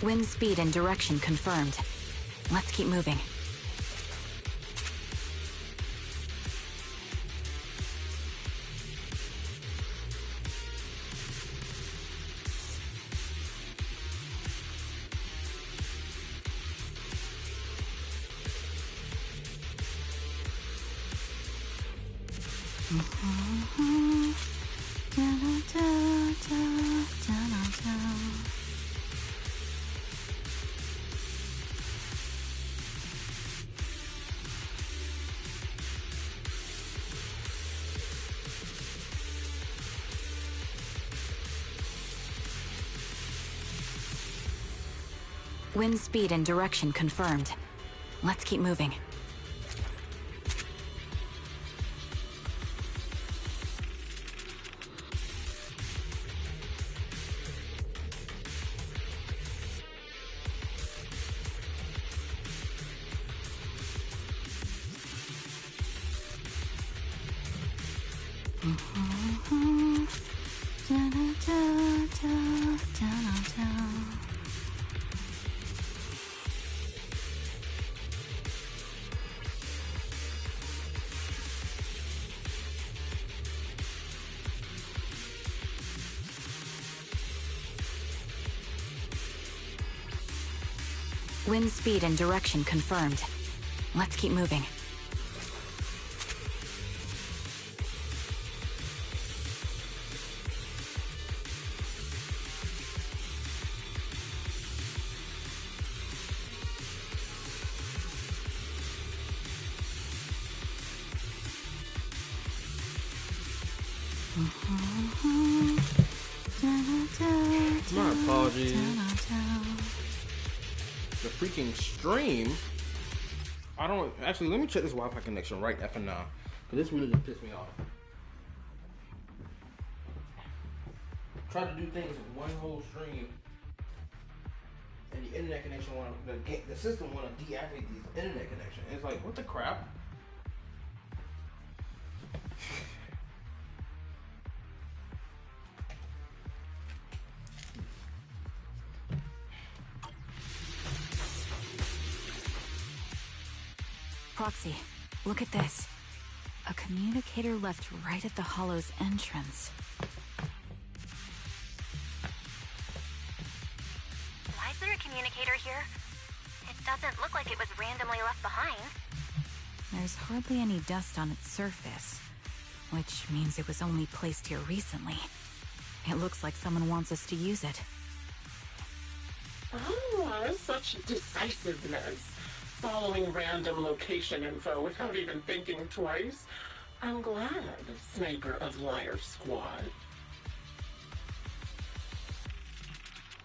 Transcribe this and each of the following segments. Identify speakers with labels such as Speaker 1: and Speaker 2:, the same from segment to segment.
Speaker 1: Wind speed and direction confirmed. Let's keep moving. Wind speed and direction confirmed. Let's keep moving. Wind speed and direction confirmed. Let's keep moving.
Speaker 2: My apologies. The freaking stream. I don't actually. Let me check this Wi-Fi connection right after now, because this really just pissed me off. Try to do things in one whole stream, and the internet connection want the system want to deactivate the internet connection. It's like, what the crap?
Speaker 1: Proxy, look at this. A communicator left right at the hollow's entrance.
Speaker 3: Why is there a communicator here? It doesn't look like it was randomly left behind.
Speaker 1: There's hardly any dust on its surface, which means it was only placed here recently. It looks like someone wants us to use it.
Speaker 4: Oh, such decisiveness. Following random location info without even thinking twice. I'm glad, Sniper of Liar Squad.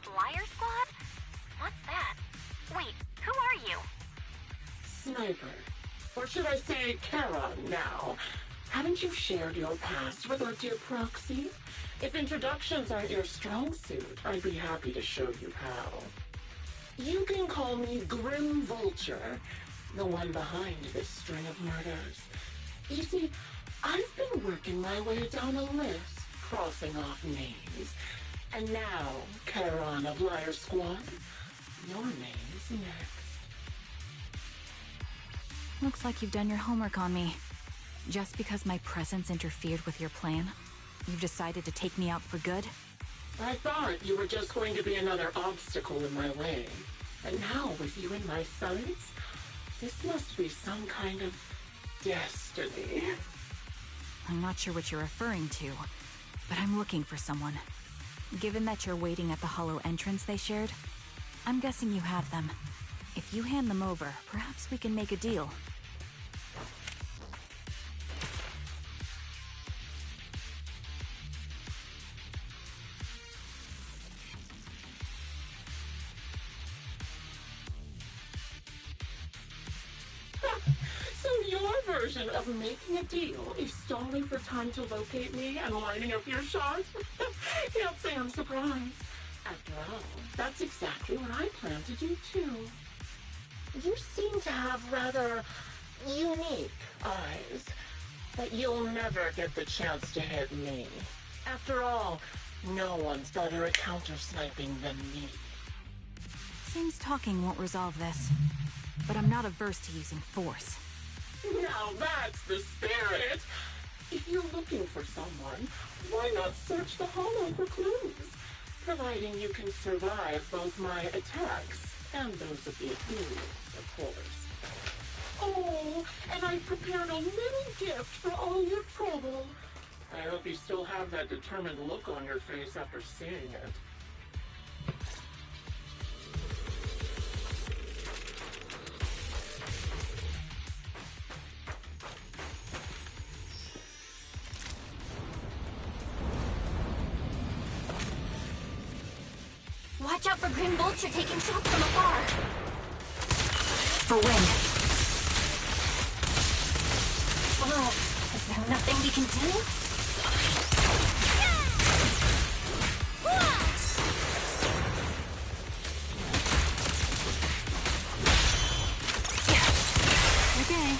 Speaker 3: Liar Squad? What's that? Wait, who are you?
Speaker 4: Sniper. Or should I say Charon now? Haven't you shared your past with our dear Proxy? If introductions aren't your strong suit, I'd be happy to show you how. You can call me Grim Vulture, the one behind this string of murders. You see, I've been working my way down a list, crossing off names. And now, Charon of Liar Squad, your name's next.
Speaker 1: Looks like you've done your homework on me. Just because my presence interfered with your plan, you've decided to take me out for good?
Speaker 4: I thought you were just going to be another obstacle in my way. And now, with you in my sights, this must be some kind of destiny.
Speaker 1: I'm not sure what you're referring to, but I'm looking for someone. Given that you're waiting at the hollow entrance they shared, I'm guessing you have them. If you hand them over, perhaps we can make a deal.
Speaker 4: So your version of making a deal is stalling for time to locate me and lining up your shot? Can't say I'm surprised. After all, that's exactly what I plan to do too. You seem to have rather unique eyes, but you'll never get the chance to hit me. After all, no one's better at counter-sniping than me.
Speaker 1: Seems talking won't resolve this, but I'm not averse to using force.
Speaker 4: Now that's the spirit. If you're looking for someone, why not search the hollow for clues? Providing you can survive both my attacks and those of the Ethereals, of course. Oh, and I prepared a little gift for all your trouble. I hope you still have that determined look on your face after seeing it.
Speaker 3: Watch out for Grim Vulture taking shots from afar.
Speaker 1: For when?
Speaker 3: Well, is there nothing we can do?
Speaker 1: Okay.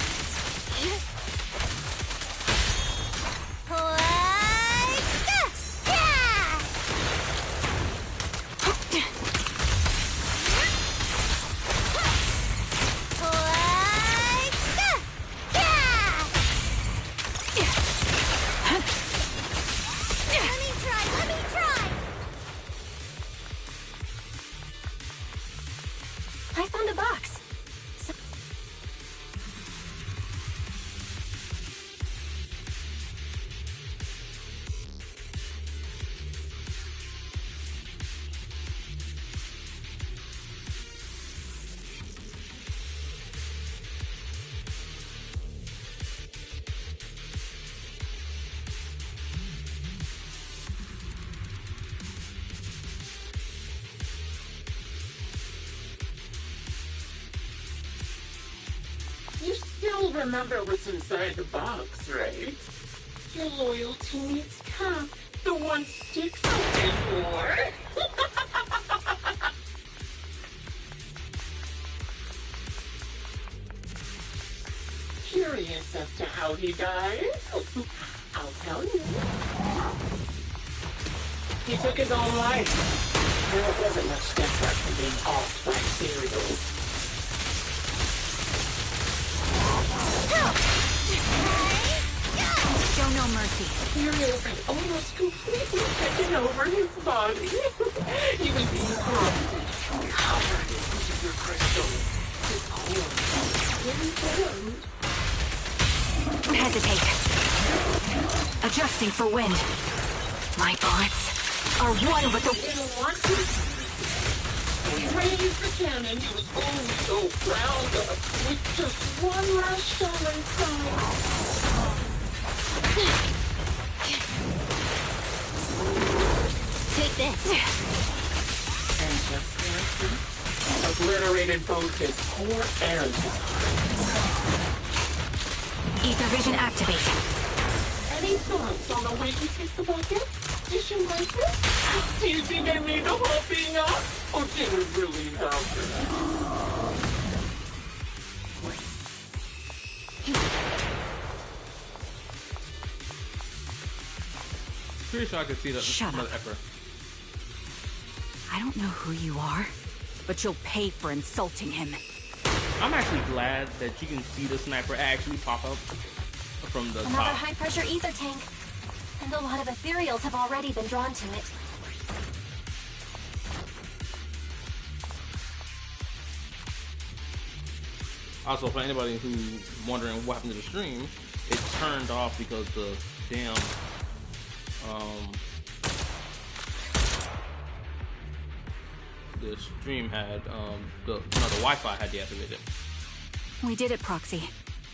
Speaker 3: I found a box.
Speaker 4: You still remember what's inside the box, right? Your loyal teammate's cap, the one Sticks paid for. Curious as to how he died? I'll tell you. He took his own life. There wasn't much different from being offed by cereals.
Speaker 1: Show no mercy.
Speaker 4: Cereals had almost completely taken over his body. He was being covered in super crystals. His core informed.
Speaker 1: Hesitate. Adjusting for wind. My bullets are one with the...
Speaker 4: Raise the cannon he was always so proud of, with just one last shell inside.
Speaker 3: Take this.
Speaker 4: And just like this, obliterated both his core and his heart.
Speaker 1: Ether vision activate.
Speaker 4: Any thoughts on the way you kiss the bucket? Did you like it? Do you think I made the whole thing up? Or did it really happen?
Speaker 2: Pretty sure I could see that.
Speaker 1: Shut up.
Speaker 2: Effort.
Speaker 1: I don't know who you are, but you'll pay for insulting him.
Speaker 2: I'm actually glad that you can see the sniper actually pop up from the
Speaker 3: Another
Speaker 2: top.
Speaker 3: high-pressure ether tank. And a lot of ethereals have already been drawn to it.
Speaker 2: Also, for anybody who's wondering what happened to the stream, it turned off because the damn the stream had the Wi-Fi had deactivated.
Speaker 1: We did it, Proxy.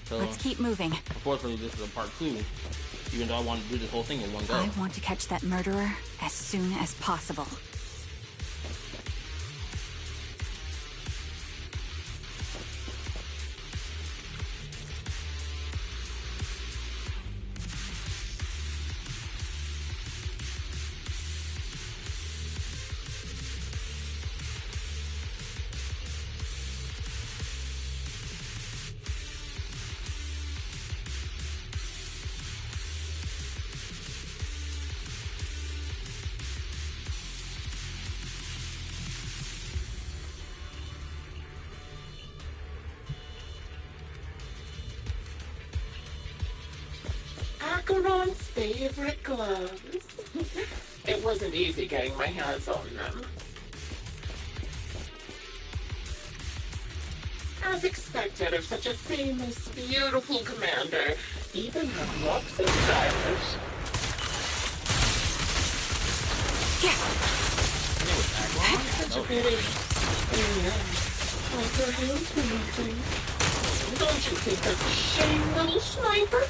Speaker 2: So
Speaker 1: Let's keep moving.
Speaker 2: unfortunately, this is a part 2. Even though I wanted to do this whole thing in one go.
Speaker 1: I want to catch that murderer as soon as possible.
Speaker 4: Acheron's favorite gloves. It wasn't easy getting my hands on them. As expected of such a famous, beautiful commander, even her gloves are stylish. Such a pity. Like her hands were missing. Don't you think that's a shame, little sniper?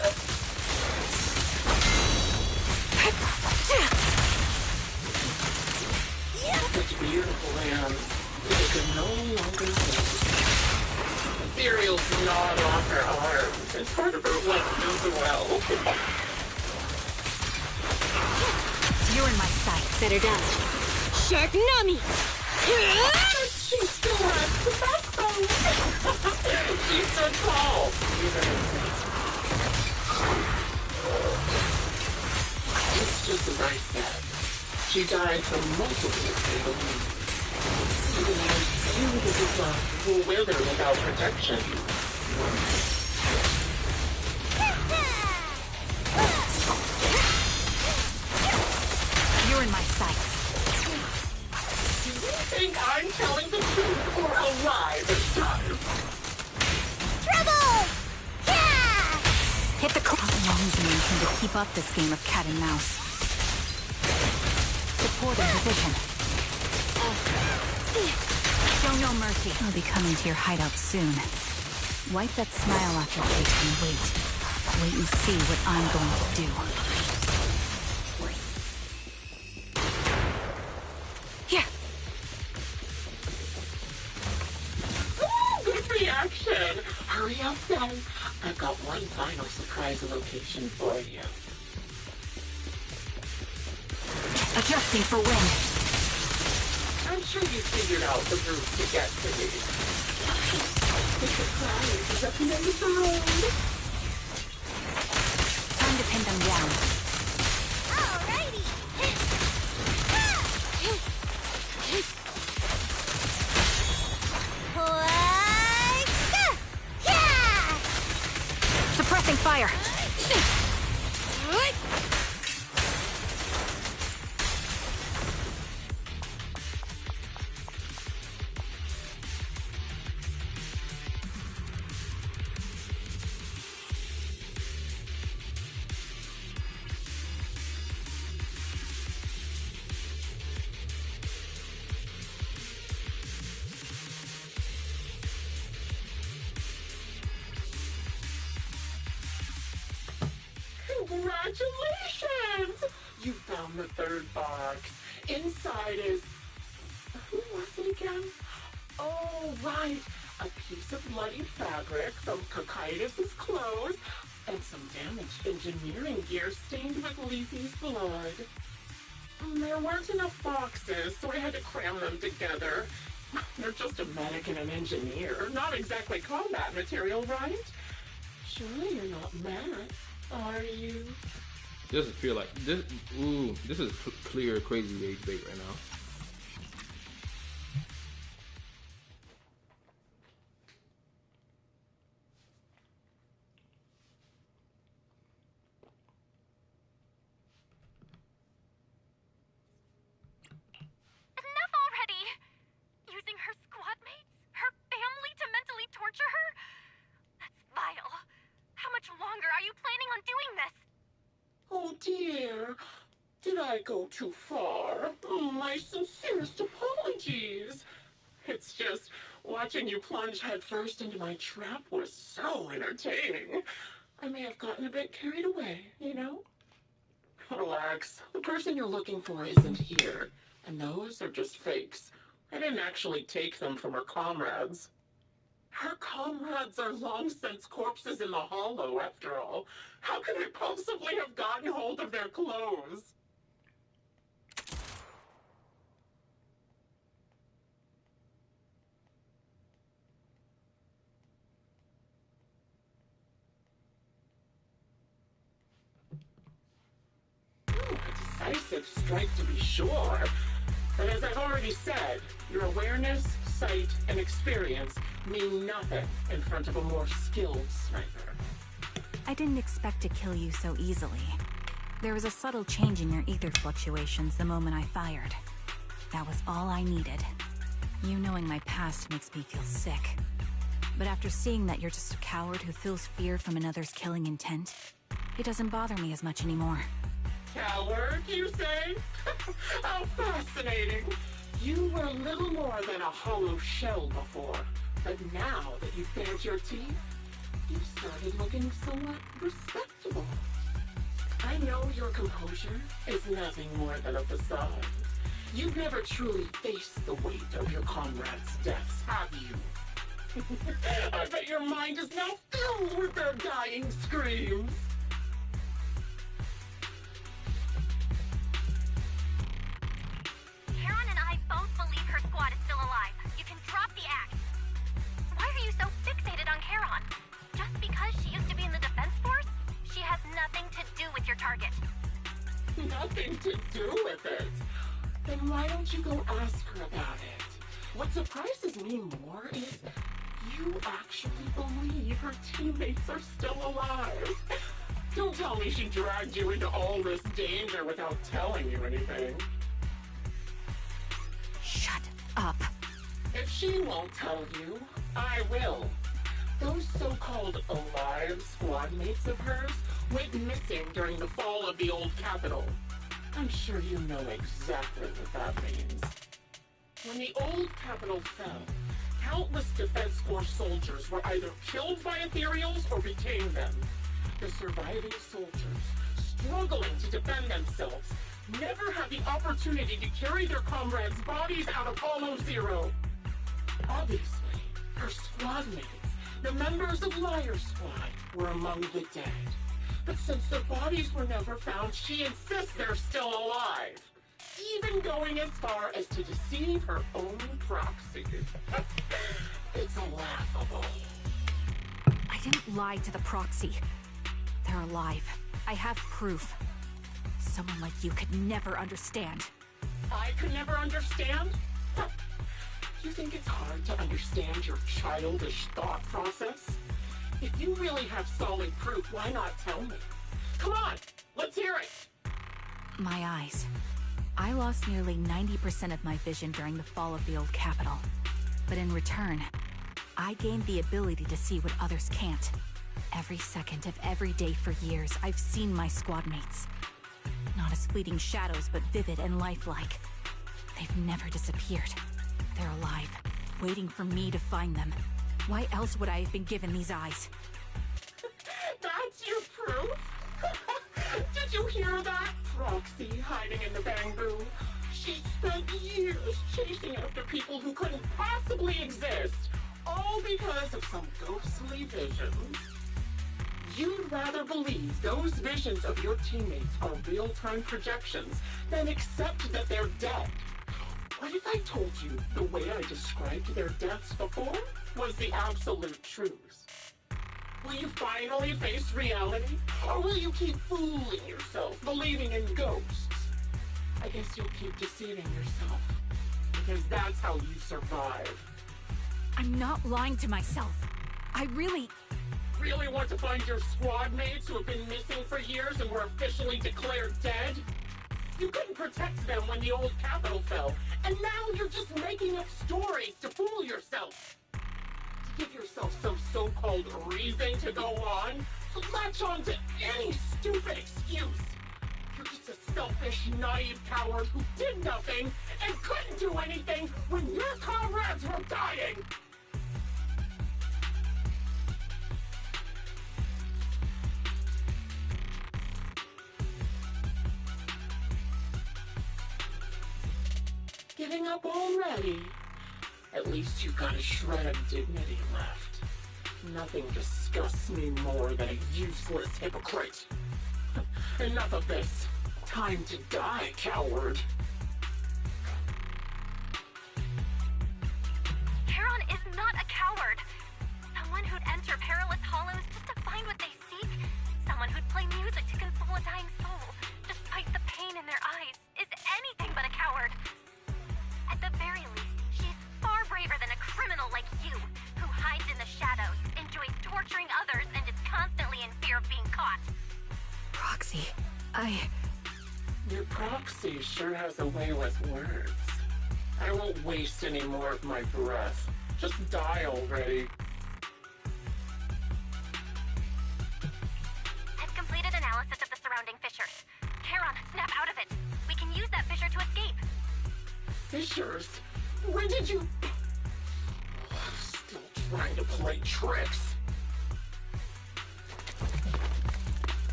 Speaker 4: Such beautiful hands. They can no longer hold. Ethereal gnawed off her arms, and part of her went as well.
Speaker 1: You're in my sight.
Speaker 3: Set her down. Shark Nami!
Speaker 4: But she still has the backbone. She's so tall. It's just as I said. She died from multiple fatal wounds. Even as beautiful will wither without protection.
Speaker 1: You're in my sights.
Speaker 4: Do you think I'm telling the truth or a lie this time?
Speaker 3: Trouble! Yeah!
Speaker 1: Hit the How long do you intend to keep up this game of cat and mouse? Support in position. Show no mercy. I'll be coming to your hideout soon. Wipe that smile off your face and wait. Wait and see what I'm going to do. Yeah.
Speaker 4: Ooh, good reaction. Hurry up then. I've got one final surprise location for you.
Speaker 1: Adjusting for wind.
Speaker 4: I'm sure you figured out the route to get to me. The surprise is at the end of the road.
Speaker 1: Time to pin them down.
Speaker 3: Alrighty! Yeah!
Speaker 1: Suppressing fire.
Speaker 4: Congratulations! You found the third box. Inside is... Who was it again? Oh, right. A piece of bloody fabric from Cocytus's clothes and some damaged engineering gear stained with Leafy's blood. There weren't enough boxes, so I had to cram them together. You're just a medic and an engineer, not exactly combat material, right? Surely you're not mad, are you?
Speaker 2: This feel like this. Ooh, this is clear crazy rage bait right now.
Speaker 3: Enough already! Using her squad mates, her family to mentally torture her? That's vile. How much longer are you planning on doing this?
Speaker 4: Oh dear, did I go too far? My sincerest apologies. It's just, watching you plunge headfirst into my trap was so entertaining. I may have gotten a bit carried away, you know? Relax, the person you're looking for isn't here, and those are just fakes. I didn't actually take them from her comrades. Her comrades are long since corpses in the hollow, after all. How could I possibly have gotten hold of their clothes? A decisive strike to be sure. But as I've already said, your awareness, sight, and experience mean nothing in front of a more skilled sniper.
Speaker 1: I didn't expect to kill you so easily. There was a subtle change in your ether fluctuations the moment I fired. That was all I needed. You knowing my past makes me feel sick. But after seeing that you're just a coward who feels fear from another's killing intent, it doesn't bother me as much anymore.
Speaker 4: Coward, you say? How fascinating. You were little more than a hollow shell before. But now that you've bared your teeth, you've started looking somewhat respectable. I know your composure is nothing more than a facade. You've never truly faced the weight of your comrades' deaths, have you? I bet your mind is now filled with their dying screams.
Speaker 3: Karen and I both believe her squad is still alive. You can drop the act. Why are you so fixated on Karen? Just because she used to be in the defense force? She has nothing to do with your target.
Speaker 4: Nothing to do with it? Then why don't you go ask her about it? What surprises me more is you actually believe her teammates are still alive. Don't tell me she dragged you into all this danger without telling you anything.
Speaker 1: Shut up.
Speaker 4: If she won't tell you, I will. Those so-called alive squad mates of hers went missing during the fall of the old capital. I'm sure you know exactly what that means. When the old capital fell, countless Defense Force soldiers were either killed by ethereals or retained them. The surviving soldiers, struggling to defend themselves, never had the opportunity to carry their comrades' bodies out of Hollow Zero. Obviously, her squad mates, the members of Liar Squad, were among the dead. But since their bodies were never found, she insists they're still alive. Even going as far as to deceive her own proxy. It's laughable.
Speaker 1: I didn't lie to the proxy. They're alive. I have proof. Someone like you could never understand.
Speaker 4: I could never understand? Huh. You think it's hard to understand your childish thought process? If you really have solid proof, why not tell me? Come on, let's hear it!
Speaker 1: My eyes. I lost nearly 90% of my vision during the fall of the old capital. But in return, I gained the ability to see what others can't. Every second of every day for years, I've seen my squad mates. Not as fleeting shadows, but vivid and lifelike. They've never disappeared. They're alive, waiting for me to find them. Why else would I have been given these eyes?
Speaker 4: That's your proof? Did you hear that? Proxy hiding in the bamboo. She spent years chasing after people who couldn't possibly exist, all because of some ghostly visions. You'd rather believe those visions of your teammates are real-time projections than accept that they're dead. What if I told you the way I described their deaths before was the absolute truth? Will you finally face reality? Or will you keep fooling yourself, believing in ghosts? I guess you'll keep deceiving yourself. Because that's how you survive.
Speaker 1: I'm not lying to myself. I really
Speaker 4: want to find your squad mates who have been missing for years and were officially declared dead? You couldn't protect them when the old capital fell, and now you're just making up stories to fool yourself. To give yourself some so-called reason to go on, to latch on to any stupid excuse. You're just a selfish, naive coward who did nothing and couldn't do anything when your comrades were dying. Giving up already? At least you've got a shred of dignity left. Nothing disgusts me more than a useless hypocrite. Enough of this. Time to die, coward.
Speaker 3: Karen is not a coward. Someone who'd enter perilous hollows just to find what they seek. Someone who'd play music to console a dying soul, despite the pain in their eyes, is anything but a coward. At the very least, she's far braver than a criminal like you, who hides in the shadows, enjoys torturing others, and is constantly in fear of being
Speaker 1: Proxy.
Speaker 4: Your proxy sure has a way with words. I won't waste any more of my breath. Just die already.
Speaker 3: I've completed analysis of the surrounding fissures. Charon, snap out of it. We can use that fissure to escape.
Speaker 4: Fissures? When did you... Still trying to play tricks.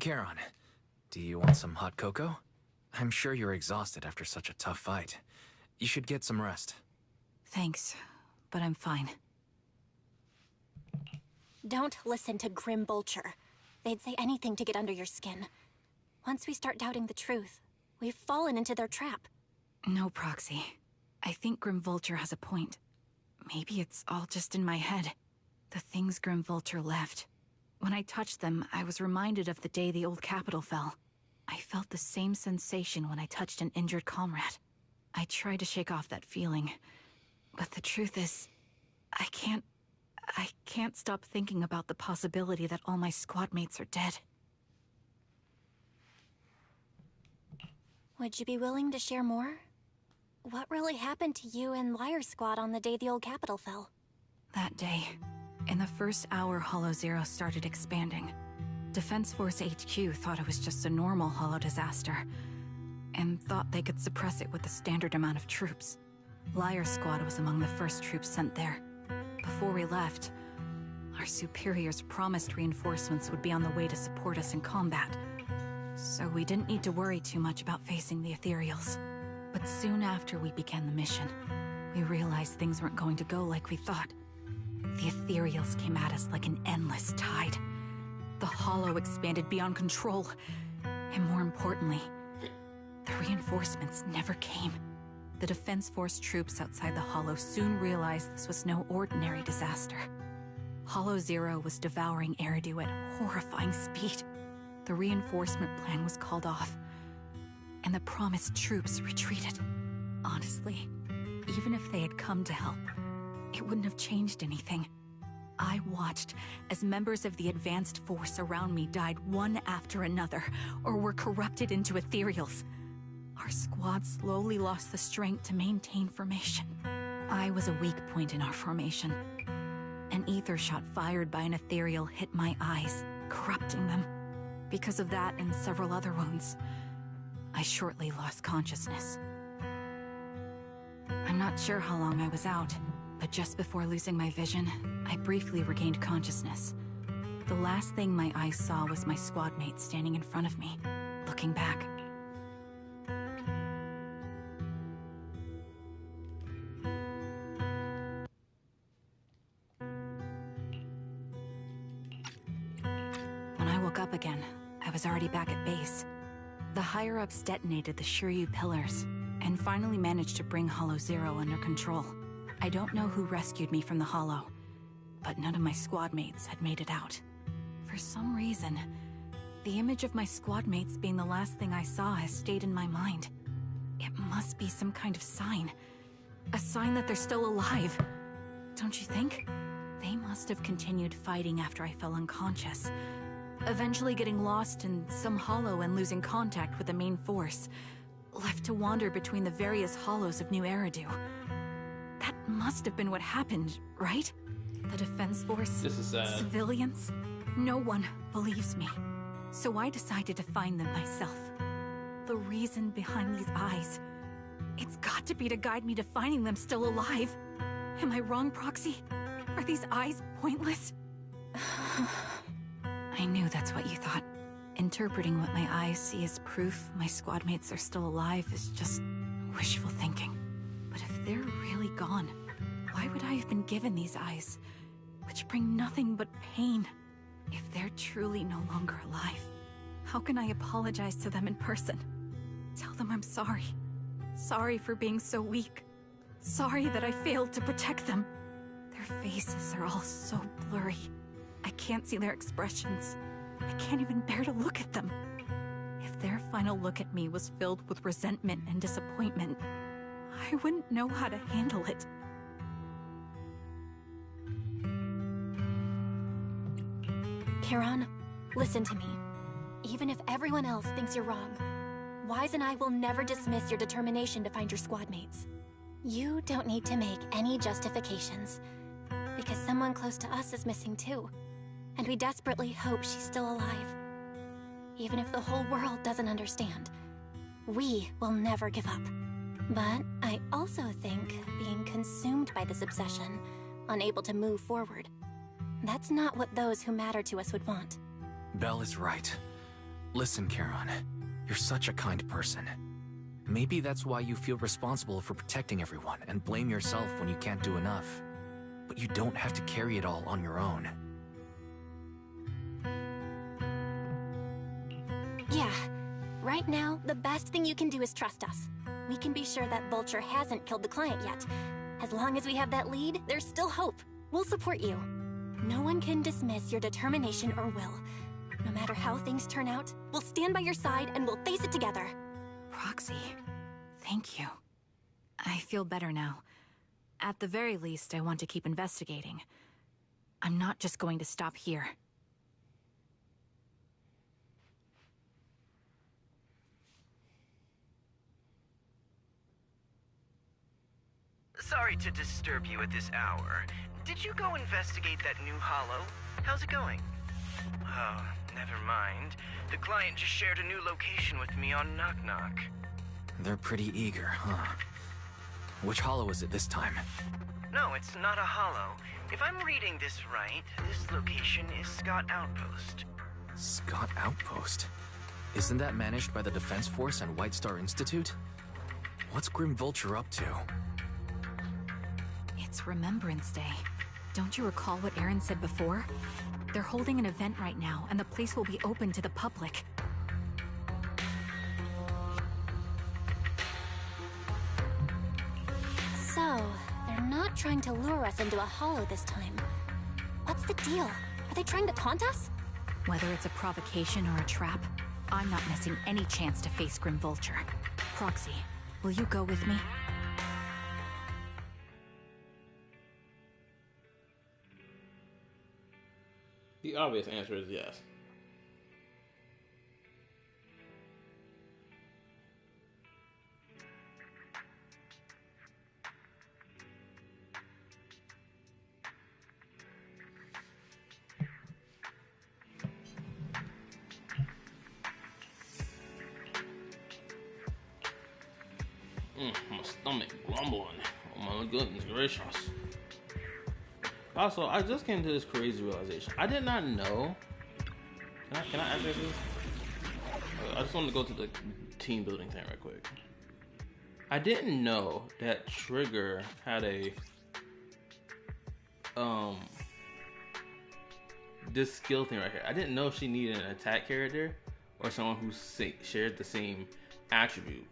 Speaker 5: Charon, do you want some hot cocoa? I'm sure you're exhausted after such a tough fight. You should get some rest.
Speaker 1: Thanks, but I'm fine.
Speaker 3: Don't listen to Grim Vulture. They'd say anything to get under your skin. Once we start doubting the truth, we've fallen into their trap.
Speaker 1: No, Proxy. I think Grim Vulture has a point. Maybe it's all just in my head. The things Grim Vulture left. When I touched them, I was reminded of the day the old capital fell. I felt the same sensation when I touched an injured comrade. I tried to shake off that feeling, but the truth is, I can't stop thinking about the possibility that all my squad mates are dead.
Speaker 3: Would you be willing to share more? What really happened to you and Liar Squad on the day the old capital fell?
Speaker 1: That day, in the first hour Hollow Zero started expanding, Defense Force HQ thought it was just a normal Hollow disaster, and thought they could suppress it with the standard amount of troops. Liar Squad was among the first troops sent there. Before we left, our superiors promised reinforcements would be on the way to support us in combat, so we didn't need to worry too much about facing the Ethereals. But soon after we began the mission, we realized things weren't going to go like we thought. The Ethereals came at us like an endless tide. The Hollow expanded beyond control, and more importantly, the reinforcements never came. The Defense Force troops outside the Hollow soon realized this was no ordinary disaster. Hollow Zero was devouring Eridu at horrifying speed. The reinforcement plan was called off, and the promised troops retreated. Honestly, even if they had come to help, it wouldn't have changed anything. I watched as members of the advanced force around me died one after another, or were corrupted into ethereals. Our squad slowly lost the strength to maintain formation. I was a weak point in our formation. An ether shot fired by an ethereal hit my eyes, corrupting them. Because of that and several other wounds, I shortly lost consciousness. I'm not sure how long I was out, but just before losing my vision, I briefly regained consciousness. The last thing my eyes saw was my squad mate standing in front of me, looking back. When I woke up again, I was already back at base. The higher-ups detonated the Shiryu pillars, and finally managed to bring Hollow Zero under control. I don't know who rescued me from the Hollow, but none of my squad mates had made it out. For some reason, the image of my squad mates being the last thing I saw has stayed in my mind. It must be some kind of sign. A sign that they're still alive. Don't you think? They must have continued fighting after I fell unconscious, eventually getting lost in some hollow and losing contact with the main force, left to wander between the various hollows of New Eridu. That must have been what happened, right? The Defense Force,
Speaker 2: This is sad.
Speaker 1: civilians, no one believes me. So I decided to find them myself. The reason behind these eyes, it's got to be to guide me to finding them still alive. Am I wrong, Proxy? Are these eyes pointless? I knew that's what you thought. Interpreting what my eyes see as proof my squad mates are still alive is just wishful thinking. But if they're really gone, why would I have been given these eyes, which bring nothing but pain? If they're truly no longer alive, how can I apologize to them in person? Tell them I'm sorry. Sorry for being so weak. Sorry that I failed to protect them. Their faces are all so blurry. I can't see their expressions. I can't even bear to look at them. If their final look at me was filled with resentment and disappointment, I wouldn't know how to handle it.
Speaker 3: Charon, listen to me. Even if everyone else thinks you're wrong, Wise and I will never dismiss your determination to find your squad mates. You don't need to make any justifications, because someone close to us is missing too, and we desperately hope she's still alive. Even if the whole world doesn't understand, we will never give up. But I also think being consumed by this obsession, unable to move forward, that's not what those who matter to us would want.
Speaker 5: Belle is right. Listen, Charon, you're such a kind person. Maybe that's why you feel responsible for protecting everyone and blame yourself when you can't do enough. But you don't have to carry it all on your own.
Speaker 3: Yeah. Right now, the best thing you can do is trust us. We can be sure that Vulture hasn't killed the client yet. As long as we have that lead, there's still hope. We'll support you. No one can dismiss your determination or will. No matter how things turn out, we'll stand by your side and we'll face it together.
Speaker 1: Proxy, thank you. I feel better now. At the very least, I want to keep investigating. I'm not just going to stop here.
Speaker 6: Sorry to disturb you at this hour. Did you go investigate that new holo? How's it going? Oh, never mind. The client just shared a new location with me on Knock Knock.
Speaker 5: They're pretty eager, huh? Which holo is it this time?
Speaker 6: No, it's not a holo. If I'm reading this right, this location is Scott Outpost.
Speaker 5: Scott Outpost? Isn't that managed by the Defense Force and White Star Institute? What's Grim Vulture up to?
Speaker 1: It's Remembrance Day. Don't you recall what Aaron said before? They're holding an event right now, and the place will be open to the public.
Speaker 3: So, they're not trying to lure us into a holo this time. What's the deal? Are they trying to taunt us?
Speaker 1: Whether it's a provocation or a trap, I'm not missing any chance to face Grim Vulture. Proxy, will you go with me?
Speaker 2: The obvious answer is yes. My stomach grumbling. Oh my goodness gracious. Also, I just came to this crazy realization. I did not know. Can I access this? I just wanted to go to the team building thing right quick. I didn't know that Trigger had a this skill thing right here. I didn't know she needed an attack character or someone who shared the same attribute.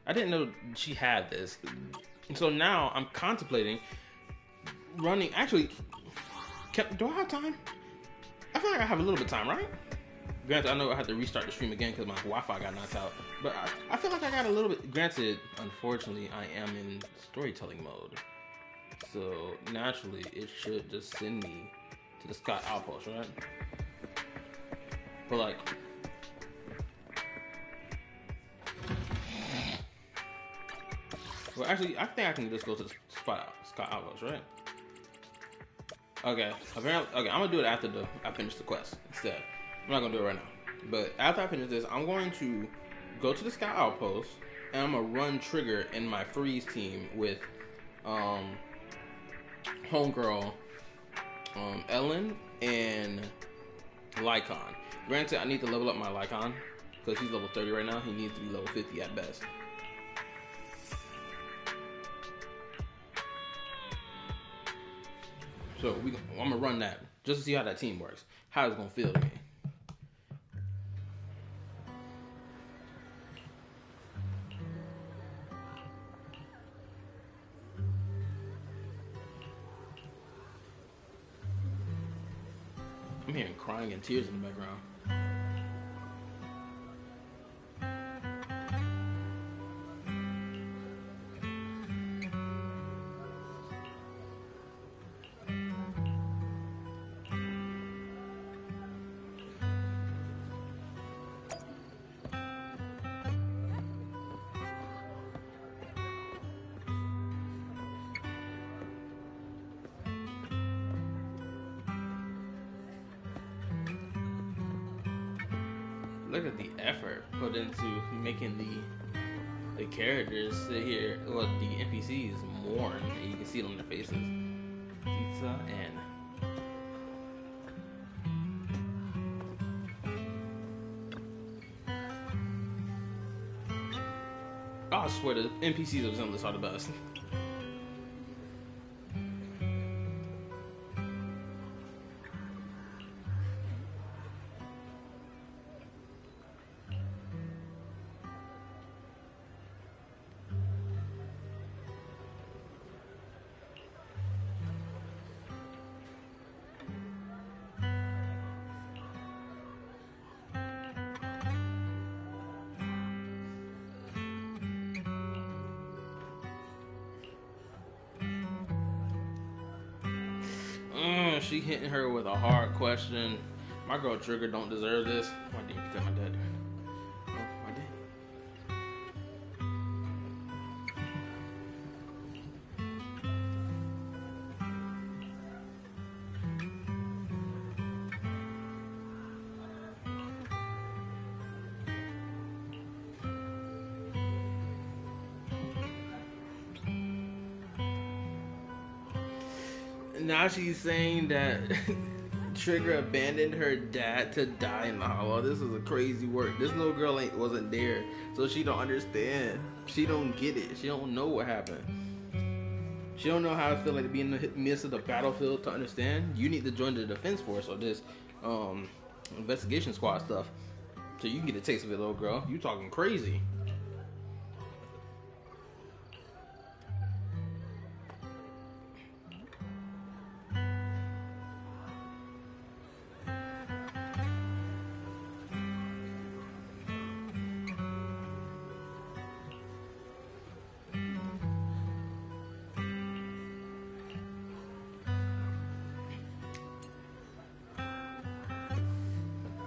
Speaker 2: I didn't know she had this. And so now I'm contemplating running. Actually, do I have time? I feel like I have a little bit of time, right? Granted, I know I have to restart the stream again because my Wi-Fi got knocked out. But I feel like I got a little bit. Granted, unfortunately, I am in storytelling mode. So naturally, it should just send me to the Scott Outpost, right? But like, well, actually, I think I can just go to the Scott Outpost, right? Okay, apparently, okay, I'm gonna do it after I finish the quest instead. I'm not gonna do it right now. But after I finish this, I'm going to go to the Scott Outpost and I'm gonna run Trigger in my freeze team with homegirl Ellen and Lycon. Granted, I need to level up my Lycon because he's level 30 right now. He needs to be level 50 at best. So I'm gonna run that just to see how that team works. How it's gonna feel to me. I'm hearing crying and tears in the background. Look at the effort put into making the characters sit here, well, the NPCs mourn, and you can see it on their faces. Pizza and I swear the NPCs of Zenless are the best. She hitting her with a hard question. My girl Trigger don't deserve this. Why didn't you tell my dad? Oh, why did? Now she's saying that Trigger abandoned her dad to die in the hollow. This is a crazy work. This little girl wasn't there, so she don't understand. She don't get it. She don't know what happened. She don't know how it feel like to be in the midst of the battlefield to understand. You need to join the defense force or this investigation squad stuff, so you can get a taste of it, little girl. You talking crazy.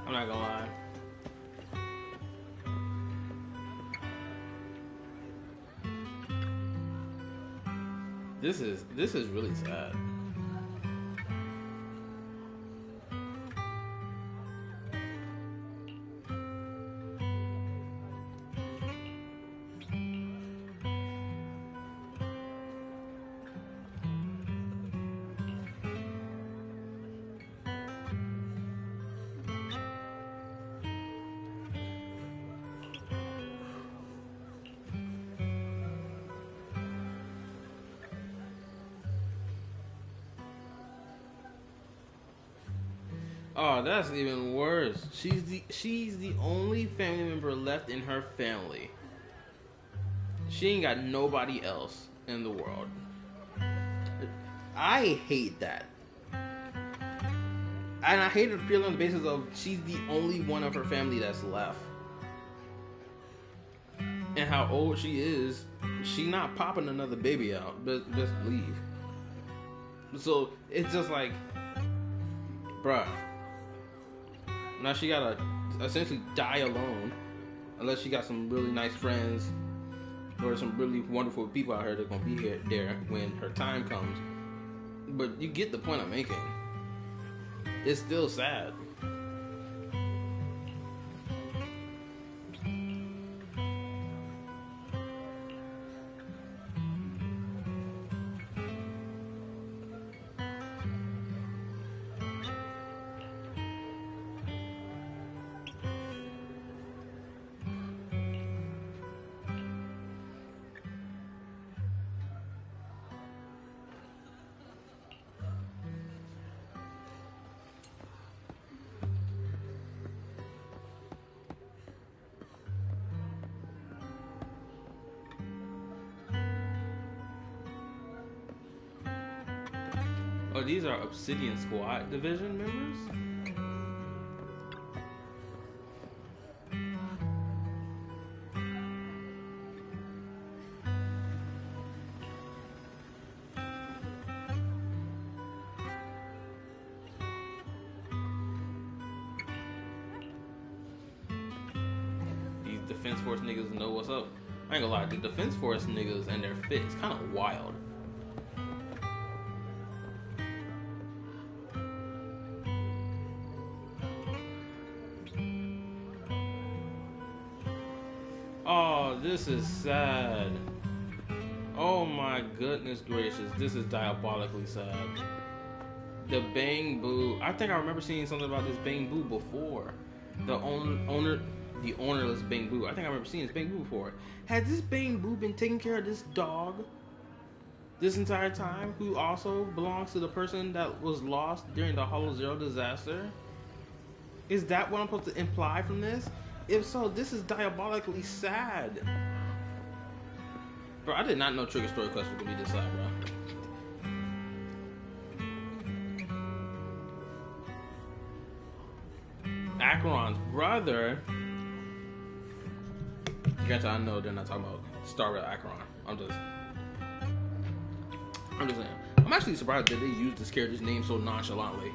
Speaker 2: I'm not gonna lie. This is really sad. Oh, that's even worse. She's the only family member left in her family. She ain't got nobody else in the world. I hate that. And I hate it purely on the basis of she's the only one of her family that's left. And how old she is, she not popping another baby out. But just leave. So it's just like, bruh. Now she gotta essentially die alone, unless she got some really nice friends or some really wonderful people out here that are gonna be there when her time comes. But you get the point I'm making. It's still sad. Oh, these are Obsidian Squad division members? Defense Force niggas know what's up. I ain't gonna lie, the Defense Force niggas and their fit is kind of wild. Oh, this is sad. Oh my goodness gracious, this is diabolically sad. The Bang Boo. I think I remember seeing something about this Bang Boo before. The ownerless Bang Boo. I think I remember seeing this Bang Boo before. Has this Bang Boo been taking care of this dog this entire time, who also belongs to the person that was lost during the Hollow Zero disaster? Is that what I'm supposed to imply from this? If so, this is diabolically sad. Bro, I did not know Trigger Story Quest was gonna be this sad, bro. Acheron's brother. Gotcha, I know they're not talking about Star Red Acheron. I'm just saying. I'm actually surprised that they used this character's name so nonchalantly.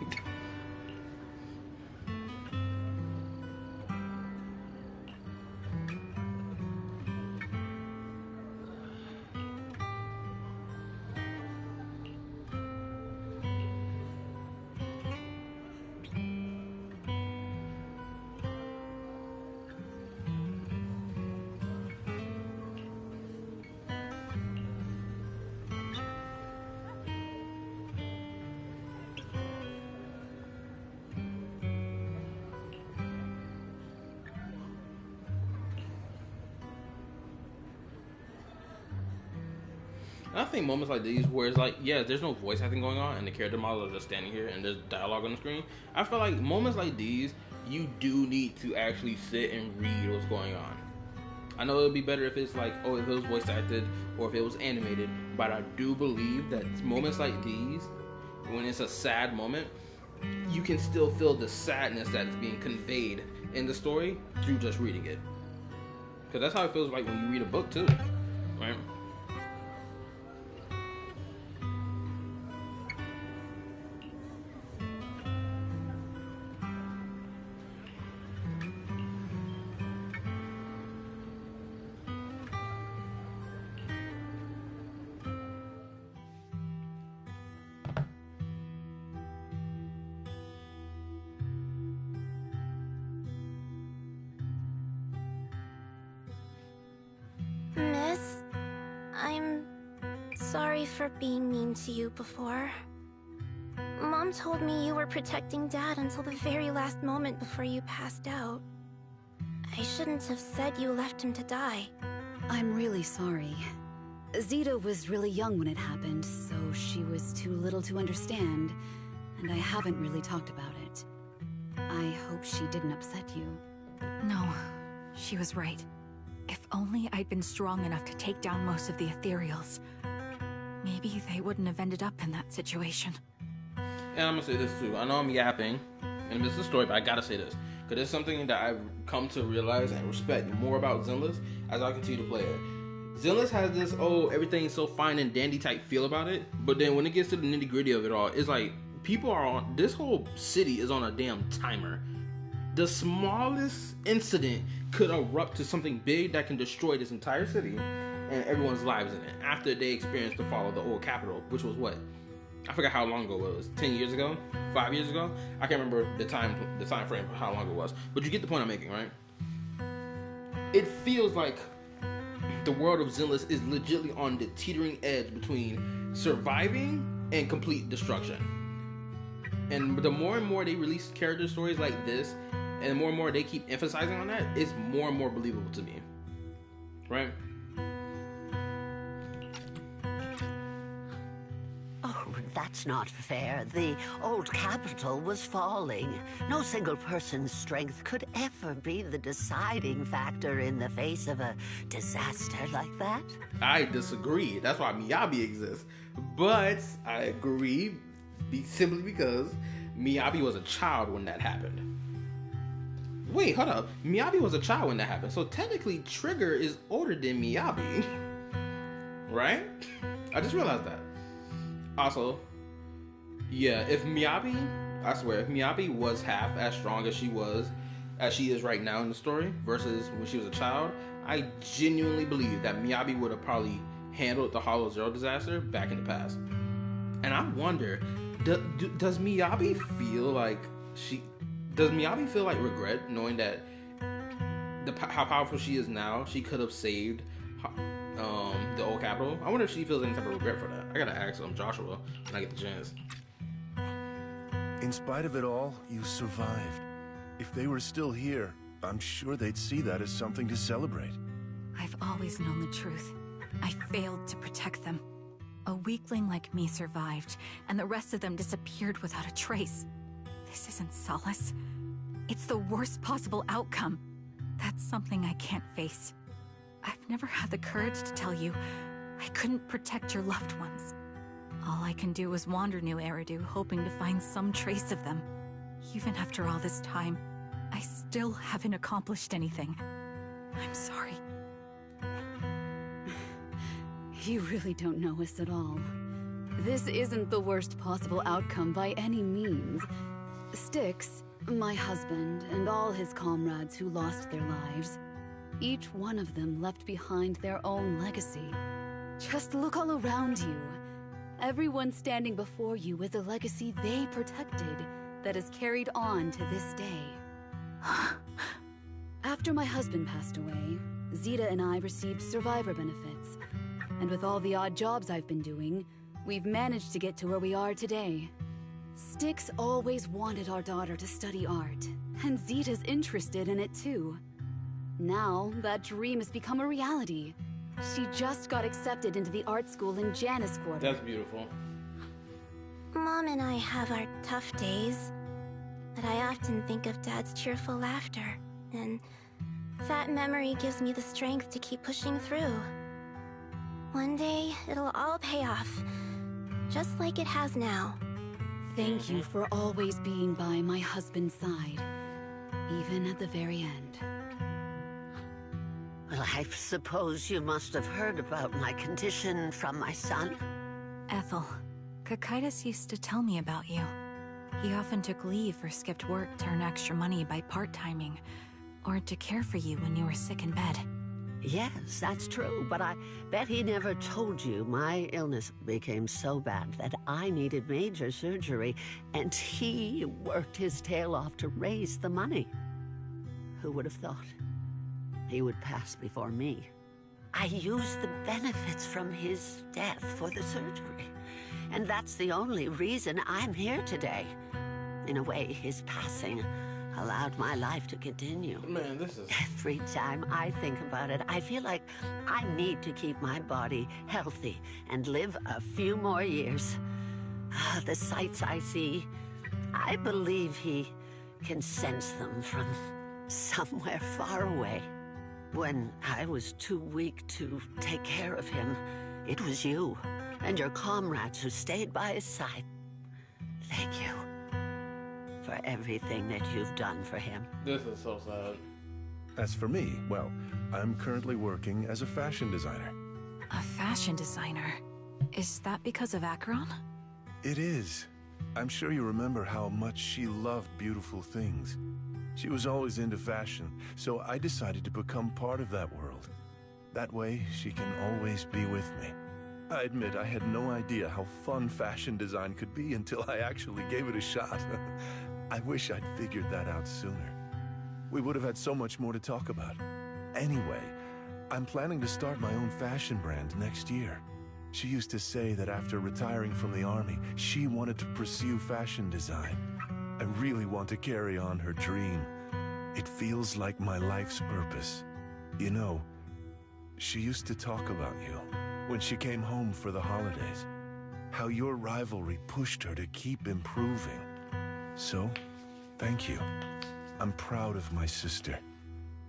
Speaker 2: And I think moments like these, where it's like, yeah, there's no voice acting going on, and the character models are just standing here, and there's dialogue on the screen. I feel like moments like these, you do need to actually sit and read what's going on. I know it would be better if it's like, oh, if it was voice acted, or if it was animated, but I do believe that moments like these, when it's a sad moment, you can still feel the sadness that is being conveyed in the story through just reading it. Because that's how it feels like when you read a book too, right?
Speaker 3: Miss, I'm sorry for being mean to you before. Mom told me you were protecting Dad until the very last moment before you passed out. I shouldn't have said you left him to die.
Speaker 7: I'm really sorry. Zeta was really young when it happened, so she was too little to understand, and I haven't really talked about it. I hope she didn't upset you.
Speaker 1: No, she was right. If only I'd been strong enough to take down most of the ethereals, maybe they wouldn't have ended up in that situation.
Speaker 2: And I'm gonna say this too. I know I'm yapping and this is a story, but I gotta say this, because it's something that I've come to realize and respect more about Zenless as I continue to play it. Zenless has this, oh, everything's so fine and dandy type feel about it, but then when it gets to the nitty gritty of it all, it's like people are on, this whole city is on a damn timer. The smallest incident could erupt to something big that can destroy this entire city and everyone's lives in it after they experienced the fall of the old capital, which was what? I forgot how long ago it was. 10 years ago? 5 years ago? I can't remember the time frame for how long it was. But you get the point I'm making, right? It feels like the world of Zenless is legitimately on the teetering edge between surviving and complete destruction. And the more and more they release character stories like this, and the more and more they keep emphasizing on that, it's more and more believable to me. Right?
Speaker 8: Oh, that's not fair. The old capital was falling. No single person's strength could ever be the deciding factor in the face of a disaster like that.
Speaker 2: I disagree. That's why Miyabi exists. But I agree simply because Miyabi was a child when that happened. Wait, hold up. Miyabi was a child when that happened. So technically Trigger is older than Miyabi. Right? I just realized that. Also, yeah, if Miyabi, I swear, if Miyabi was half as strong as she was as she is right now in the story versus when she was a child, I genuinely believe that Miyabi would have probably handled the Hollow Zero disaster back in the past. And I wonder, does Miyabi feel like regret knowing that how powerful she is now? She could have saved the old capital. I wonder if she feels any type of regret for that. I gotta ask Joshua when I get the chance.
Speaker 9: In spite of it all, you survived. If they were still here, I'm sure they'd see that as something to celebrate.
Speaker 1: I've always known the truth. I failed to protect them. A weakling like me survived, and the rest of them disappeared without a trace. This isn't solace. It's the worst possible outcome. That's something I can't face. I've never had the courage to tell you I couldn't protect your loved ones. All I can do is wander New Eridu, hoping to find some trace of them. Even after all this time, I still haven't accomplished anything. I'm sorry.
Speaker 7: You really don't know us at all. This isn't the worst possible outcome by any means. Styx, my husband, and all his comrades who lost their lives, each one of them left behind their own legacy. Just look all around you. Everyone standing before you is a legacy they protected that is carried on to this day. After my husband passed away, Zeta and I received survivor benefits. And with all the odd jobs I've been doing, we've managed to get to where we are today. Styx always wanted our daughter to study art, and Zeta's interested in it too. Now, that dream has become a reality. She just got accepted into the art school in Janus Quarter.
Speaker 2: That's beautiful.
Speaker 3: Mom and I have our tough days, but I often think of Dad's cheerful laughter, and that memory gives me the strength to keep pushing through. One day, it'll all pay off, just like it has now.
Speaker 7: Thank you for always being by my husband's side, even at the very end.
Speaker 8: Well, I suppose you must have heard about my condition from my son.
Speaker 1: Ethel, Kakaitis used to tell me about you. He often took leave or skipped work to earn extra money by part-timing, or to care for you when you were sick in bed.
Speaker 8: Yes, that's true, but I bet he never told you my illness became so bad that I needed major surgery, and he worked his tail off to raise the money. Who would have thought he would pass before me? I used the benefits from his death for the surgery, and that's the only reason I'm here today. In a way, his passing allowed my life to continue.
Speaker 2: Man, this is...
Speaker 8: Every time I think about it, I feel like I need to keep my body healthy and live a few more years. The sights I see, I believe he can sense them from somewhere far away. When I was too weak to take care of him, it was you and your comrades who stayed by his side. Thank you for everything that you've done for him.
Speaker 2: This is so sad.
Speaker 9: As for me, well, I'm currently working as a fashion designer.
Speaker 1: A fashion designer? Is that because of Acheron?
Speaker 9: It is. I'm sure you remember how much she loved beautiful things. She was always into fashion, so I decided to become part of that world. That way, she can always be with me. I admit I had no idea how fun fashion design could be until I actually gave it a shot. I wish I'd figured that out sooner. We would have had so much more to talk about. Anyway, I'm planning to start my own fashion brand next year. She used to say that after retiring from the army, she wanted to pursue fashion design. I really want to carry on her dream. It feels like my life's purpose. You know, she used to talk about you when she came home for the holidays. How your rivalry pushed her to keep improving. So, thank you. I'm proud of my sister.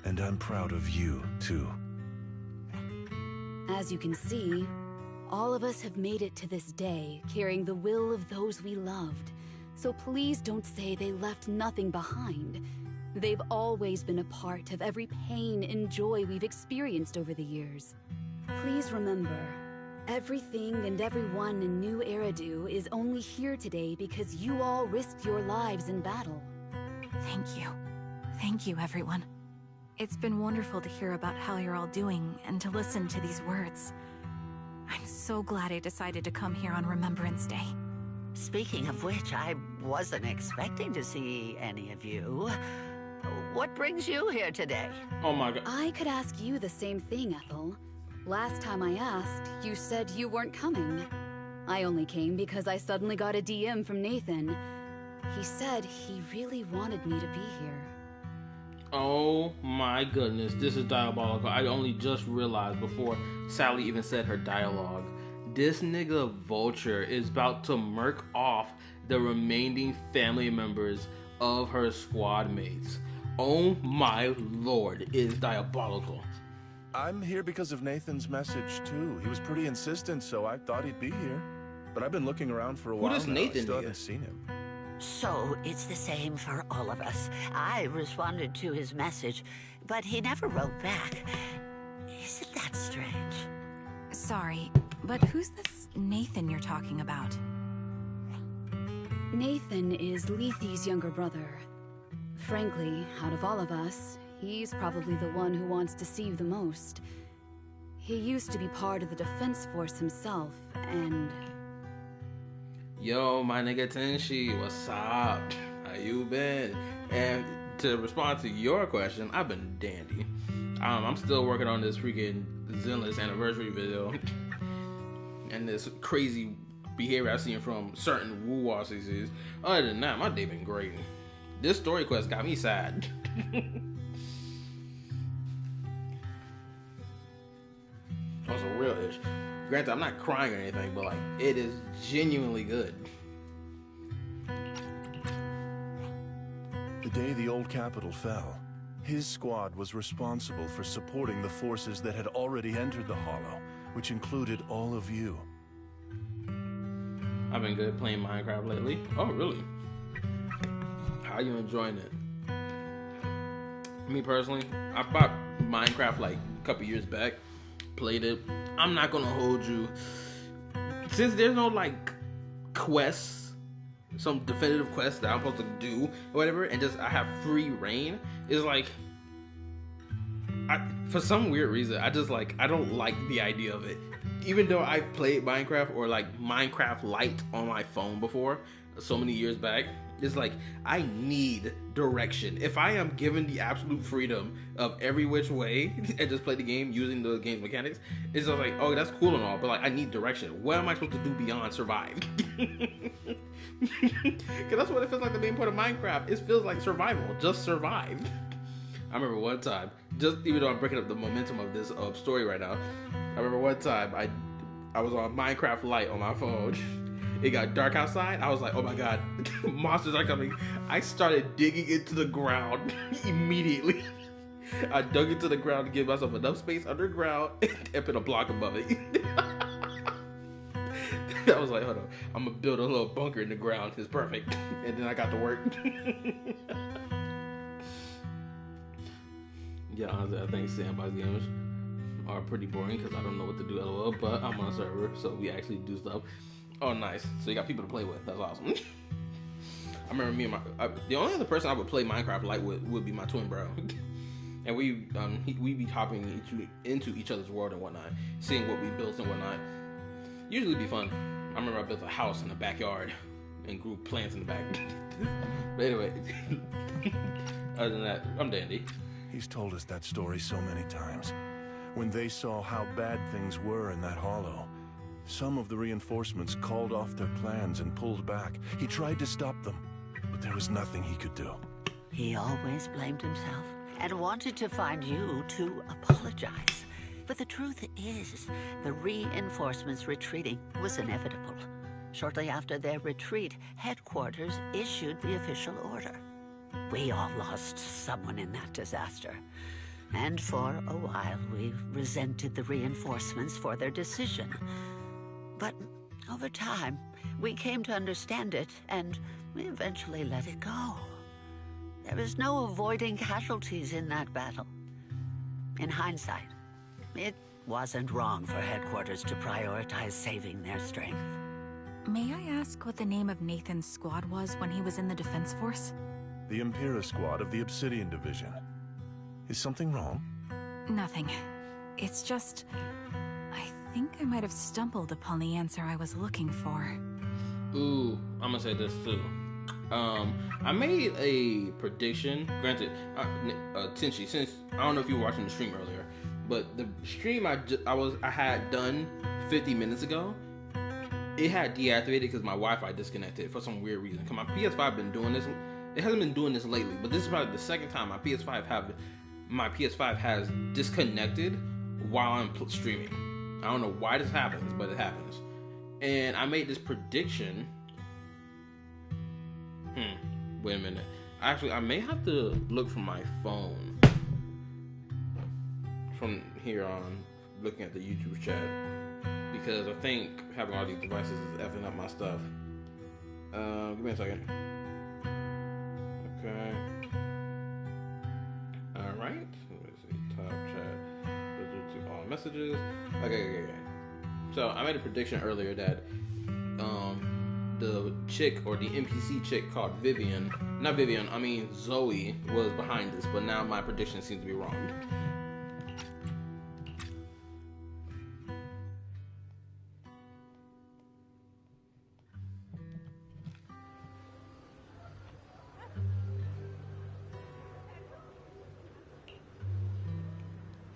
Speaker 9: And I'm proud of you, too.
Speaker 7: As you can see, all of us have made it to this day, carrying the will of those we loved. So please don't say they left nothing behind. They've always been a part of every pain and joy we've experienced over the years. Please remember, everything and everyone in New Eridu is only here today because you all risked your lives in battle.
Speaker 1: Thank you. Thank you, everyone. It's been wonderful to hear about how you're all doing and to listen to these words. I'm so glad I decided to come here on Remembrance Day.
Speaker 8: Speaking of which, I wasn't expecting to see any of you. What brings you here today?
Speaker 2: Oh my god.
Speaker 7: I could ask you the same thing, Ethel. Last time I asked, you said you weren't coming. I only came because I suddenly got a DM from Nathan. He said he really wanted me to be here.
Speaker 2: Oh my goodness, this is diabolical. I only just realized before Sally even said her dialogue. This nigga Vulture is about to murk off the remaining family members of her squad mates. Oh my lord, it is diabolical.
Speaker 9: I'm here because of Nathan's message, too. He was pretty insistent, so I thought he'd be here. But I've been looking around for a while
Speaker 2: does
Speaker 9: now.
Speaker 2: Nathan
Speaker 9: I still
Speaker 2: do?
Speaker 9: haven't seen him.
Speaker 8: So it's the same for all of us. I responded to his message, but he never wrote back. Isn't that strange?
Speaker 1: Sorry, but who's this Nathan you're talking about?
Speaker 7: Nathan is Lethe's younger brother. Frankly, out of all of us, he's probably the one who wants to Steve the most. He used to be part of the defense force himself, and...
Speaker 2: Yo, my nigga Tenshi, what's up? How you been? And to respond to your question, I've been dandy. I'm still working on this freaking Zenless anniversary video. And this crazy behavior I've seen from certain Woo CCs. Other than that, my day been great. This story quest got me sad. Also real ish. Granted, I'm not crying or anything, but like, it is genuinely good.
Speaker 9: The day the old capital fell, his squad was responsible for supporting the forces that had already entered the Hollow, which included all of you.
Speaker 2: I've been good playing Minecraft lately. Oh, really? How you enjoying it? Me personally, I bought Minecraft like a couple years back. Played it. I'm not gonna hold you. Since there's no like quests, some definitive quests that I'm supposed to do or whatever, and just I have free reign, it's like for some weird reason I don't like the idea of it. Even though I played Minecraft or like Minecraft Lite on my phone before so many years back, it's like I need direction. If I am given the absolute freedom of every which way and just play the game using the game's mechanics, it's just like, oh, that's cool and all, but like I need direction. What am I supposed to do beyond survive? Because that's what it feels like. The main point of Minecraft, it feels like survival. Just survive. I remember one time, just even though I'm breaking up the momentum of this story right now, I remember one time I was on Minecraft Lite on my phone. It got dark outside. I was like, oh my god, monsters are coming. I started digging into the ground immediately. I dug into the ground to give myself enough space underground and put a block above it. I was like, hold on, I'm gonna build a little bunker in the ground. It's perfect. And then I got to work. Yeah, honestly, I think sandbox games are pretty boring because I don't know what to do LOL, but I'm on a server, so we actually do stuff. Oh, nice. So you got people to play with. That's awesome. I remember me and the only other person I would play Minecraft Lite with would be my twin bro. And we be hopping into each other's world and whatnot, seeing what we built and whatnot. Usually be fun. I remember I built a house in the backyard and grew plants in the back. But anyway, other than that, I'm dandy.
Speaker 9: He's told us that story so many times. When they saw how bad things were in that hollow, some of the reinforcements called off their plans and pulled back. He tried to stop them, but there was nothing he could do.
Speaker 8: He always blamed himself and wanted to find you to apologize. But the truth is, the reinforcements retreating was inevitable. Shortly after their retreat, headquarters issued the official order. We all lost someone in that disaster. And for a while, we resented the reinforcements for their decision. But over time, we came to understand it, and we eventually let it go. There was no avoiding casualties in that battle. In hindsight, it wasn't wrong for headquarters to prioritize saving their strength.
Speaker 1: May I ask what the name of Nathan's squad was when he was in the defense force?
Speaker 9: the Impera squad of the Obsidian Division. Is something wrong?
Speaker 1: Nothing. It's just... I think I might have stumbled upon the answer I was looking for.
Speaker 2: Ooh, I'm gonna say this too. I made a prediction. Granted, Tenchi, since I don't know if you were watching the stream earlier, but the stream I had done 50 minutes ago, it had deactivated because my Wi-Fi disconnected for some weird reason. Cause my PS5 been doing this. It hasn't been doing this lately, but this is probably the second time my PS5 has disconnected while I'm streaming. I don't know why this happens, but it happens. And I made this prediction. Wait a minute. Actually, I may have to look from my phone from here on, looking at the YouTube chat, because I think having all these devices is effing up my stuff. Give me a second. Okay. Alright. Let me see. Top chat. Filter to all messages. Okay. So I made a prediction earlier that the chick, or the NPC chick called Zoe was behind this, but now my prediction seems to be wrong.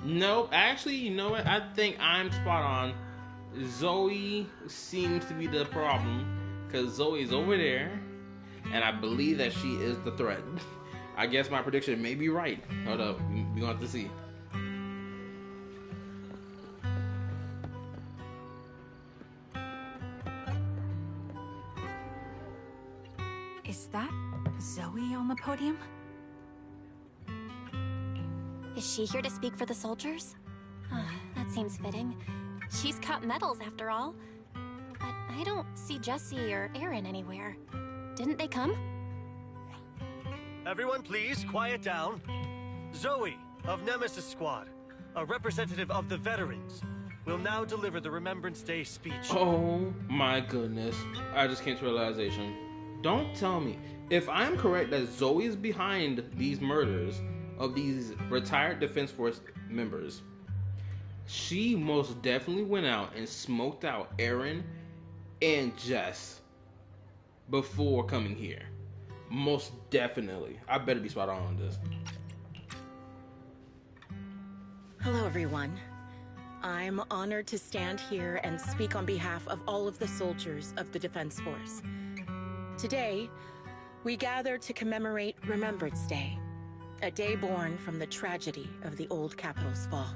Speaker 2: Nope, actually, you know what? I think I'm spot on. Zoe seems to be the problem, because Zoe's over there, and I believe that she is the threat. I guess my prediction may be right. Hold up, we're gonna have to see.
Speaker 1: Is that Zoe on the podium?
Speaker 3: Is she here to speak for the soldiers? That seems fitting. She's cut medals after all. But I don't see Jesse or Aaron anywhere. Didn't they come?
Speaker 10: Everyone please, quiet down. Zoe, of Nemesis Squad, a representative of the veterans, will now deliver the Remembrance Day speech.
Speaker 2: Oh my goodness. I just came to a realization. Don't tell me. If I'm correct that Zoe is behind these murders of these retired Defense Force members, she most definitely went out and smoked out Aaron and Jess before coming here. Most definitely. I better be spot on this.
Speaker 11: Hello, everyone. I'm honored to stand here and speak on behalf of all of the soldiers of the Defense Force. Today, we gather to commemorate Remembrance Day, a day born from the tragedy of the old capital's fall.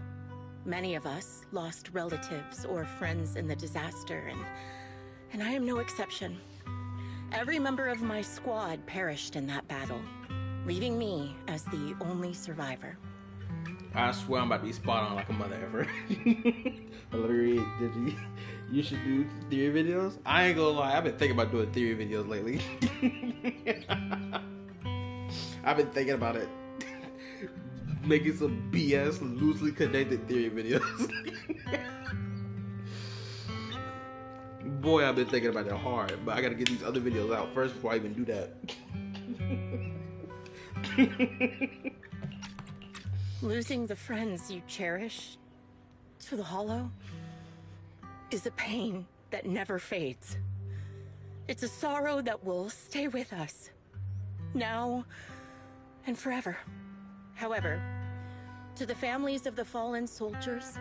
Speaker 11: Many of us lost relatives or friends in the disaster, and I am no exception. Every member of my squad perished in that battle, leaving me as the only survivor.
Speaker 2: I swear I'm about to be spot on like a mother ever. You should do theory videos? I ain't gonna lie, I've been thinking about doing theory videos lately. I've been thinking about it. Making some BS loosely connected theory videos. Boy, I've been thinking about it hard, but I gotta get these other videos out first before I even do that.
Speaker 11: Losing the friends you cherish to the Hollow is a pain that never fades. It's a sorrow that will stay with us, now and forever. However, to the families of the fallen soldiers,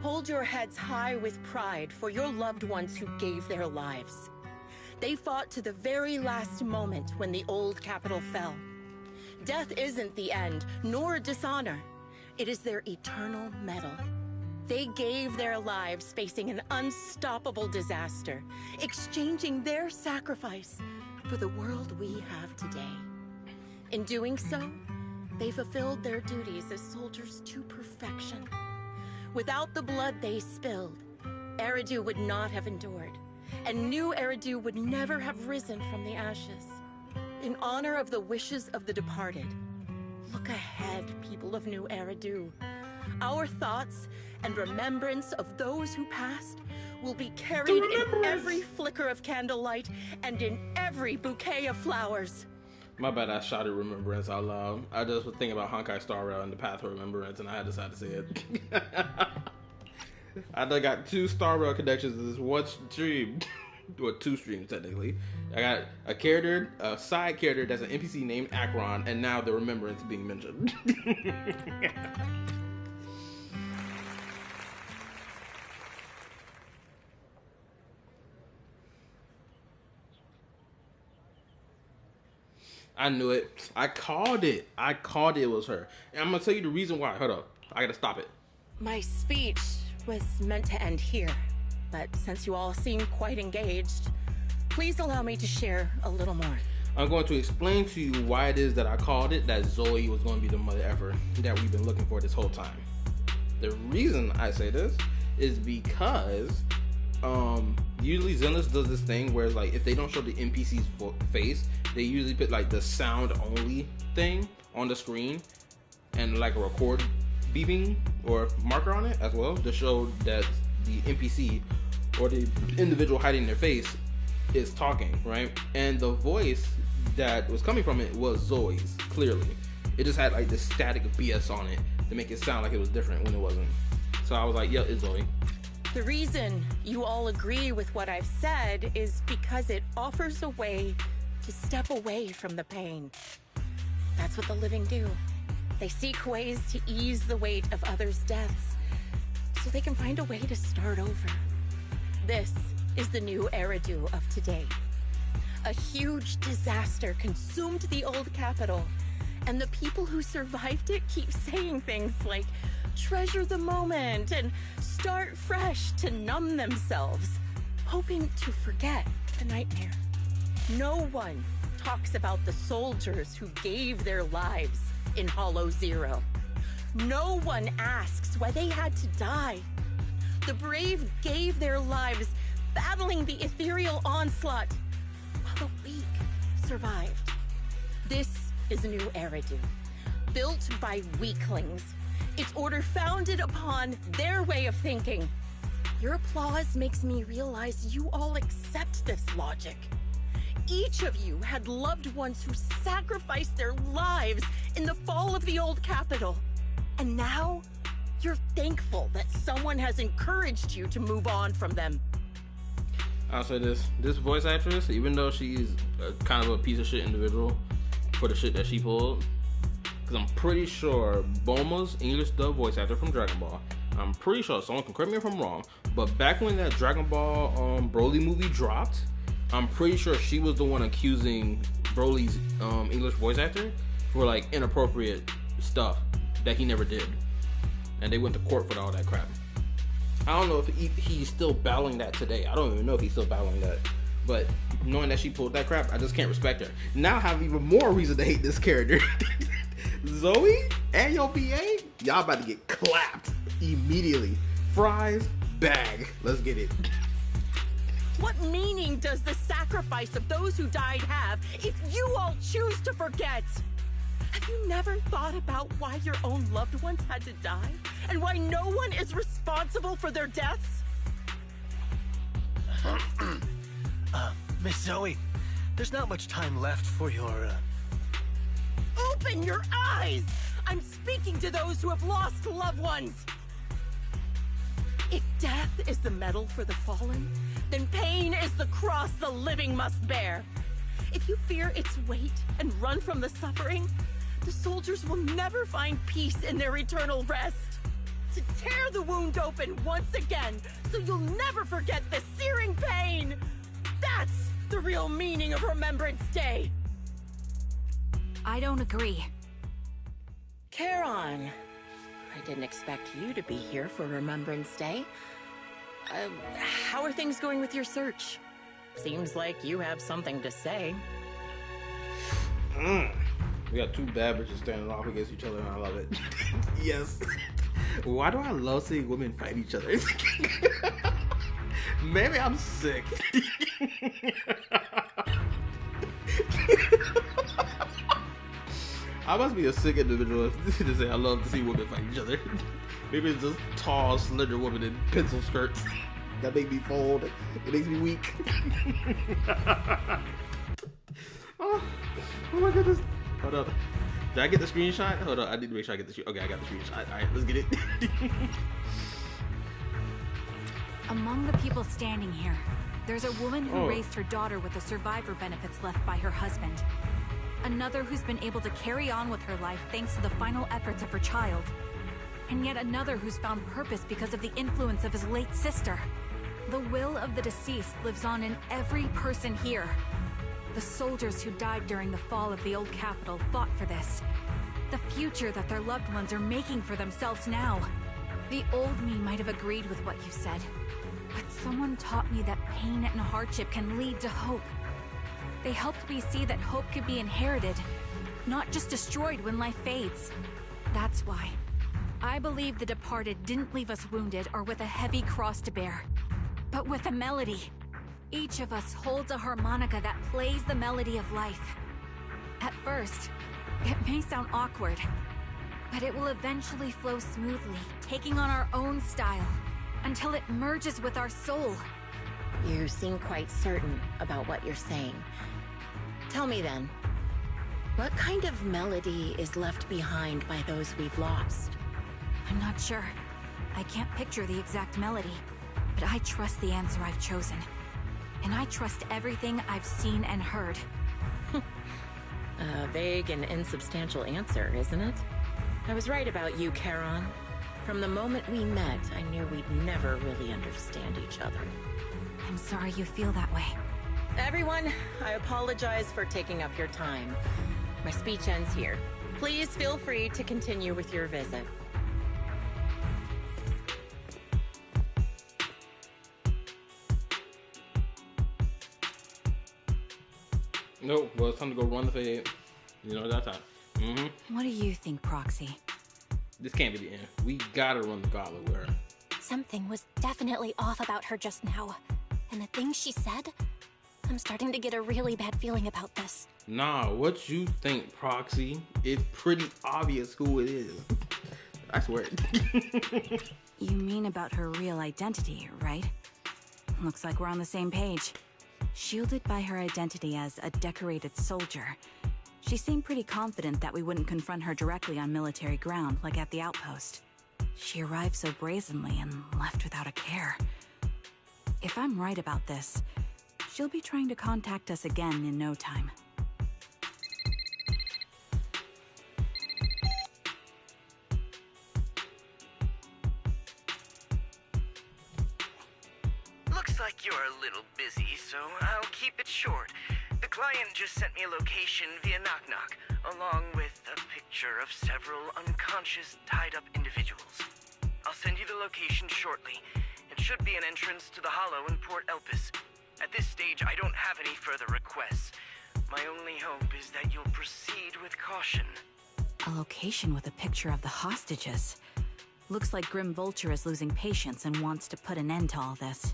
Speaker 11: hold your heads high with pride for your loved ones who gave their lives. They fought to the very last moment when the old capital fell. Death isn't the end, nor dishonor. It is their eternal medal. They gave their lives facing an unstoppable disaster, exchanging their sacrifice for the world we have today. In doing so, they fulfilled their duties as soldiers to perfection. Without the blood they spilled, Eridu would not have endured, and new Eridu would never have risen from the ashes. In honor of the wishes of the departed, look ahead, people of New Eridu. Our thoughts and remembrance of those who passed will be carried in every flicker of candlelight and in every bouquet of flowers.
Speaker 2: My bad, I shouted Remembrance out loud. I just was thinking about Honkai Star Rail and the Path of Remembrance, and I had decided to say it. I done got 2 Star Rail connections in this one stream. Or 2 streams, technically. I got a character, a side character that's an NPC named Akron, and now the Remembrance being mentioned. I knew it. I called it. I called it was her. And I'm gonna tell you the reason why. Hold up. I gotta stop it.
Speaker 11: My speech was meant to end here, but since you all seem quite engaged, please allow me to share a little more.
Speaker 2: I'm going to explain to you why it is that I called it that Zoe was going to be the mother effer that we've been looking for this whole time. The reason I say this is because usually Zenless does this thing where it's like if they don't show the NPC's face, they usually put like the sound only thing on the screen and like a record beeping or marker on it as well to show that the NPC or the individual hiding their face is talking, right? And the voice that was coming from it was Zoe's, clearly. It just had like this static BS on it to make it sound like it was different when it wasn't. So I was like, yeah, it's Zoe.
Speaker 11: The reason you all agree with what I've said is because it offers a way to step away from the pain. That's what the living do. They seek ways to ease the weight of others' deaths so they can find a way to start over. This is the new Eridu of today. A huge disaster consumed the old capital, and the people who survived it keep saying things like, treasure the moment and start fresh to numb themselves, hoping to forget the nightmare. No one talks about the soldiers who gave their lives in Hollow Zero. No one asks why they had to die. The brave gave their lives battling the ethereal onslaught, while the weak survived. This is a new Eridu, built by weaklings. Its order founded upon their way of thinking. Your applause makes me realize you all accept this logic. Each of you had loved ones who sacrificed their lives in the fall of the old capital. And now, you're thankful that someone has encouraged you to move on from them.
Speaker 2: I'll say this voice actress, even though she's kind of a piece of shit individual for the shit that she pulled, because I'm pretty sure Bulma's English dub voice actor from Dragon Ball, I'm pretty sure, someone can correct me if I'm wrong, but back when that Dragon Ball Broly movie dropped, I'm pretty sure she was the one accusing Broly's English voice actor for like inappropriate stuff that he never did, and they went to court for all that crap. I don't know if he's still battling that today. I don't even know if he's still battling that. But knowing that she pulled that crap, I just can't respect her. Now I have even more reason to hate this character. Zoe and your BA, y'all about to get clapped immediately. Fries, bag. Let's get it.
Speaker 11: What meaning does the sacrifice of those who died have if you all choose to forget? Have you never thought about why your own loved ones had to die? And why no one is responsible for their deaths?
Speaker 10: Miss Zoe, there's not much time left for your,
Speaker 11: Open your eyes! I'm speaking to those who have lost loved ones! If death is the medal for the fallen, then pain is the cross the living must bear. If you fear its weight and run from the suffering, the soldiers will never find peace in their eternal rest. To tear the wound open once again, so you'll never forget the searing pain. That's the real meaning of Remembrance Day.
Speaker 1: I don't agree.
Speaker 11: Charon, I didn't expect you to be here for Remembrance Day. How are things going with your search? Seems like you have something to say.
Speaker 2: We got 2 bad bitches standing off against each other, and I love it. Yes. Why do I love seeing women fight each other? Maybe I'm sick. I must be a sick individual to say I love to see women fight each other. Maybe it's just tall, slender women in pencil skirts that make me fold. It makes me weak. Oh my goodness. Hold up. Did I get the screenshot? Hold on, I need to make sure I get the screenshot. Okay, I got the screenshot. Alright, let's get it.
Speaker 1: Among the people standing here, there's a woman who raised her daughter with the survivor benefits left by her husband. Another who's been able to carry on with her life thanks to the final efforts of her child. And yet another who's found purpose because of the influence of his late sister. The will of the deceased lives on in every person here. The soldiers who died during the fall of the old capital fought for this. The future that their loved ones are making for themselves now. The old me might have agreed with what you said, but someone taught me that pain and hardship can lead to hope. They helped me see that hope could be inherited, not just destroyed when life fades. That's why I believe the departed didn't leave us wounded or with a heavy cross to bear, but with a melody. Each of us holds a harmonica that plays the melody of life. At first, it may sound awkward, but it will eventually flow smoothly, taking on our own style, until it merges with our soul.
Speaker 11: You seem quite certain about what you're saying. Tell me then, what kind of melody is left behind by those we've lost?
Speaker 1: I'm not sure. I can't picture the exact melody, but I trust the answer I've chosen. And I trust everything I've seen and heard.
Speaker 11: A vague and insubstantial answer, isn't it? I was right about you, Charon. From the moment we met, I knew we'd never really understand each other.
Speaker 1: I'm sorry you feel that way.
Speaker 11: Everyone, I apologize for taking up your time. My speech ends here. Please feel free to continue with your visit.
Speaker 2: No, well, it's time to go run the fade. You know, that time.
Speaker 1: What do you think, Proxy?
Speaker 2: This can't be the end. We gotta run the gauntlet with her.
Speaker 3: Something was definitely off about her just now. And the things she said, I'm starting to get a really bad feeling about this.
Speaker 2: Nah, what you think, Proxy? It's pretty obvious who it is. I swear.
Speaker 1: You mean about her real identity, right? Looks like we're on the same page. Shielded by her identity as a decorated soldier, she seemed pretty confident that we wouldn't confront her directly on military ground like at the outpost. She arrived so brazenly and left without a care. If I'm right about this, she'll be trying to contact us again in no time.
Speaker 6: Looks like you're a little busy, so I'll keep it short. The client just sent me a location via Knock Knock, along with a picture of several unconscious, tied-up individuals. I'll send you the location shortly. It should be an entrance to the Hollow in Port Elpis. At this stage, I don't have any further requests. My only hope is that you'll proceed with caution.
Speaker 1: A location with a picture of the hostages. Looks like Grim Vulture is losing patience and wants to put an end to all this.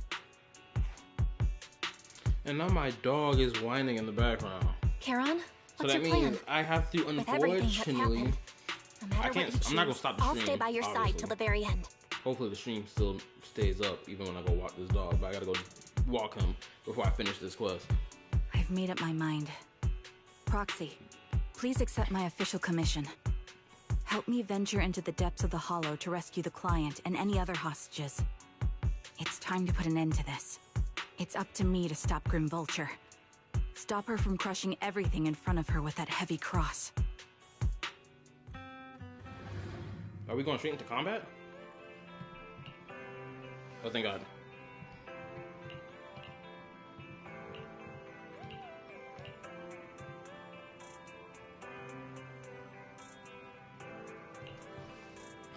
Speaker 2: And now my dog is whining in the background.
Speaker 3: Charon,
Speaker 2: So
Speaker 3: what's
Speaker 2: that
Speaker 3: your plan?
Speaker 2: means I have to,
Speaker 3: With everything that's
Speaker 2: unfortunately,
Speaker 3: happened, no matter
Speaker 2: I can't.
Speaker 3: what you
Speaker 2: I'm not gonna
Speaker 3: choose,
Speaker 2: stop the
Speaker 3: I'll
Speaker 2: stream.
Speaker 3: stay by your side
Speaker 2: obviously.
Speaker 3: till the very end.
Speaker 2: Hopefully the stream still stays up even when I go walk this dog. But I gotta go walk him before I finish this quest.
Speaker 1: I've made up my mind. Proxy, please accept my official commission. Help me venture into the depths of the Hollow to rescue the client and any other hostages. It's time to put an end to this. It's up to me to stop Grim Vulture. Stop her from crushing everything in front of her with that heavy cross.
Speaker 2: Are we going straight into combat? Oh, thank God.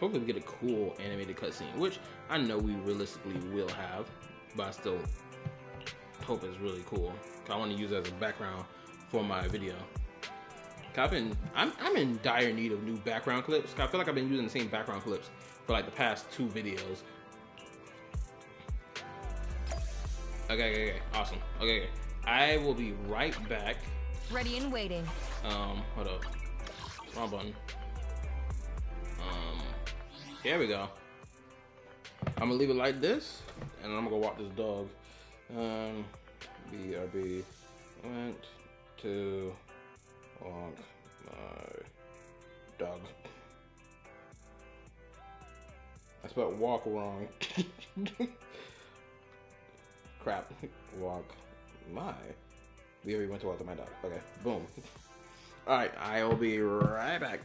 Speaker 2: Hopefully we get a cool animated cutscene, which I know we realistically will have, but I still hope it's really cool. I want to use it as a background for my video. I'm in dire need of new background clips. I feel like I've been using the same background clips for like the past 2 videos. Okay, awesome. Okay, I will be right back.
Speaker 12: Ready and waiting.
Speaker 2: Hold up. Wrong button. Here we go. I'm gonna leave it like this, and I'm gonna go walk this dog. BRB went to walk my dog. I spelled walk wrong. Crap. Walk my. We already went to walk my dog. Okay, boom. Alright, I will be right back.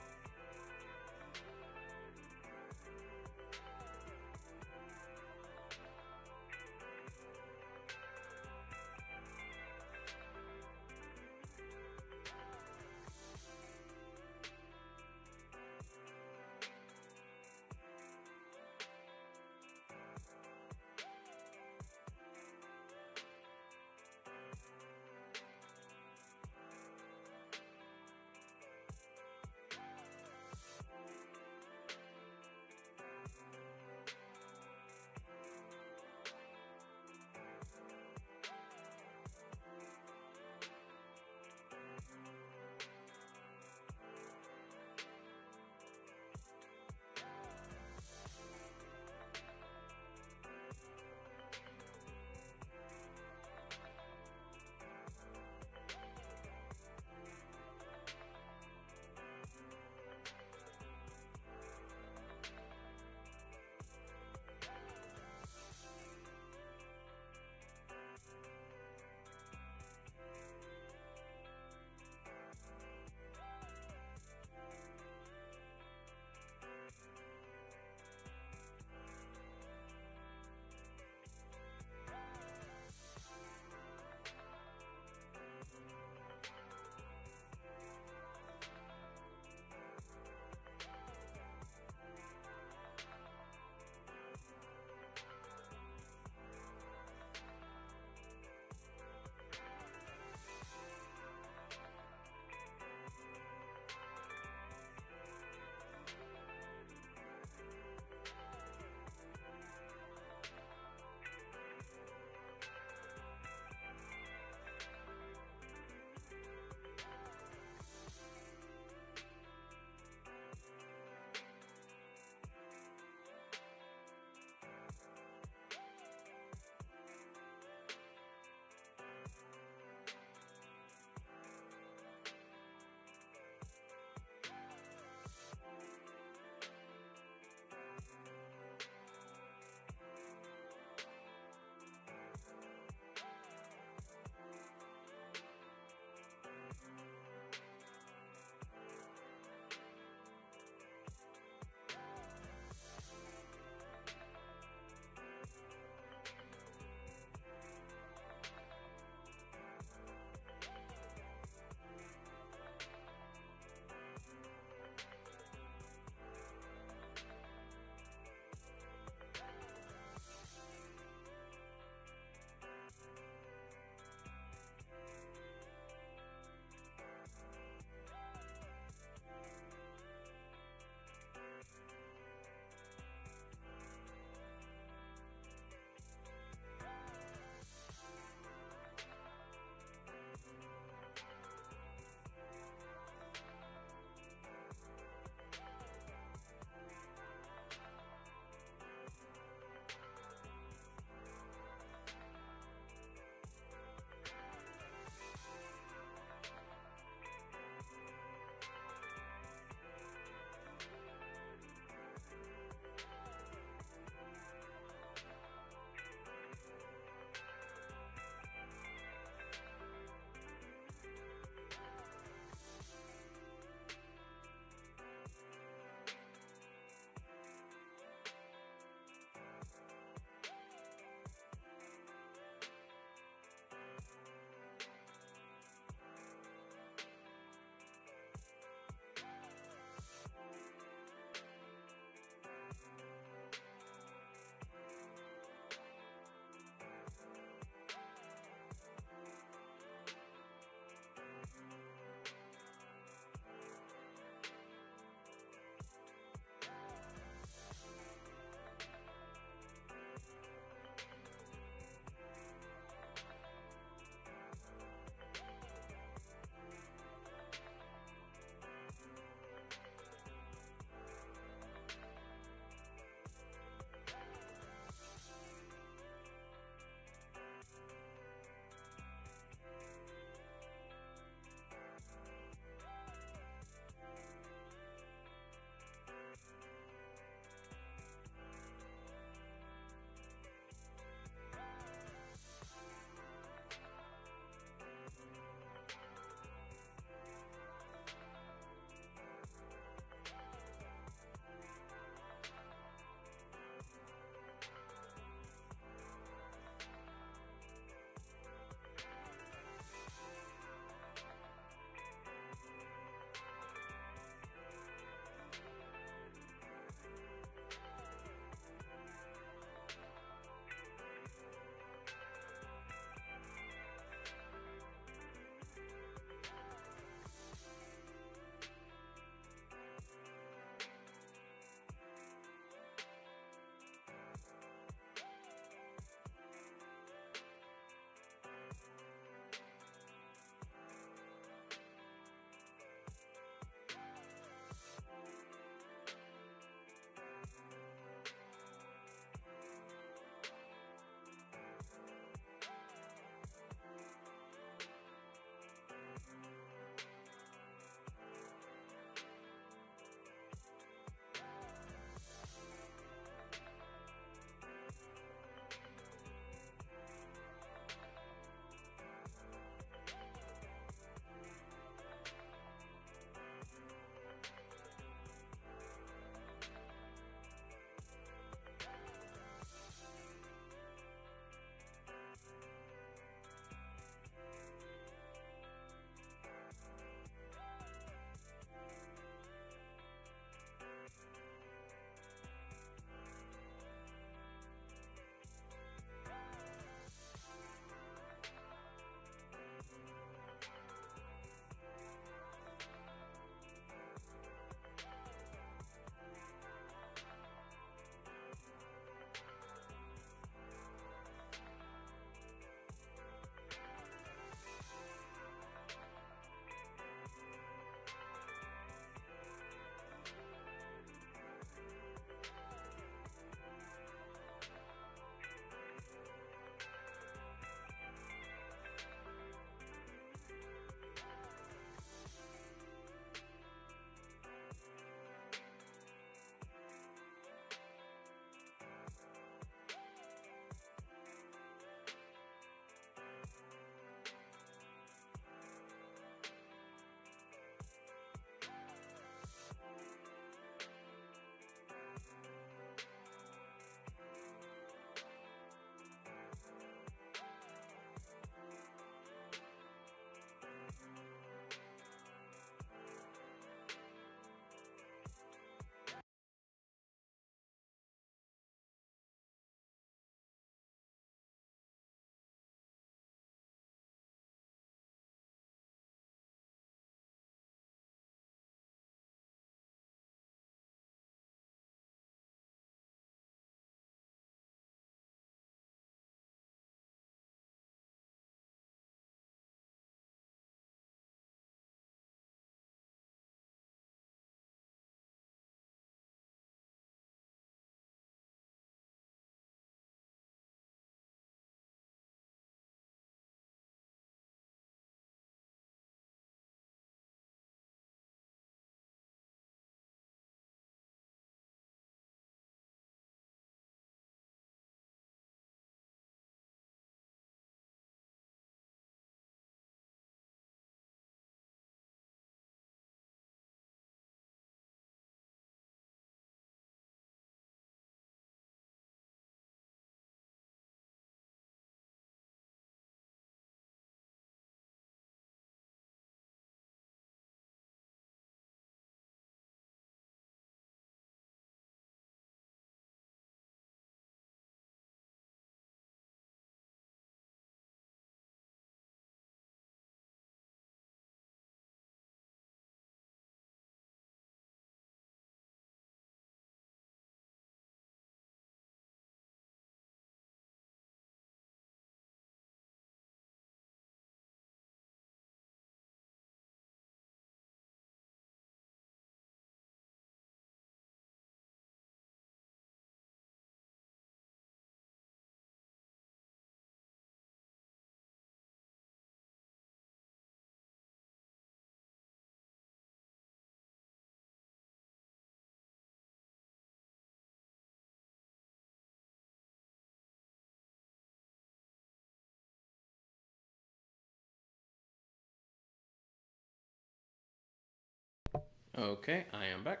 Speaker 2: Okay, I am back.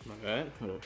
Speaker 2: My bad. Hold on.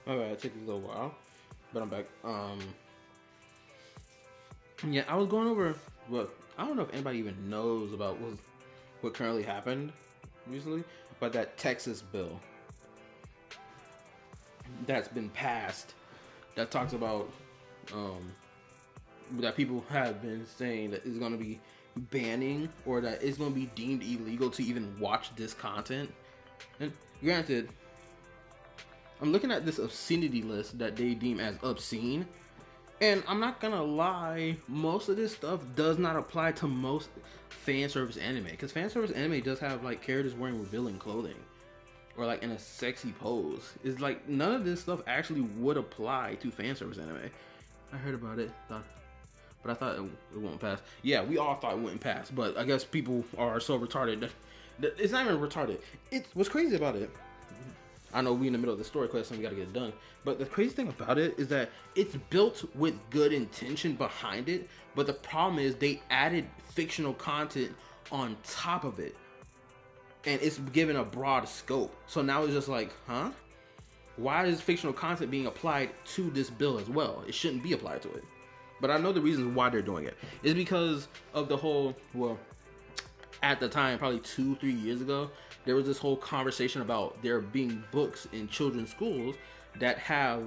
Speaker 2: My bad. It took a little while, but I'm back. Yeah, I was going over. Well, I don't know if anybody even knows about what currently happened recently, but that Texas bill that's been passed that talks about um, that people have been saying that is going to be banning or that it's going to be deemed illegal to even watch this content. And granted, I'm looking at this obscenity list that they deem as obscene, and I'm not gonna lie, most of this stuff does not apply to most fan service anime, because fan service anime does have like characters wearing revealing clothing or like in a sexy pose. It's like none of this stuff actually would apply to fan service anime. I heard about it, but I thought it won't pass. Yeah, we all thought it wouldn't pass, but I guess people are so retarded that it's not even retarded. It's what's crazy about it. I know we in the middle of the story quest and we gotta get it done. But the crazy thing about it is that it's built with good intention behind it, but the problem is they added fictional content on top of it. And it's given a broad scope. So now it's just like, huh? Why is fictional content being applied to this bill as well? It shouldn't be applied to it. But I know the reasons why they're doing it. It's because of the whole, well, at the time, probably 2-3 years ago, there was this whole conversation about there being books in children's schools that have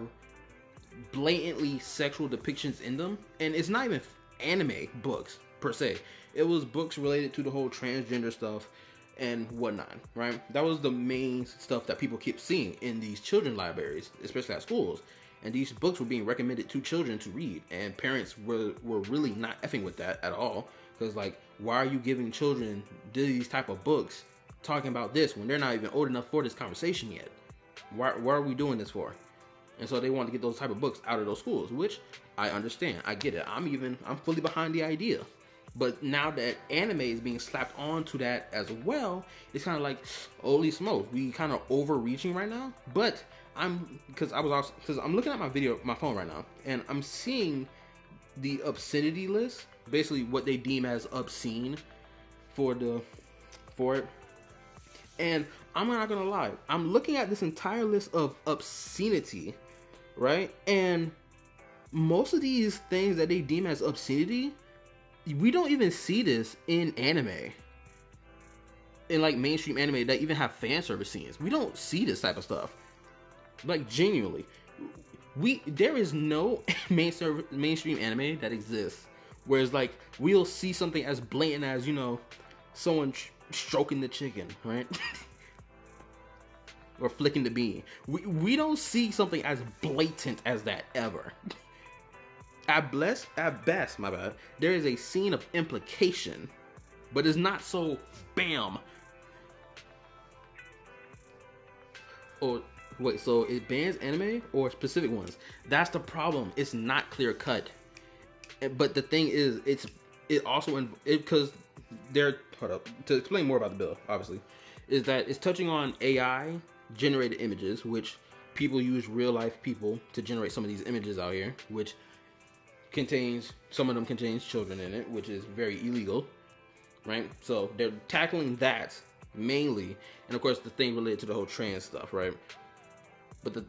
Speaker 2: blatantly sexual depictions in them. And it's not even anime books per se. It was books related to the whole transgender stuff and whatnot, right? That was the main stuff that people kept seeing in these children libraries, especially at schools. And these books were being recommended to children to read, and parents were really not effing with that at all. Because like, why are you giving children these type of books talking about this when they're not even old enough for this conversation yet? Why are we doing this for? And so they want to get those type of books out of those schools, which I understand. I get it. I'm fully behind the idea. But now that anime is being slapped onto that as well, it's kind of like, holy smokes, we kind of overreaching right now. But because I'm looking at my phone right now, and I'm seeing the obscenity list, basically what they deem as obscene for it. And I'm not gonna lie, I'm looking at this entire list of obscenity, right? And most of these things that they deem as obscenity, we don't even see this in anime. In like mainstream anime that even have fan service scenes, we don't see this type of stuff. Like genuinely, there is no mainstream anime that exists whereas like we'll see something as blatant as, you know, someone stroking the chicken, right? Or flicking the bean. We don't see something as blatant as that ever. At best, my bad, there is a scene of implication, but it's not so bam. Or wait, so it bans anime or specific ones? That's the problem. It's not clear cut. But the thing is, it also because they're hold up to explain more about the bill. Obviously, is that it's touching on AI generated images, which people use real life people to generate some of these images out here, which some of them contains children in it, which is very illegal, right? So they're tackling that mainly, and of course the thing related to the whole trans stuff, right? But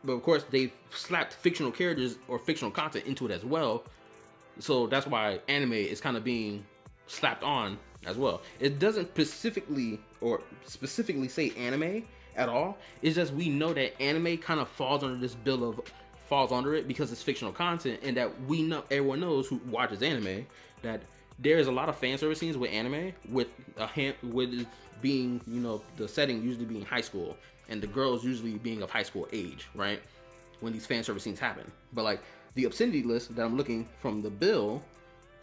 Speaker 2: of course they've slapped fictional characters or fictional content into it as well, so that's why anime is kind of being slapped on as well. It doesn't specifically say anime at all. It's just we know that anime kind of falls under this bill of falls under it because it's fictional content, and that we know, everyone knows who watches anime, that there's a lot of fan service scenes with anime with with being, you know, the setting usually being high school and the girls usually being of high school age, right? When these fan service scenes happen. But like the obscenity list that I'm looking from the bill,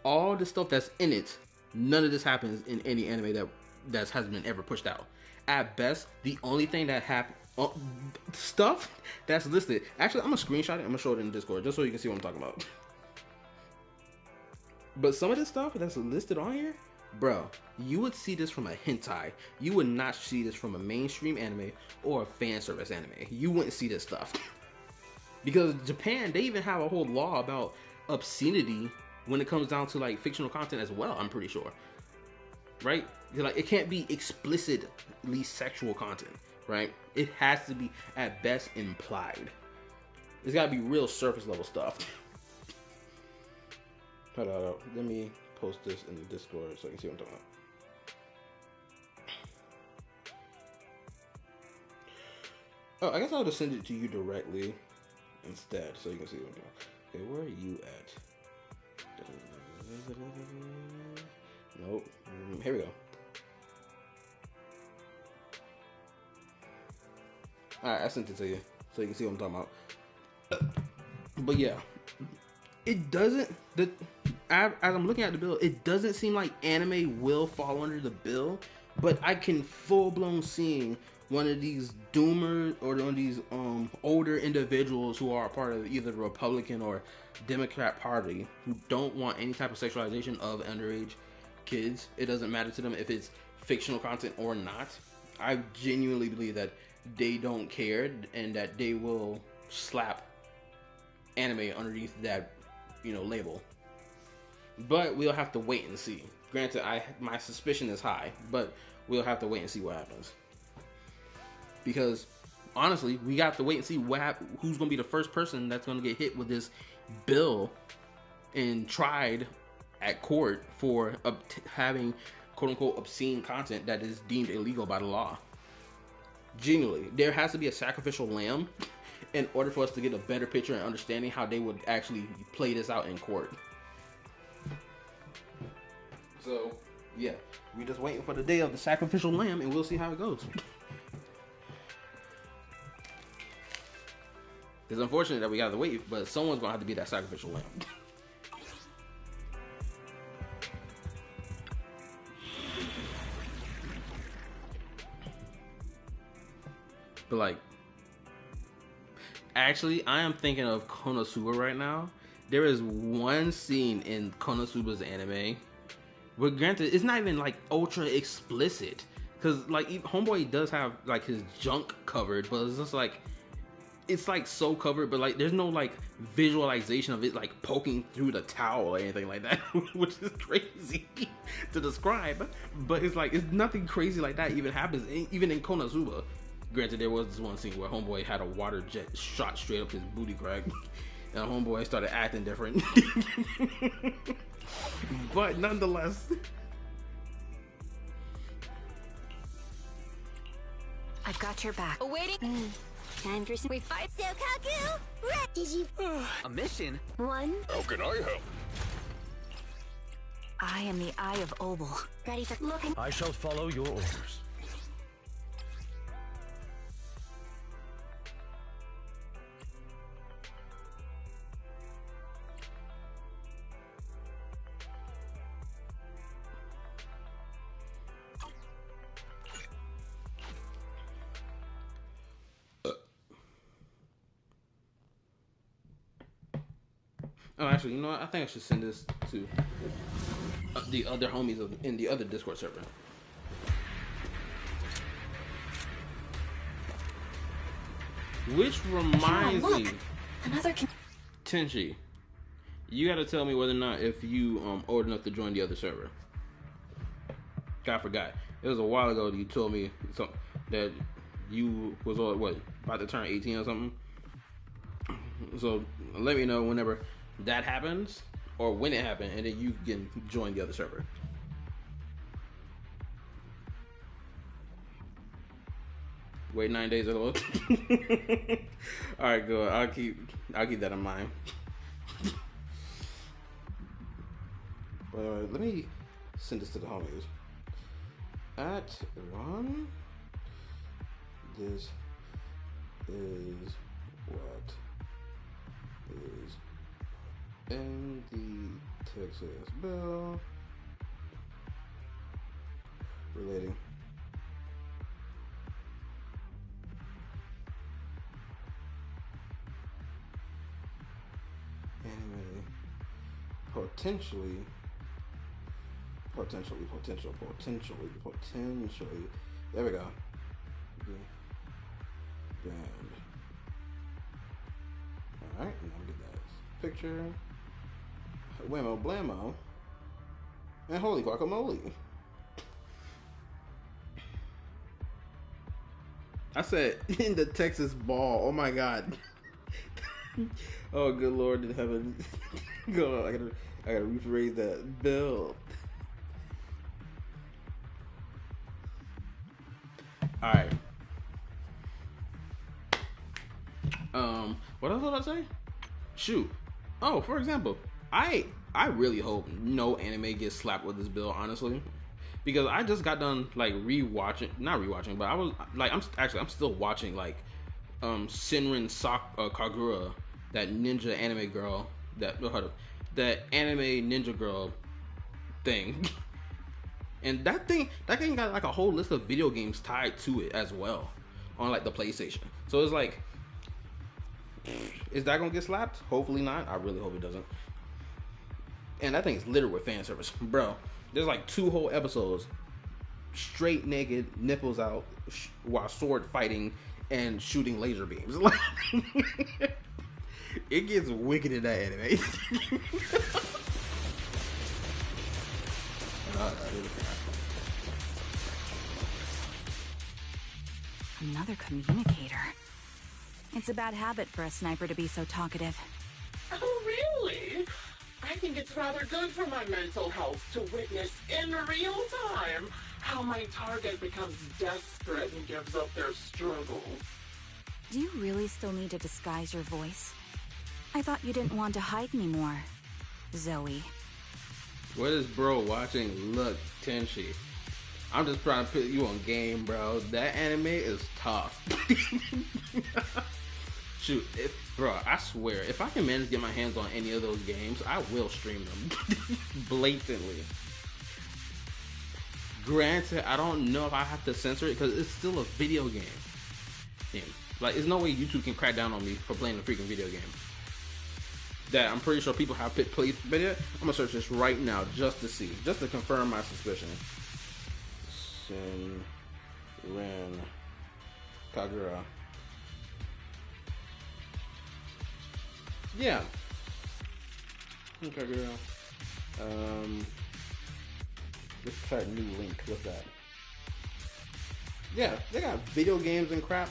Speaker 2: all the stuff that's in it, none of this happens in any anime that has been ever pushed out. At best, the only thing that happened, stuff that's listed. Actually, I'm gonna screenshot it. I'm gonna show it in Discord just so you can see what I'm talking about. But some of this stuff that's listed on here, bro, you would see this from a hentai. You would not see this from a mainstream anime or a fan service anime. You wouldn't see this stuff. Because Japan, they even have a whole law about obscenity when it comes down to like fictional content as well, I'm pretty sure. Right? Like, it can't be explicitly sexual content, right? It has to be at best implied. It's gotta be real surface level stuff. Hold on, let me post this in the Discord so you can see what I'm talking about. Oh, I guess I'll just send it to you directly instead so you can see what I'm talking about. Okay, where are you at? Nope. Here we go. Alright, I sent it to you so you can see what I'm talking about. But yeah, it doesn't, as I'm looking at the bill, it doesn't seem like anime will fall under the bill, but I can full-blown seeing one of these doomers or one of these older individuals who are a part of either the Republican or Democrat Party who don't want any type of sexualization of underage kids. It doesn't matter to them if it's fictional content or not. I genuinely believe that they don't care and that they will slap anime underneath that, you know, label. But we'll have to wait and see. Granted, my suspicion is high, but we'll have to wait and see what happens. Because honestly, we got to wait and see who's going to be the first person that's going to get hit with this bill and tried at court for having quote-unquote obscene content that is deemed illegal by the law. Genuinely, there has to be a sacrificial lamb in order for us to get a better picture and understanding how they would actually play this out in court. So, yeah, we're just waiting for the day of the sacrificial lamb and we'll see how it goes. It's unfortunate that we gotta wait, but someone's gonna have to be that sacrificial lamb. But like, actually, I am thinking of Konosuba right now. There is one scene in Konosuba's anime where, granted, it's not even like ultra explicit, because like Homeboy does have like his junk covered, but it's just like, it's like so covered, but like there's no like visualization of it like poking through the towel or anything like that, which is crazy to describe. But it's like, it's nothing crazy like that even happens even in Konosuba. Granted, there was this one scene where Homeboy had a water jet shot straight up his booty crack, and Homeboy started acting different. But nonetheless,
Speaker 1: I've got your back.
Speaker 12: Awaiting. Time for some. We fight. So Kaku, did you?
Speaker 5: A mission?
Speaker 12: One.
Speaker 9: How can I help?
Speaker 1: I am the Eye of Obel.
Speaker 12: Ready for looking.
Speaker 10: I shall follow your orders.
Speaker 2: oh, actually, you know what? I think I should send this to the other homies in the other Discord server. Which reminds me,
Speaker 1: Another
Speaker 2: Tenchi, you gotta tell me whether or not if you old enough to join the other server. I forgot. It was a while ago that you told me something that you was what, about to turn 18 or something. So let me know whenever that happens or when it happened, and then you can join the other server. Wait 9 days or look. All right, good. I'll keep that in mind. Let me send this to the homies. At one, this is what is in the Texas bill relating anime potentially there we go. Band. Alright, now get that picture. Whammo blammo. And holy guacamole. I said in the Texas ball. Oh my god. Oh good lord in heaven. Go on, I gotta rephrase that bill. Alright. What else did I say? Shoot. Oh, for example, I really hope no anime gets slapped with this bill, honestly. Because I just got done like not rewatching, but I was like I'm still watching like Senran Kagura, that ninja anime girl, that anime ninja girl thing. And that thing got like a whole list of video games tied to it as well on like the PlayStation. So it's like, is that gonna get slapped? Hopefully not. I really hope it doesn't. And that thing is littered with fan service, bro. There's like 2 whole episodes, straight naked, nipples out, while sword fighting and shooting laser beams. Like, it gets wicked in that anime.
Speaker 1: Another communicator. It's a bad habit for a sniper to be so talkative.
Speaker 4: Oh, really? I think it's rather good for my mental health to witness in real time how my target becomes desperate and gives up their struggle.
Speaker 1: Do you really still need to disguise your voice? I thought you didn't want to hide anymore, Zoe.
Speaker 2: What is bro watching? Look, Tenshi. I'm just trying to put you on game, bro. That anime is tough. Shoot, bro, I swear, if I can manage to get my hands on any of those games, I will stream them. Blatantly. Granted, I don't know if I have to censor it because it's still a video game. Yeah. Like, there's no way YouTube can crack down on me for playing a freaking video game. That I'm pretty sure people have played video. I'm gonna search this right now just to see, just to confirm my suspicion. Senran Kagura. Yeah. Kagura. Let's try a new link. What's that? Yeah, they got video games and crap.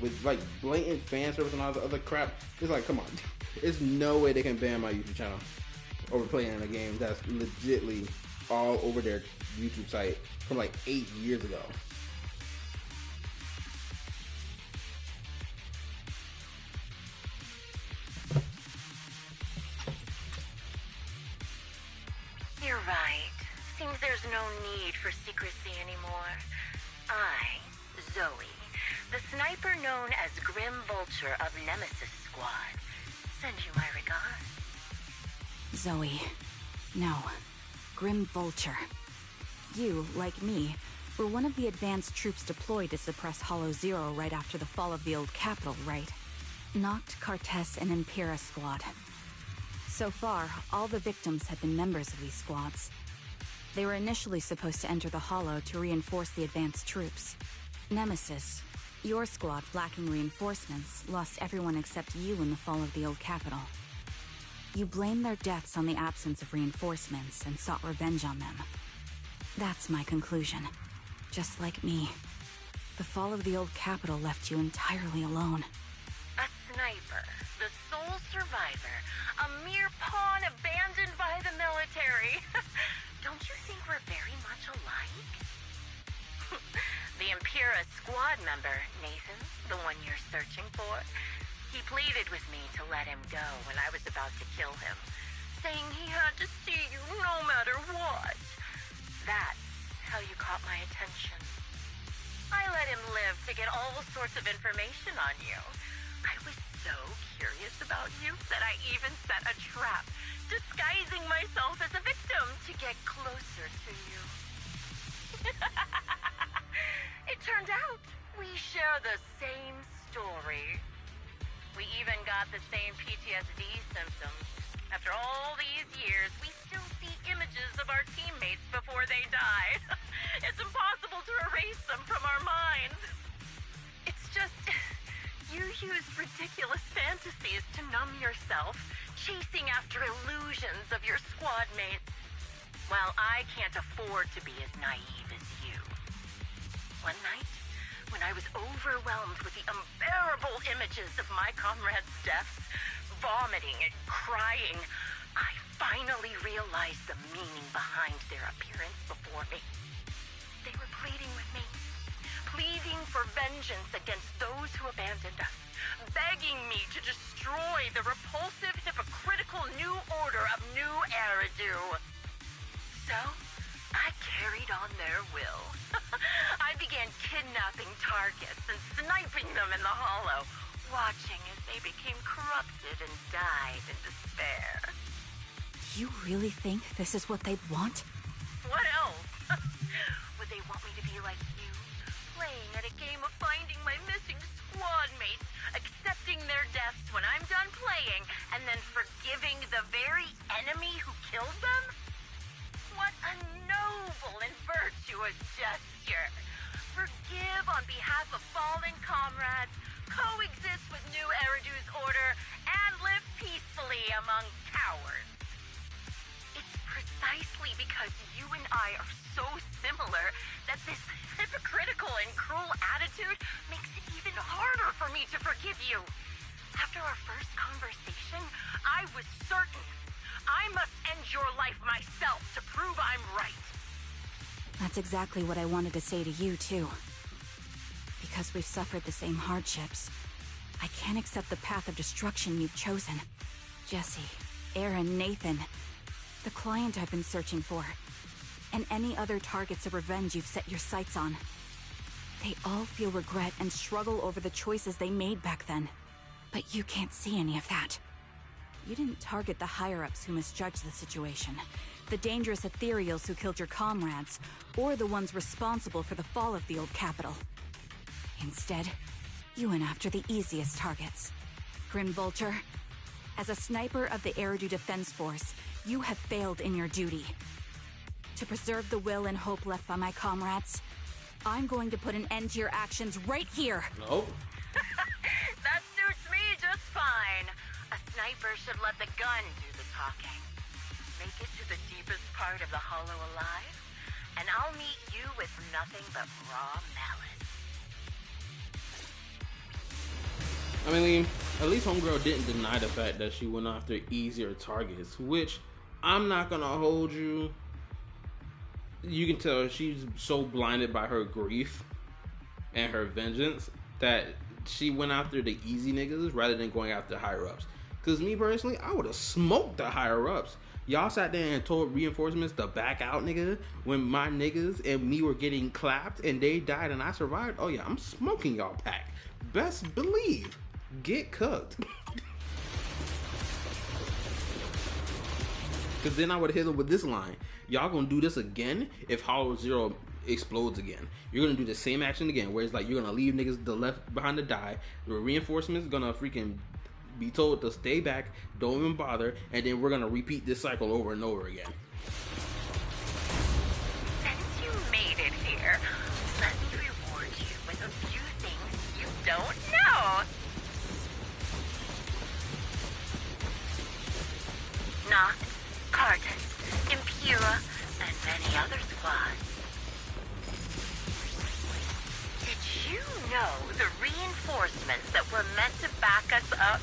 Speaker 2: With like blatant fan service and all the other crap. It's like, come on. There's no way they can ban my YouTube channel over playing a game that's legitly all over their YouTube site from like 8 years ago.
Speaker 3: You're right. Seems there's no need for secrecy anymore. I, Zoe, the sniper known as Grim Vulture of Nemesis Squad, send you my regards.
Speaker 1: Zoe. No. Grim Vulture. You, like me, were one of the advanced troops deployed to suppress Hollow Zero right after the fall of the old capital, right? Noct, Cartes, and Impera Squad. So far, all the victims had been members of these squads. They were initially supposed to enter the Hollow to reinforce the advanced troops. Nemesis, your squad, lacking reinforcements, lost everyone except you in the fall of the old capital. You blamed their deaths on the absence of reinforcements and sought revenge on them. That's my conclusion. Just like me. The fall of the old capital left you entirely alone.
Speaker 3: A sniper, the sole survivor, a mere pawn abandoned by the military. Don't you think we're very much alike?
Speaker 13: squad member, Nathan, the one you're searching for, he pleaded with me to let him go when I was about to kill him, saying he had to see you no matter what. That's how you caught my attention. I let him live to get all sorts of information on you. I was so curious about you that I even set a trap, disguising myself as a victim to get closer to you. It turned out we share the same story. We even got the same PTSD symptoms. After all these years, we still see images of our teammates before they died. It's impossible to erase them from our minds. It's just, you use ridiculous fantasies to numb yourself, chasing after illusions of your squad mates. Well, I can't afford to be as naive as you. One night, when I was overwhelmed with the unbearable images of my comrades' deaths, vomiting and crying, I finally realized the meaning behind their appearance before me. They were pleading with me, pleading for vengeance against those who abandoned us, begging me to destroy the repulsive, hypocritical new order of New Eridu. So, I carried on their will. I began kidnapping targets and sniping them in the hollow, watching as they became corrupted and died in despair.
Speaker 1: You really think this is what they'd want?
Speaker 13: What else? Would they want me to be like you, playing at a game of finding my missing squad mates, accepting their deaths when I'm done playing, and then forgiving the very enemy who killed them? What a noble and virtuous gesture! Forgive on behalf of fallen comrades, coexist with New Eridu's order, and live peacefully among cowards. It's precisely because you and I are so similar that this hypocritical and cruel attitude makes it even harder for me to forgive you. After our first conversation, I was certain I must end your life myself to prove I'm right.
Speaker 1: That's exactly what I wanted to say to you, too. Because we've suffered the same hardships, I can't accept the path of destruction you've chosen. Jesse, Aaron, Nathan, the client I've been searching for, and any other targets of revenge you've set your sights on. They all feel regret and struggle over the choices they made back then. But you can't see any of that. You didn't target the higher-ups who misjudged the situation, the dangerous ethereals who killed your comrades, or the ones responsible for the fall of the old capital. Instead, you went after the easiest targets. Grim Vulture, as a sniper of the Eridu Defense Force, you have failed in your duty. To preserve the will and hope left by my comrades, I'm going to put an end to your actions right here!
Speaker 2: No.
Speaker 13: That suits me just fine. A sniper should let the gun do the talking. Make it to the deepest part of the hollow alive, and I'll meet you with nothing but raw malice.
Speaker 2: I mean, at least Homegirl didn't deny the fact that she went after easier targets, which I'm not gonna hold you. You can tell she's so blinded by her grief and her vengeance that she went after the easy niggas rather than going after higher-ups. Because me personally, I would have smoked the higher-ups. Y'all sat there and told reinforcements to back out, nigga, when my niggas and me were getting clapped and they died and I survived. Oh yeah, I'm smoking y'all pack. Best believe. Get cooked. Because then I would hit them with this line. Y'all gonna do this again if Hollow Zero explodes again. You're gonna do the same action again, where it's like you're gonna leave niggas the left behind to die. The reinforcements gonna freaking be told to stay back, don't even bother, and then we're gonna repeat this cycle over and over again.
Speaker 13: Since you made it here, let me reward you with a few things you don't know. Noct, Cartus, Impura, and many other squads. Did you know the reinforcements that were meant to back us up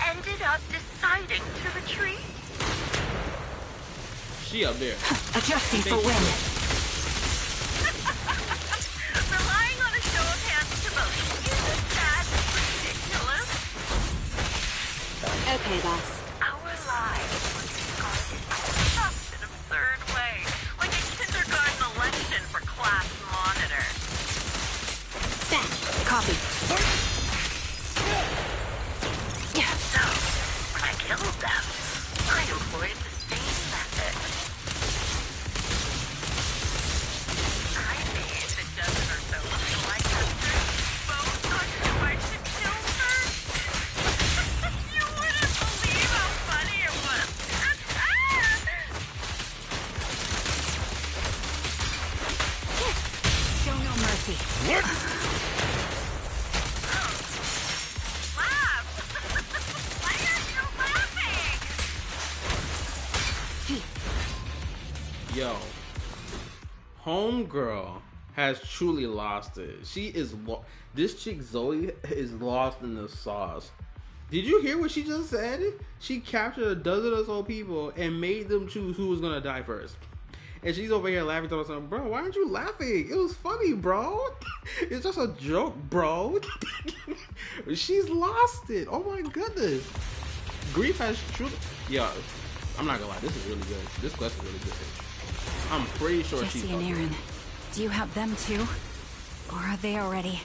Speaker 13: ended up deciding to retreat?
Speaker 2: She up there.
Speaker 1: Adjusting for wind.
Speaker 13: Relying on a show of hands
Speaker 12: Okay, boss.
Speaker 13: Our lives would be scarred in such an absurd way, like a kindergarten election for class monitor.
Speaker 12: Copy.
Speaker 13: So, when I killed them, I employed the same method. I made a dozen or so people I captured both on who I should kill first. You wouldn't believe how funny it was.
Speaker 1: Show no mercy.
Speaker 13: Laugh! Why are you laughing?
Speaker 2: Yo, homegirl has truly lost it. She is this chick Zoe is lost in the sauce. Did you hear what she just said? She captured a dozen or so people and made them choose who was gonna die first. And she's over here laughing to herself, bro. Why aren't you laughing? It was funny, bro. It's just a joke, bro. She's lost it. Oh my goodness. Grief has truly. Yeah, I'm not gonna lie. This is really good. This quest is really good. I'm pretty sure she's.
Speaker 1: Jesse and Aaron, do you have them too? Or are they already?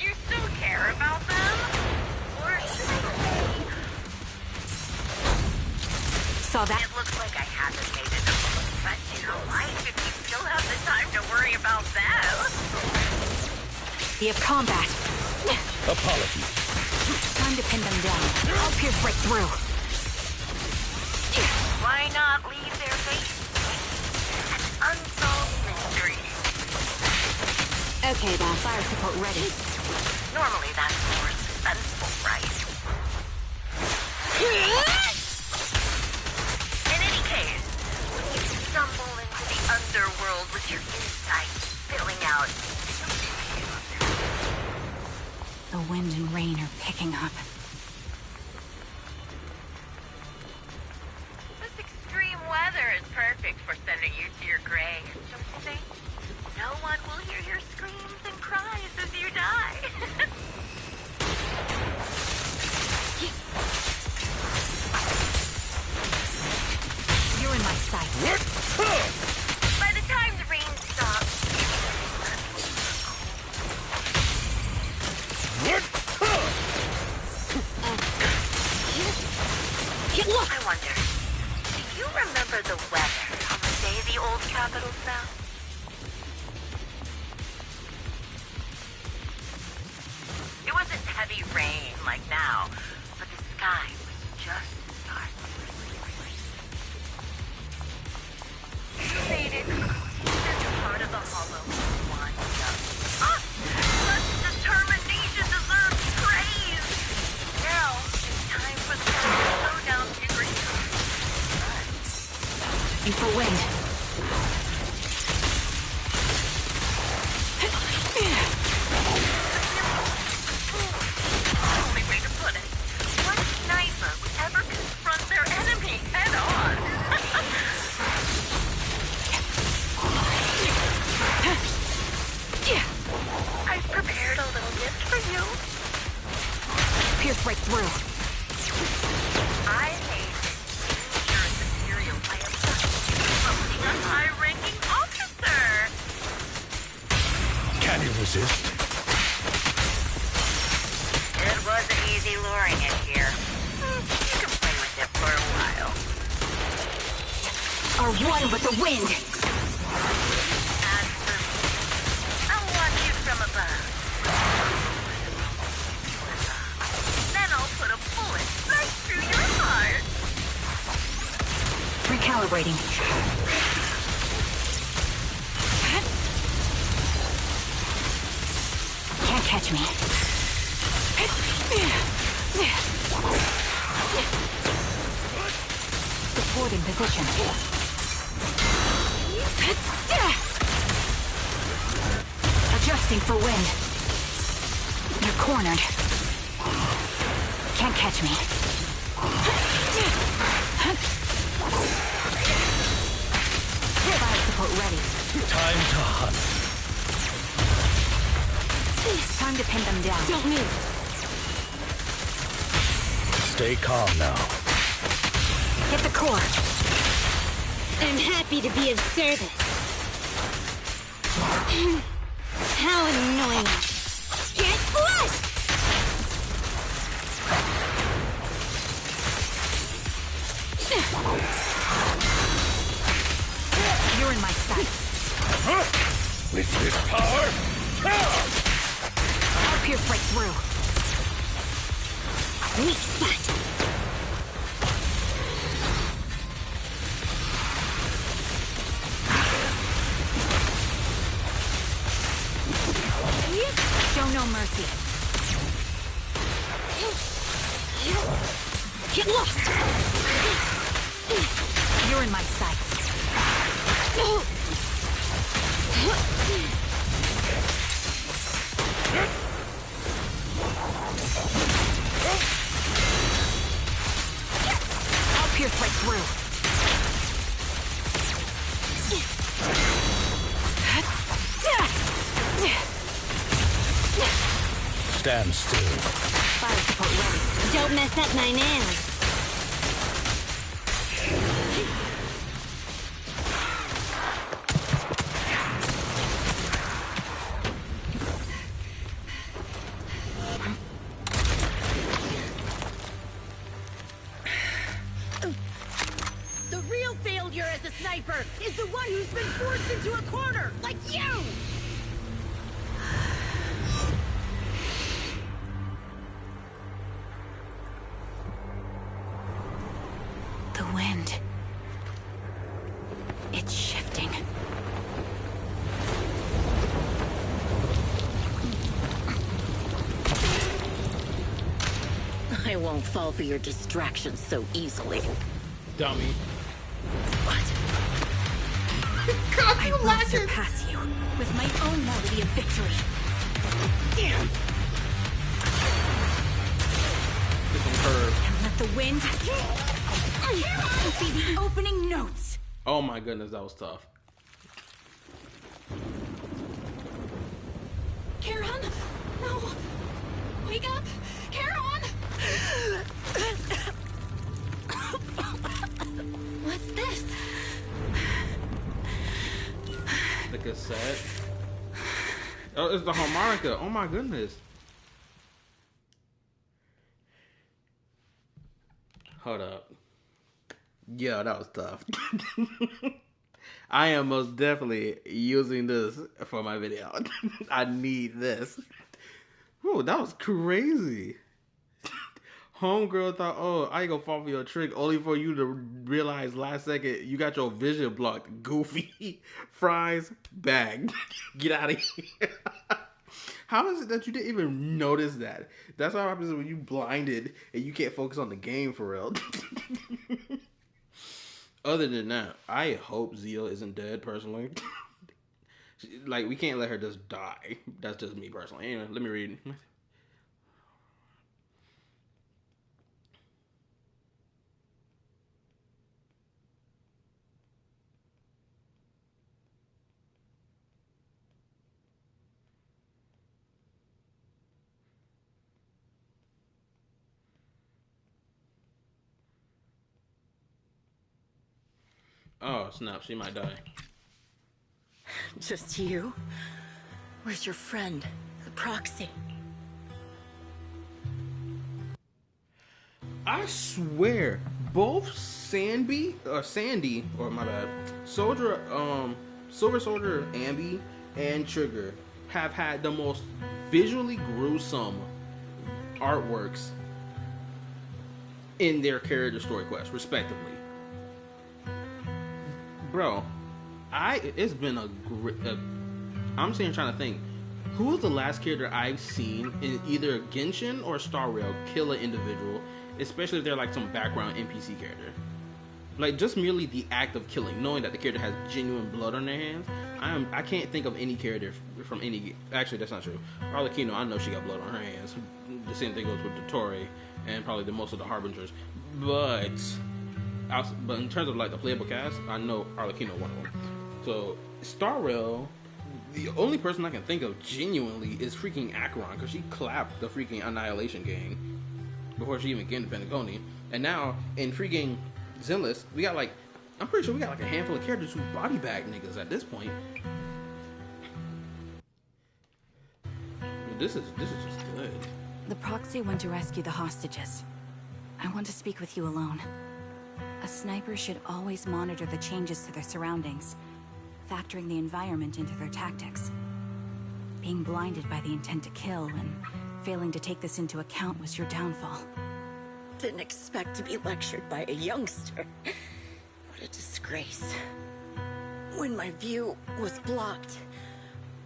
Speaker 13: You still care about them? Or should I say,
Speaker 1: Saw that.
Speaker 13: it looks like I haven't made enough of a threat in your life if you still have the time to worry about them.
Speaker 1: We have combat.
Speaker 14: Apologies.
Speaker 1: Time to pin them down. I'll pierce right through.
Speaker 13: Why not leave their faces an unsolved mystery?
Speaker 12: Okay, boss.
Speaker 1: Fire support ready.
Speaker 13: Normally that's more suspenseful, right? In any case, when you stumble into the underworld with your insight spilling out,
Speaker 1: The wind and rain are picking up.
Speaker 13: this extreme weather is perfect for sending you to your grave, don't you think? No one will hear your screams and cries as you die.
Speaker 1: You're in my sight.
Speaker 13: By the time the rain stops, I wonder, do you remember the weather on the day the old capital fell? It wasn't heavy rain like now, but the sky was just dark. Faded, this part of the hollow winds up. Ah! Such determination deserves praise! Now, it's time for the slowdown to green.
Speaker 1: In for wind.
Speaker 13: Only way to put it. What sniper would ever confront their enemy head on? I've prepared a little gift for you.
Speaker 1: Pierce right through.
Speaker 13: I made it dangerous material by abducting a high-ranking officer.
Speaker 14: Can you resist?
Speaker 13: It wasn't easy luring it here. You can play with it for a while.
Speaker 1: Are one with the wind.
Speaker 13: As for me, I'll watch you from above. Then I'll put a bullet right through your heart.
Speaker 1: Recalibrating. Can't catch me. Support in position. Adjusting for wind. You're cornered. Can't catch me. Fire support ready.
Speaker 14: Time to hunt.
Speaker 1: Time to pin them down.
Speaker 11: Don't move.
Speaker 14: Stay calm now.
Speaker 1: Hit the core.
Speaker 12: I'm happy to be of service. How annoying. Get flushed!
Speaker 1: You're in my sights.
Speaker 14: With this power,
Speaker 1: I'll pierce right through.
Speaker 12: Weak spot.
Speaker 1: Show no mercy.
Speaker 12: Get lost!
Speaker 1: You're in my sights. I'll pierce right through.
Speaker 14: stand still.
Speaker 1: Fire support ready.
Speaker 12: Don't mess up my nails.
Speaker 11: The real failure as a sniper is the one who's been forced into a corner, like you!
Speaker 1: The wind. It's shifting.
Speaker 11: I won't fall for your distractions so easily.
Speaker 2: Dummy.
Speaker 1: I will surpass you with my own melody of victory.
Speaker 2: Damn.
Speaker 1: And let the wind be the opening notes.
Speaker 2: Oh my goodness, that was tough.
Speaker 11: Charon? No! Wake up! Charon! What's this?
Speaker 2: The cassette. Oh, it's the harmonica. Oh my goodness. Hold up. Yeah, that was tough. I am most definitely using this for my video. I need this. Oh, that was crazy. Homegirl thought, oh, I ain't gonna fall for your trick, only for you to realize last second you got your vision blocked. Goofy. Fries, bag. Get out of here. How is it that you didn't even notice that? That's what happens when you blinded and you can't focus on the game for real. Other than that, I hope Zio isn't dead, personally. Like, we can't let her just die. That's just me, personally. Anyway, let me read. Oh, snap. She might die.
Speaker 11: Just you? Where's your friend, the proxy?
Speaker 2: I swear, both Sandy, or my bad, Soldier, Silver Soldier, Ambi, and Trigger have had the most visually gruesome artworks in their character story quest, respectively. Bro, it's been I'm sitting trying to think, who was the last character I've seen in either Genshin or Star Rail kill an individual, especially if they're like some background NPC character. Like, just merely the act of killing, knowing that the character has genuine blood on their hands. I can't think of any character from any. Actually, that's not true. Arlecchino, I know she got blood on her hands. The same thing goes with Dottore and probably most of the Harbingers. But in terms of like the playable cast, I know Arlecchino one of them. So Star Rail, The only person I can think of genuinely is freaking Acheron, because she clapped the freaking Annihilation gang before she even came to Pentaconi. And now, in freaking Zenless, we got like, I'm pretty sure we got like a handful of characters who body bag niggas at this point. This is just good.
Speaker 1: The proxy went to rescue the hostages. I want to speak with you alone. A sniper should always monitor the changes to their surroundings, factoring the environment into their tactics. Being blinded by the intent to kill and failing to take this into account was your downfall.
Speaker 11: Didn't expect to be lectured by a youngster. What a disgrace. When my view was blocked,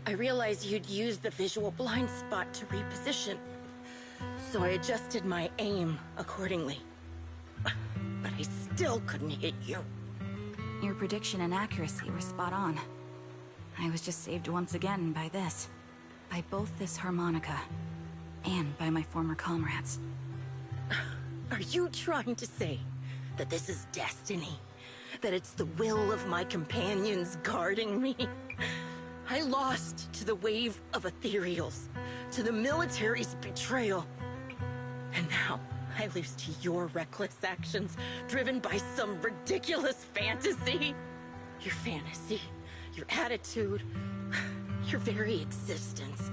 Speaker 11: I realized you'd used the visual blind spot to reposition. So I adjusted my aim accordingly. But I still couldn't hit you.
Speaker 1: Your prediction and accuracy were spot on. I was just saved once again by this. By both this harmonica, and by my former comrades.
Speaker 11: Are you trying to say that this is destiny? That it's the will of my companions guarding me? I lost to the wave of ethereals, to the military's betrayal. And now I lose to your reckless actions, driven by some ridiculous fantasy. Your fantasy, your attitude, your very existence,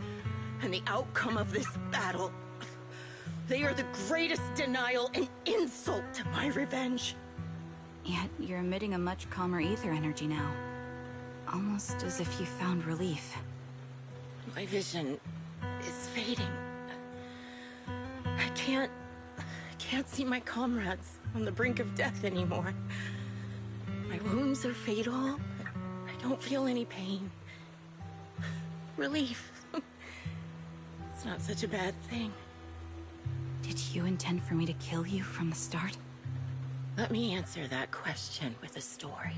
Speaker 11: and the outcome of this battle. They are the greatest denial and insult to my revenge.
Speaker 1: Yet you're emitting a much calmer ether energy now. Almost as if you found relief.
Speaker 11: My vision is fading. I can't see my comrades on the brink of death anymore. My wounds are fatal. I don't feel any pain. Relief. It's not such a bad thing.
Speaker 1: Did you intend for me to kill you from the start?
Speaker 11: Let me answer that question with a story.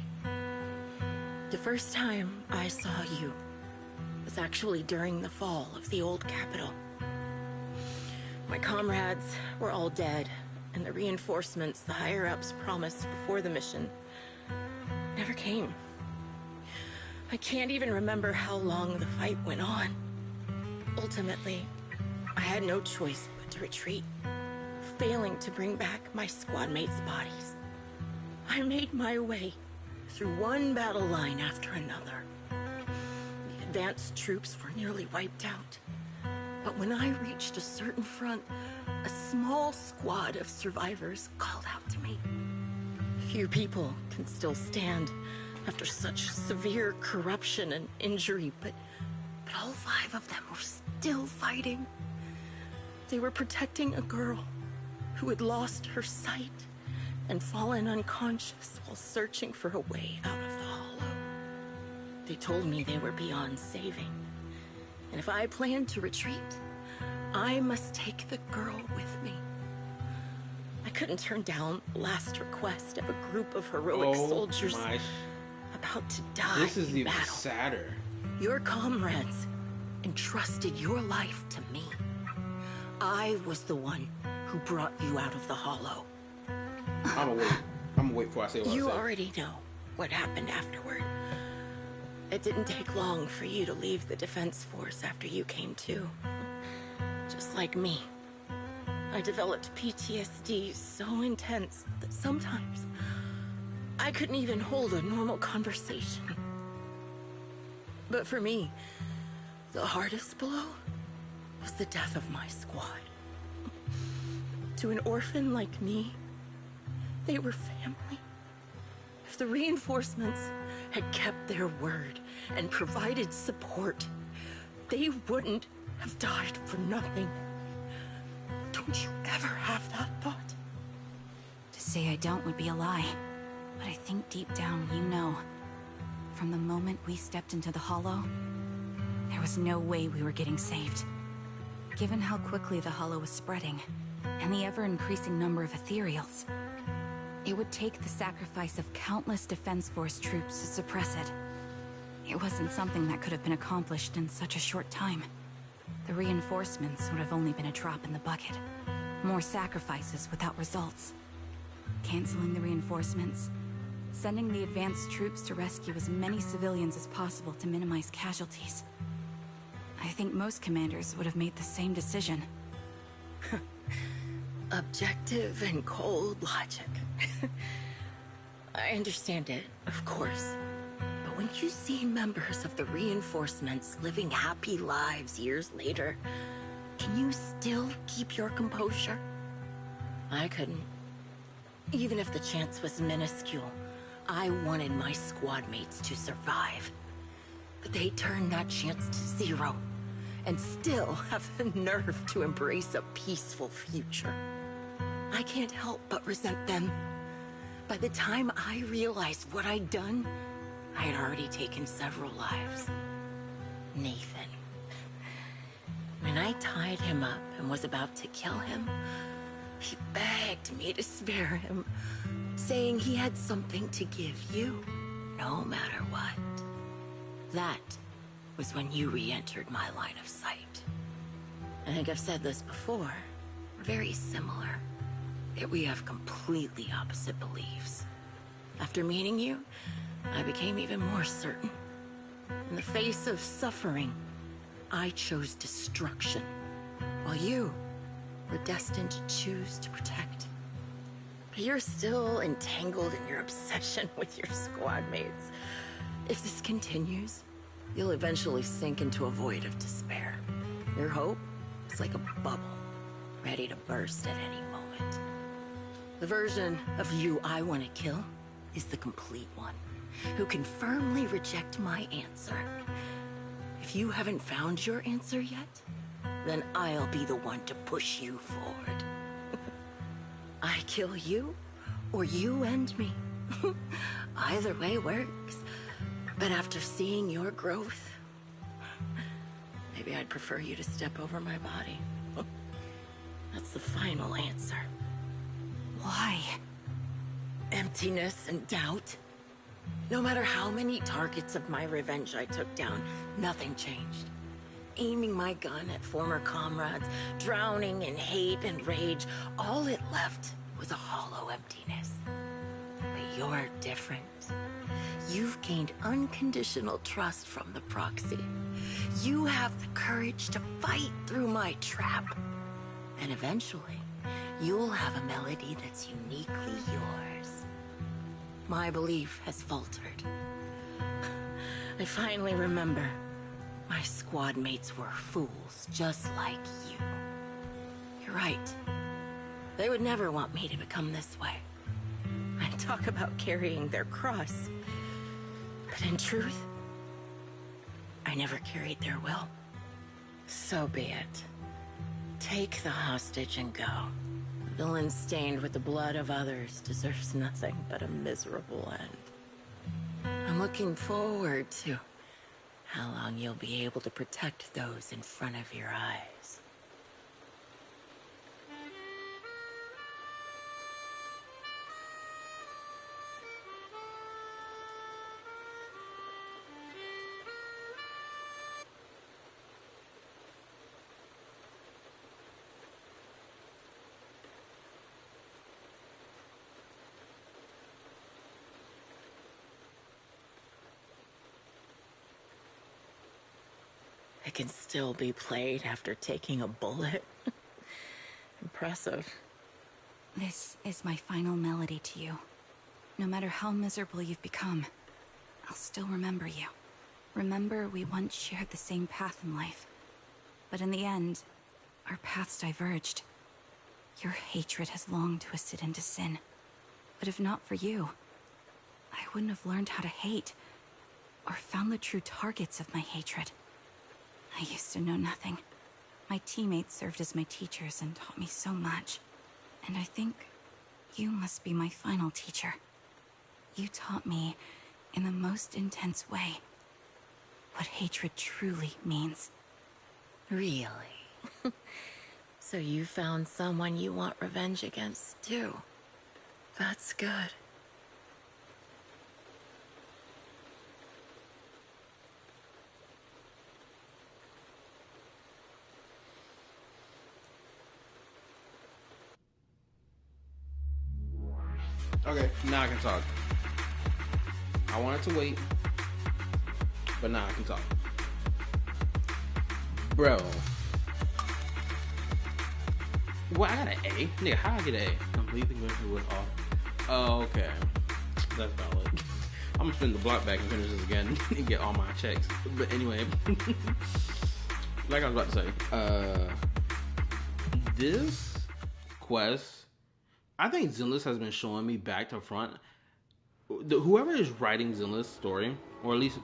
Speaker 11: The first time I saw you was actually during the fall of the old capital. My comrades were all dead, and the reinforcements the higher-ups promised before the mission never came. I can't even remember how long the fight went on. Ultimately, I had no choice but to retreat, failing to bring back my squad mates' bodies. I made my way through one battle line after another. The advanced troops were nearly wiped out. But when I reached a certain front, a small squad of survivors called out to me. Few people can still stand after such severe corruption and injury, but all 5 of them were still fighting. They were protecting a girl who had lost her sight and fallen unconscious while searching for a way out of the hollow. They told me they were beyond saving, and if I planned to retreat, I must take the girl with me. I couldn't turn down the last request of a group of heroic soldiers about to die.
Speaker 2: This is
Speaker 11: in
Speaker 2: even
Speaker 11: battle.
Speaker 2: sadder.
Speaker 11: Your comrades entrusted your life to me. I was the one who brought you out of the hollow.
Speaker 2: I'm gonna wait before I say what I say.
Speaker 11: You already know what happened afterward. It didn't take long for you to leave the defense force after you came to. Just like me. I developed PTSD so intense that sometimes I couldn't even hold a normal conversation. But for me, the hardest blow was the death of my squad. To an orphan like me, they were family. If the reinforcements had kept their word and provided support, they wouldn't have died for nothing. Don't you ever have that thought?
Speaker 1: To say I don't would be a lie. But I think deep down you know. From the moment we stepped into the hollow, there was no way we were getting saved. Given how quickly the hollow was spreading, and the ever-increasing number of ethereals, it would take the sacrifice of countless Defense Force troops to suppress it. It wasn't something that could have been accomplished in such a short time. The reinforcements would have only been a drop in the bucket. More sacrifices without results. Canceling the reinforcements, sending the advanced troops to rescue as many civilians as possible to minimize casualties. I think most commanders would have made the same decision.
Speaker 11: Objective and cold logic. I understand it, of course. But when you see members of the reinforcements living happy lives years later, can you still keep your composure? I couldn't. Even if the chance was minuscule, I wanted my squad mates to survive. But they turned that chance to zero, and still have the nerve to embrace a peaceful future. I can't help but resent them. By the time I realized what I'd done, I had already taken several lives. Nathan. When I tied him up and was about to kill him, he begged me to spare him, saying he had something to give you, no matter what. That was when you re-entered my line of sight. I think I've said this before. We're very similar, yet we have completely opposite beliefs. After meeting you, I became even more certain. In the face of suffering, I chose destruction, while you were destined to choose to protect. But you're still entangled in your obsession with your squad mates. If this continues, you'll eventually sink into a void of despair. Your hope is like a bubble, ready to burst at any moment. The version of you I want to kill is the complete one, who can firmly reject my answer. If you haven't found your answer yet, then I'll be the one to push you forward. I kill you, or you end me. Either way works. But after seeing your growth, maybe I'd prefer you to step over my body. That's the final answer.
Speaker 1: Why?
Speaker 11: Emptiness and doubt. No matter how many targets of my revenge I took down, nothing changed. Aiming my gun at former comrades, drowning in hate and rage, all it left was a hollow emptiness. But you're different. You've gained unconditional trust from the proxy. You have the courage to fight through my trap. And eventually, you'll have a melody that's uniquely yours. My belief has faltered. I finally remember. My squad mates were fools, just like you. You're right. They would never want me to become this way. I talk about carrying their cross. But in truth, I never carried their will. So be it. Take the hostage and go. The villain stained with the blood of others deserves nothing but a miserable end. I'm looking forward to how long you'll be able to protect those in front of your eyes. It can still be played after taking a bullet. Impressive.
Speaker 1: This is my final melody to you. No matter how miserable you've become, I'll still remember you. Remember we once shared the same path in life. But in the end, our paths diverged. Your hatred has long twisted into sin. But if not for you, I wouldn't have learned how to hate, or found the true targets of my hatred. I used to know nothing. My teammates served as my teachers and taught me so much. And I think you must be my final teacher. You taught me, in the most intense way, what hatred truly means.
Speaker 11: Really? So you found someone you want revenge against, too. That's good.
Speaker 2: Okay, now I can talk. I wanted to wait, but now I can talk. Bro. Well, I got an A. Nigga, how I get an A? Completely mission with all. Oh, okay. That's valid. I'm gonna spin the block back and finish this again and get all my checks. But anyway, like I was about to say, this quest, I think Zenless has been showing me back to front. Whoever is writing Zenless story, or at least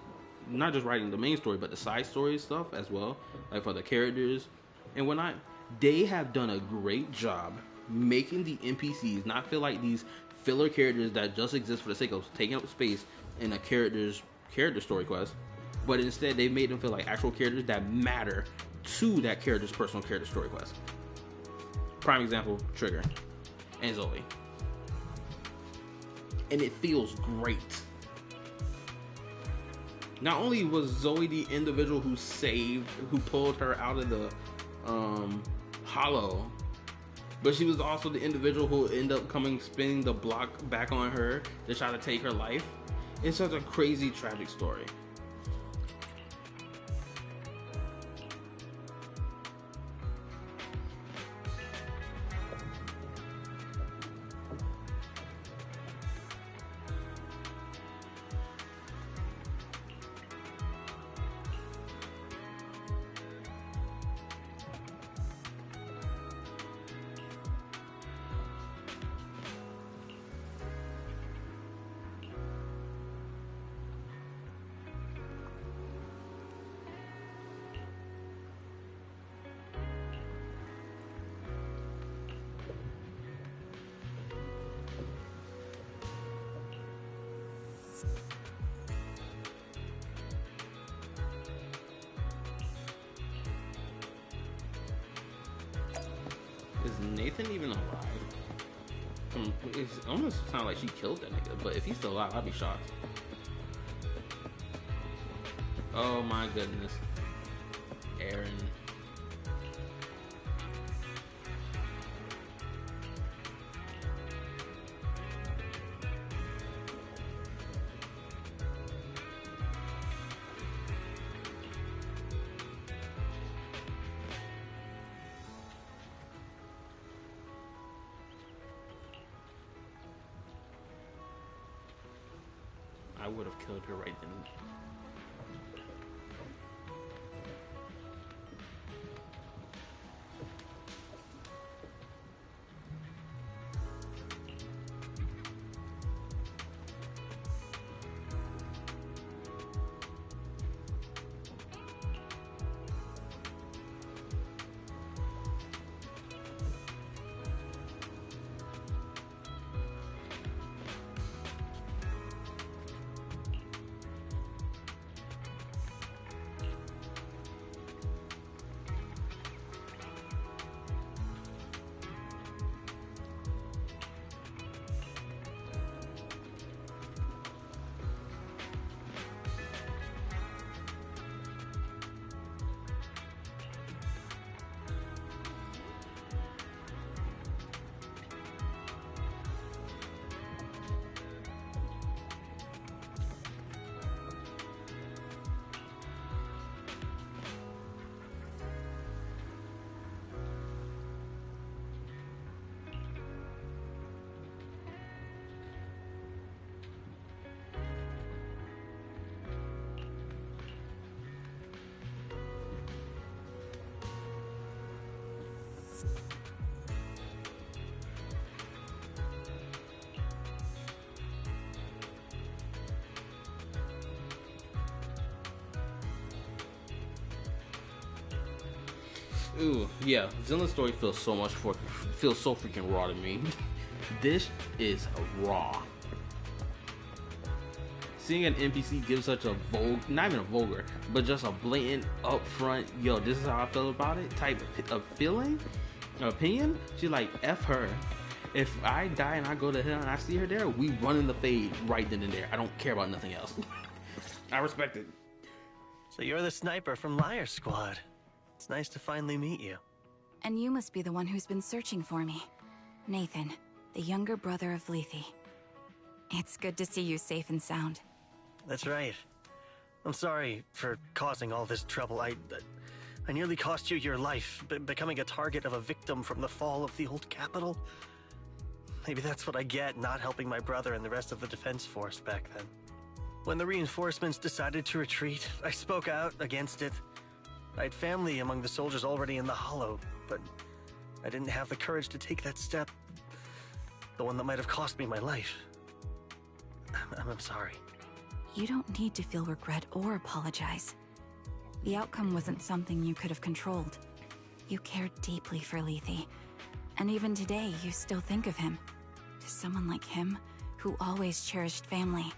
Speaker 2: not just writing the main story, but the side story stuff as well, like for the characters and whatnot, they have done a great job making the NPCs not feel like these filler characters that just exist for the sake of taking up space in a character story quest, but instead they've made them feel like actual characters that matter to that character's personal character story quest. Prime example, Trigger and Zoe. And it feels great. Not only was Zoe the individual who pulled her out of the hollow, but she was also the individual who ended up spinning the block back on her to try to take her life. It's such a crazy, tragic story. Is Nathan even alive? It almost sounds like she killed that nigga, but if he's still alive, I'd be shocked. Oh my goodness. Aaron. I would have killed her right then. Ooh, yeah. Zenless story feels so freaking raw to me. This is raw. Seeing an NPC give such a not even a vulgar, but just a blatant, upfront, yo, this is how I feel about it type of feeling, opinion. She's like, F her. If I die and I go to hell and I see her there, we run in the fade right then and there. I don't care about nothing else. I respect it.
Speaker 10: So you're the sniper from Liar Squad. It's nice to finally meet you.
Speaker 1: And you must be the one who's been searching for me. Nathan, the younger brother of Lethe. It's good to see you safe and sound.
Speaker 10: That's right. I'm sorry for causing all this trouble. I nearly cost you your life, becoming a target of a victim from the fall of the old capital. Maybe that's what I get not helping my brother and the rest of the defense force back then. When the reinforcements decided to retreat, I spoke out against it. I had family among the soldiers already in the Hollow, but I didn't have the courage to take that step. The one that might have cost me my life. I'm sorry.
Speaker 1: You don't need to feel regret or apologize. The outcome wasn't something you could have controlled. You cared deeply for Lethe, and even today you still think of him. To someone like him, who always cherished family,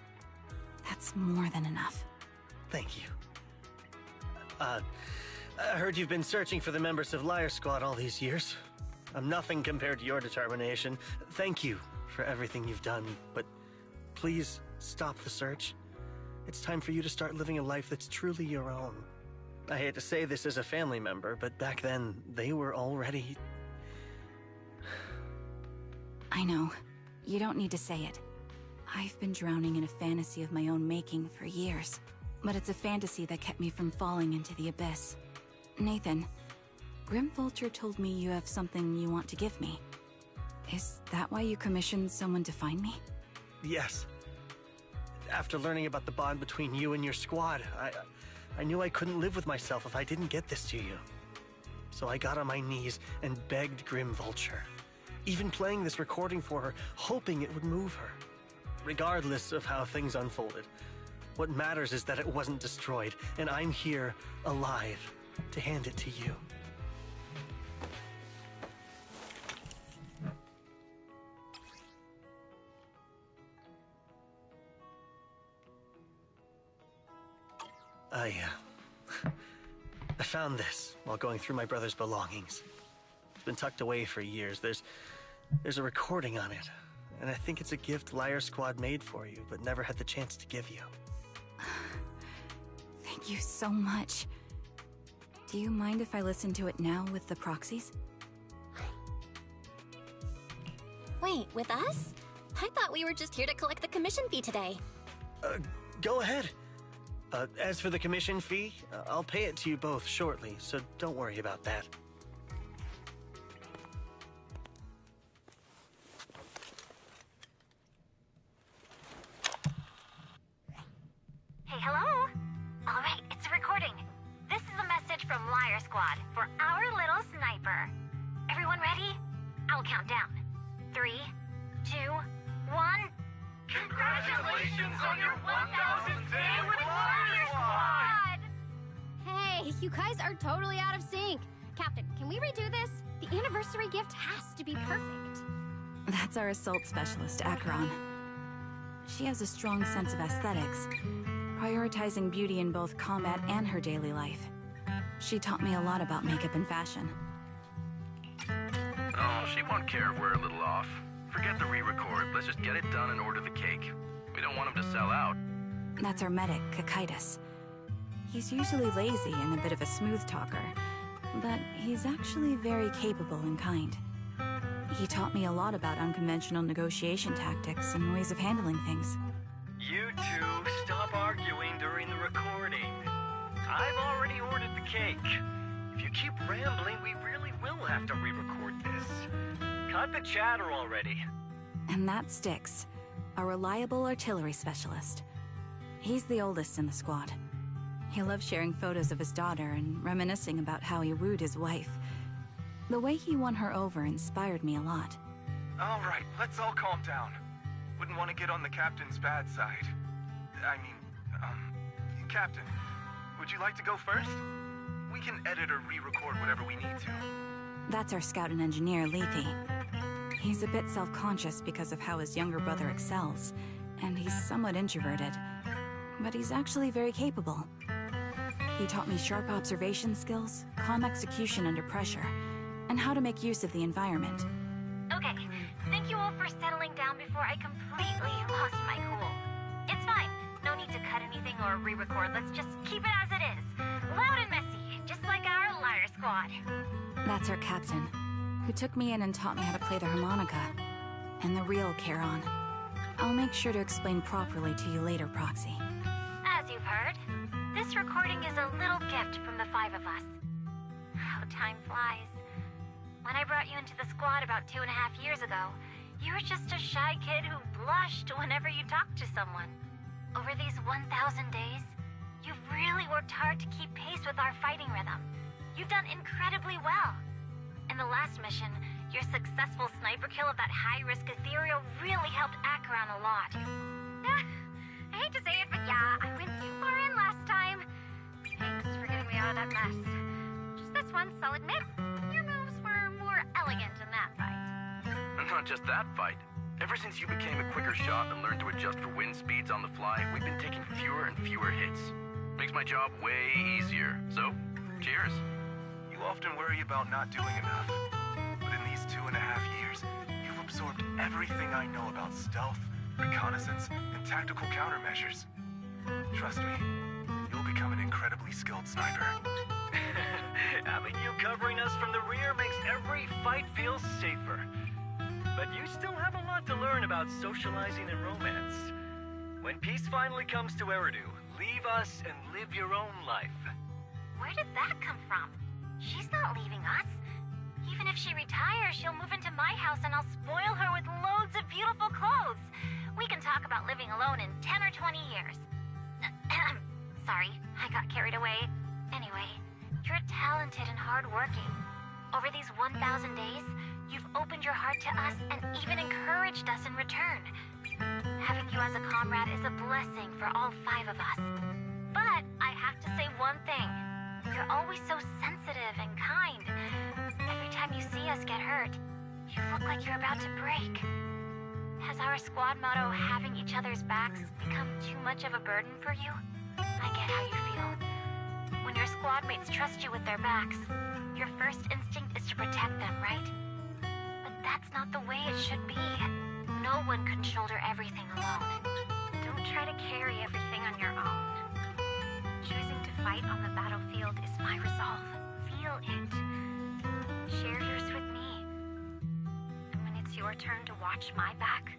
Speaker 1: that's more than enough.
Speaker 10: Thank you. I heard you've been searching for the members of Liar Squad all these years. I'm nothing compared to your determination. Thank you for everything you've done, but please stop the search. It's time for you to start living a life that's truly your own. I hate to say this as a family member, but back then, they were already...
Speaker 1: I know. You don't need to say it. I've been drowning in a fantasy of my own making for years, but it's a fantasy that kept me from falling into the abyss. Nathan, Grim Vulture told me you have something you want to give me. Is that why you commissioned someone to find me?
Speaker 10: Yes. After learning about the bond between you and your squad, I knew I couldn't live with myself if I didn't get this to you. So I got on my knees and begged Grim Vulture, even playing this recording for her, hoping it would move her. Regardless of how things unfolded, what matters is that it wasn't destroyed, and I'm here, alive, to hand it to you. I found this while going through my brother's belongings. It's been tucked away for years. There's a recording on it, and I think it's a gift Liar Squad made for you, but never had the chance to give you.
Speaker 1: Thank you so much. Do you mind if I listen to it now with the proxies?
Speaker 12: Wait, with us? I thought we were just here to collect the commission fee today.
Speaker 10: Go ahead. As for the commission fee, I'll pay it to you both shortly, so don't worry about that.
Speaker 3: Hey, hello? All right, it's a recording. This is a message from Liar Squad for our little sniper. Everyone ready? I'll count down. 3, 2, 1. Congratulations on your 1000th day with Liar Squad!
Speaker 12: Hey, you guys are totally out of sync. Captain, can we redo this? The anniversary gift has to be perfect.
Speaker 1: That's our assault specialist, Acheron. She has a strong sense of aesthetics, prioritizing beauty in both combat and her daily life. She taught me a lot about makeup and fashion.
Speaker 5: Oh, she won't care if we're a little off. Forget the re-record. Let's just get it done and order the cake. We don't want him to sell out.
Speaker 1: That's our medic, Kakaitis. He's usually lazy and a bit of a smooth talker, but he's actually very capable and kind. He taught me a lot about unconventional negotiation tactics and ways of handling things.
Speaker 15: You two, stop arguing during the recording. I've already ordered the cake. If you keep rambling, we really will have to re-record this. Cut the chatter already.
Speaker 1: And that sticks. A reliable artillery specialist. He's the oldest in the squad. He loves sharing photos of his daughter and reminiscing about how he wooed his wife. The way he won her over inspired me a lot.
Speaker 16: All right, let's all calm down. Wouldn't want to get on the captain's bad side. Captain, would you like to go first? We can edit or re-record whatever we need to.
Speaker 1: That's our scout and engineer, Lethe. He's a bit self-conscious because of how his younger brother excels, and he's somewhat introverted. But he's actually very capable. He taught me sharp observation skills, calm execution under pressure, and how to make use of the environment.
Speaker 3: Okay, thank you all for settling down before I completely lost my cool. It's fine. No need to cut anything or re-record. Let's just keep it as it is. Loud and messy, just like our Liar Squad.
Speaker 1: That's our captain, who took me in and taught me how to play the harmonica. And the real Charon. I'll make sure to explain properly to you later, Proxy.
Speaker 3: As you've heard, this recording is a little gift from the 5 of us. How time flies. When I brought you into the squad about 2.5 years ago, you were just a shy kid who blushed whenever you talked to someone. Over these 1,000 days, you've really worked hard to keep pace with our fighting rhythm. You've done incredibly well. In the last mission, your successful sniper kill of that high-risk ethereal really helped Acheron a lot. I hate to say it, but yeah, I went too far in last time. Thanks for getting me out of that mess. Just this once, I'll admit, your moves were more elegant in that fight.
Speaker 17: Not just that fight. Ever since you became a quicker shot and learned to adjust for wind speeds on the fly, we've been taking fewer and fewer hits. Makes my job way easier. So, cheers.
Speaker 16: You often worry about not doing enough. But in these 2.5 years, you've absorbed everything I know about stealth, reconnaissance, and tactical countermeasures. Trust me, you'll become an incredibly skilled sniper.
Speaker 15: Having you covering us from the rear makes every fight feel safer. But you still have a lot to learn about socializing and romance. When peace finally comes to Eridu, leave us and live your own life.
Speaker 3: Where did that come from? She's not leaving us. Even if she retires, she'll move into my house and I'll spoil her with loads of beautiful clothes. We can talk about living alone in 10 or 20 years. Sorry, I got carried away. Anyway, you're talented and hardworking. Over these 1,000 days, you've opened your heart to us and even encouraged us in return. Having you as a comrade is a blessing for all 5 of us. But I have to say one thing. You're always so sensitive and kind. Every time you see us get hurt, you look like you're about to break. Has our squad motto, having each other's backs, become too much of a burden for you? I get how you feel. When your squad mates trust you with their backs, your first instinct is to protect them, right? But that's not the way it should be. No one can shoulder everything alone. Don't try to carry everything on your own. Choosing to fight on the battlefield is my resolve. Feel it. Share yours with me. And when it's your turn to watch my back,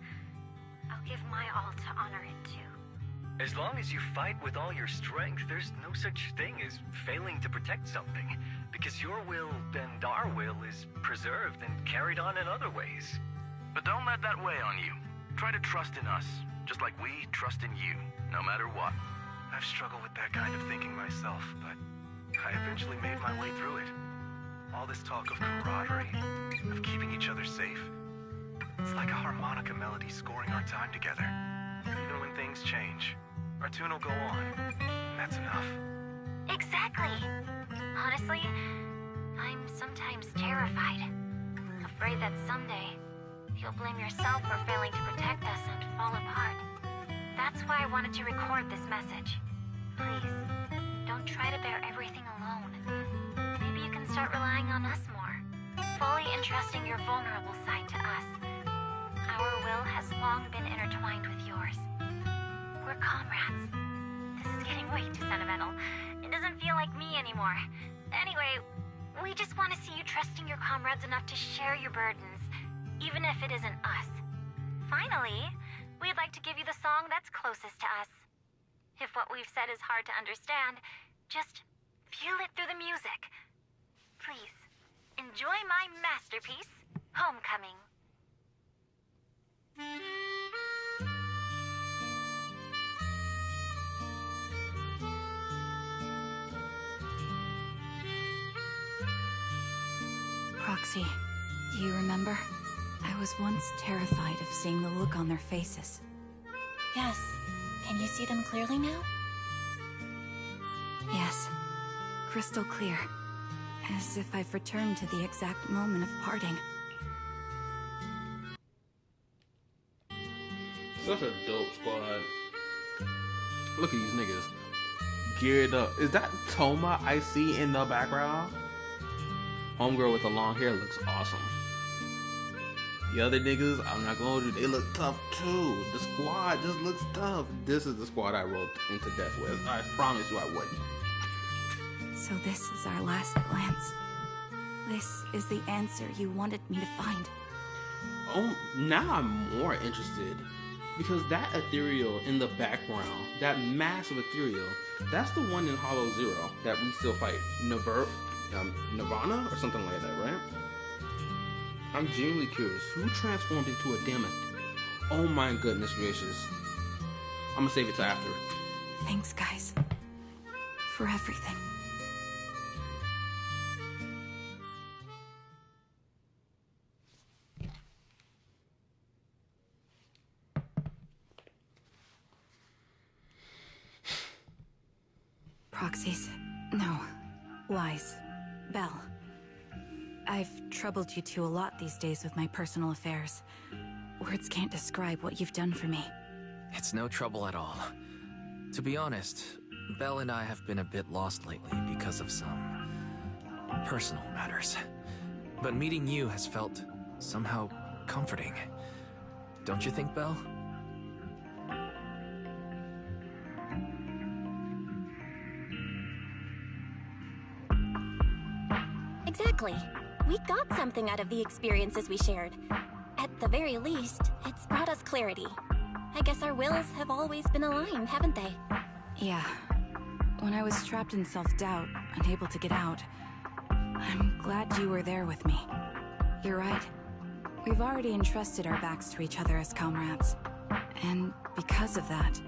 Speaker 3: I'll give my all to honor it too.
Speaker 15: As long as you fight with all your strength, there's no such thing as failing to protect something, because your will and our will is preserved and carried on in other ways.
Speaker 17: But don't let that weigh on you. Try to trust in us, just like we trust in you, no matter what.
Speaker 16: I've struggled with that kind of thinking myself, but I eventually made my way through it. All this talk of camaraderie, of keeping each other safe, it's like a harmonica melody scoring our time together. Even when things change, our tune will go on, and that's enough.
Speaker 3: Exactly. Honestly, I'm sometimes terrified. Afraid that someday, you'll blame yourself for failing to protect us and fall apart. That's why I wanted to record this message. Please, don't try to bear everything alone. Maybe you can start relying on us more, fully entrusting your vulnerable side to us. Our will has long been intertwined with yours. We're comrades. This is getting way too sentimental. It doesn't feel like me anymore. Anyway, we just want to see you trusting your comrades enough to share your burdens, even if it isn't us. Finally, we'd like to give you the song that's closest to us. If what we've said is hard to understand, just feel it through the music. Please, enjoy my masterpiece, Homecoming.
Speaker 1: Proxy, do you remember? I was once terrified of seeing the look on their faces.
Speaker 18: Yes. Can you see them clearly now?
Speaker 1: Yes. Crystal clear. As if I've returned to the exact moment of parting.
Speaker 2: Such a dope squad. Look at these niggas. Geared up. Is that Toma I see in the background? Homegirl with the long hair looks awesome. The other niggas, I'm not gonna do, they look tough too. The squad just looks tough. This is the squad I rolled into death with. I promise you I wouldn't.
Speaker 1: So this is our last glance. This is the answer you wanted me to find.
Speaker 2: Oh, now I'm more interested. Because that ethereal in the background, that massive ethereal, that's the one in Hollow Zero that we still fight. Nirvana or something like that, right? I'm genuinely curious. Who transformed into a demon? Oh my goodness gracious. I'm gonna save it till after.
Speaker 1: Thanks, guys. For everything. Proxies. No. Lies. Belle. I've troubled you two a lot these days with my personal affairs. Words can't describe what you've done for me.
Speaker 5: It's no trouble at all. To be honest, Belle and I have been a bit lost lately because of some personal matters. But meeting you has felt somehow comforting. Don't you think, Belle?
Speaker 12: Exactly. We got something out of the experiences we shared. At the very least, it's brought us clarity. I guess our wills have always been aligned, haven't they?
Speaker 1: Yeah. When I was trapped in self-doubt, unable to get out, I'm glad you were there with me. You're right. We've already entrusted our backs to each other as comrades. And because of that,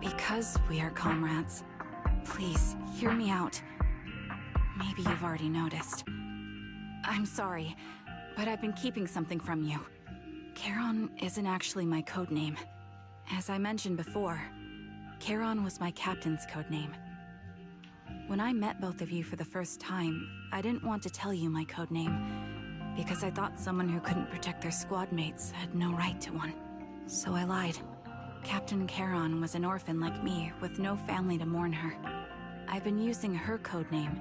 Speaker 1: because we are comrades, please, hear me out. Maybe you've already noticed. I'm sorry, but I've been keeping something from you. Charon isn't actually my codename. As I mentioned before, Charon was my captain's codename. When I met both of you for the first time, I didn't want to tell you my codename, because I thought someone who couldn't protect their squad mates had no right to one. So I lied. Captain Charon was an orphan like me, with no family to mourn her. I've been using her codename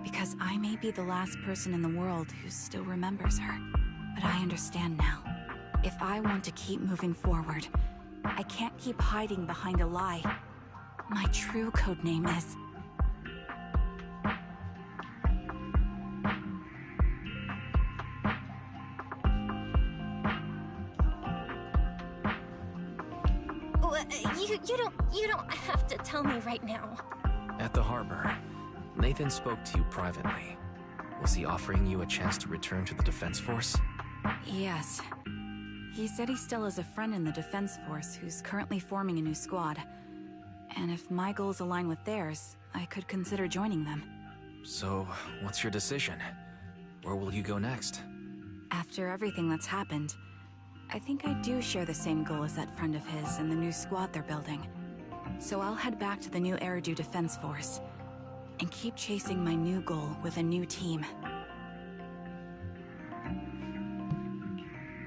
Speaker 1: because I may be the last person in the world who still remembers her. But I understand now. If I want to keep moving forward, I can't keep hiding behind a lie. My true codename is...
Speaker 12: You don't have to tell me right now.
Speaker 5: At the harbor, Nathan spoke to you privately. Was he offering you a chance to return to the Defense Force?
Speaker 1: Yes. He said he still has a friend in the Defense Force who's currently forming a new squad. And if my goals align with theirs, I could consider joining them.
Speaker 5: So, what's your decision? Where will you go next?
Speaker 1: After everything that's happened, I think I do share the same goal as that friend of his and the new squad they're building. So I'll head back to the new Eridu Defense Force and keep chasing my new goal with a new team.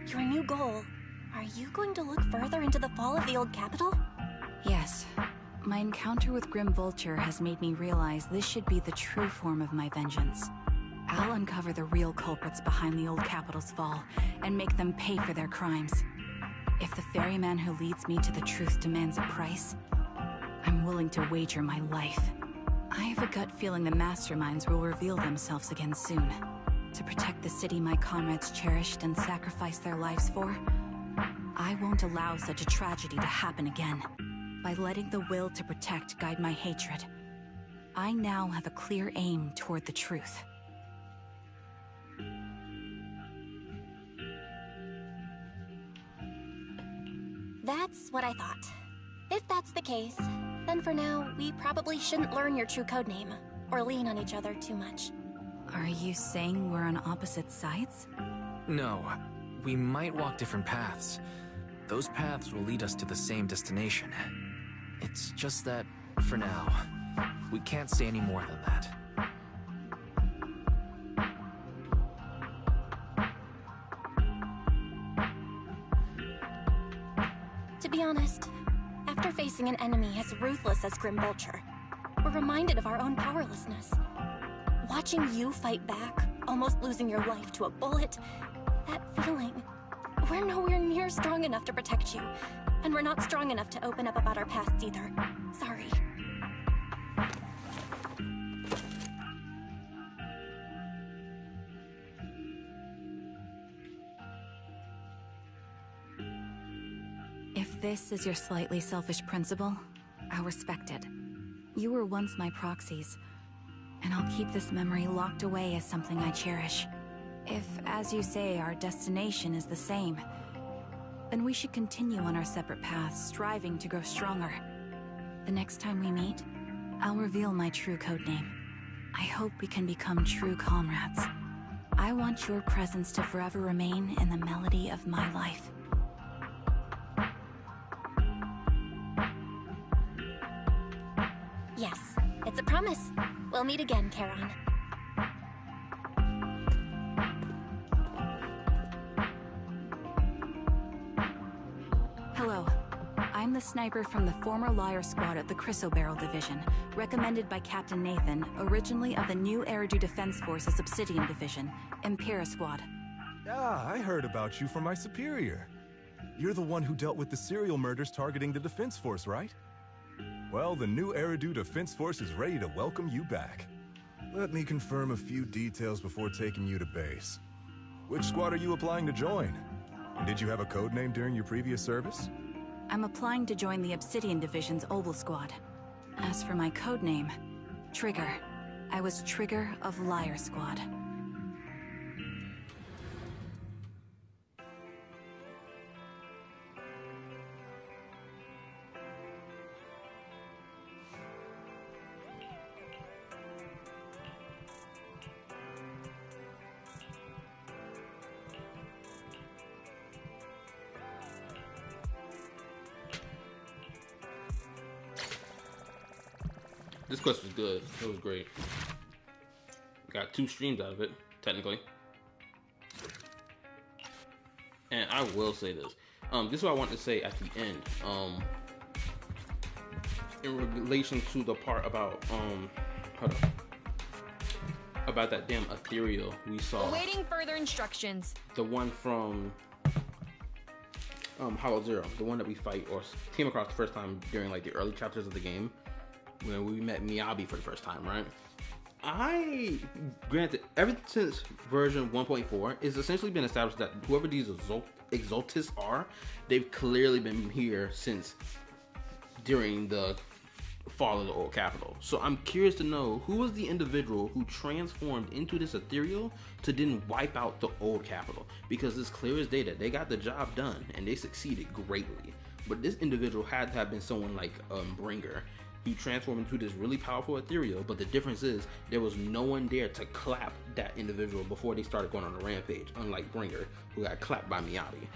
Speaker 12: Your new goal? Are you going to look further into the fall of the old capital?
Speaker 1: Yes. My encounter with Grim Vulture has made me realize this should be the true form of my vengeance. I'll uncover the real culprits behind the old capital's fall and make them pay for their crimes. If the ferryman who leads me to the truth demands a price, I'm willing to wager my life. I have a gut feeling the masterminds will reveal themselves again soon. To protect the city my comrades cherished and sacrificed their lives for, I won't allow such a tragedy to happen again. By letting the will to protect guide my hatred, I now have a clear aim toward the truth.
Speaker 12: That's what I thought. If that's the case, then for now, we probably shouldn't learn your true codename, or lean on each other too much.
Speaker 1: Are you saying we're on opposite sides?
Speaker 5: No, we might walk different paths. Those paths will lead us to the same destination. It's just that, for now, we can't say any more than that.
Speaker 12: To be honest, after facing an enemy as ruthless as Grim Vulture, we're reminded of our own powerlessness. Watching you fight back, almost losing your life to a bullet, that feeling, we're nowhere near strong enough to protect you, and we're not strong enough to open up about our pasts either. Sorry.
Speaker 1: If this is your slightly selfish principle, I'll respect it. You were once my proxies, and I'll keep this memory locked away as something I cherish. If, as you say, our destination is the same, then we should continue on our separate paths, striving to grow stronger. The next time we meet, I'll reveal my true codename. I hope we can become true comrades. I want your presence to forever remain in the melody of my life.
Speaker 12: Yes, it's a promise. We'll meet again, Charon.
Speaker 1: Hello. I'm the sniper from the former Liar Squad of the Chrysoberyl Division, recommended by Captain Nathan, originally of the new Eridu Defense Force's Obsidian Division, Impera Squad.
Speaker 19: Ah, I heard about you from my superior. You're the one who dealt with the serial murders targeting the Defense Force, right? Well, the new Eridu Defense Force is ready to welcome you back.
Speaker 9: Let me confirm a few details before taking you to base. Which squad are you applying to join? And did you have a code name during your previous service?
Speaker 1: I'm applying to join the Obsidian Division's Oval Squad. As for my codename, Trigger. I was Trigger of Liar Squad.
Speaker 2: This quest was good. It was great. Got 2 streams out of it, technically. And I will say this. This is what I want to say at the end. In relation to the part about hold on. About that damn ethereal we saw.
Speaker 20: Awaiting further instructions.
Speaker 2: The one from Hollow Zero, the one that we fight or came across the first time during like the early chapters of the game. When we met Miyabi for the first time, right? Granted, ever since version 1.4, it's essentially been established that whoever these Exaltists are, they've clearly been here since during the fall of the old capital. So I'm curious to know who was the individual who transformed into this ethereal to then wipe out the old capital, because it's clear as day that they got the job done and they succeeded greatly. But this individual had to have been someone like Bringer, who transformed into this really powerful ethereal, but the difference is there was no one there to clap that individual before they started going on a rampage, unlike Bringer, who got clapped by Miyabi.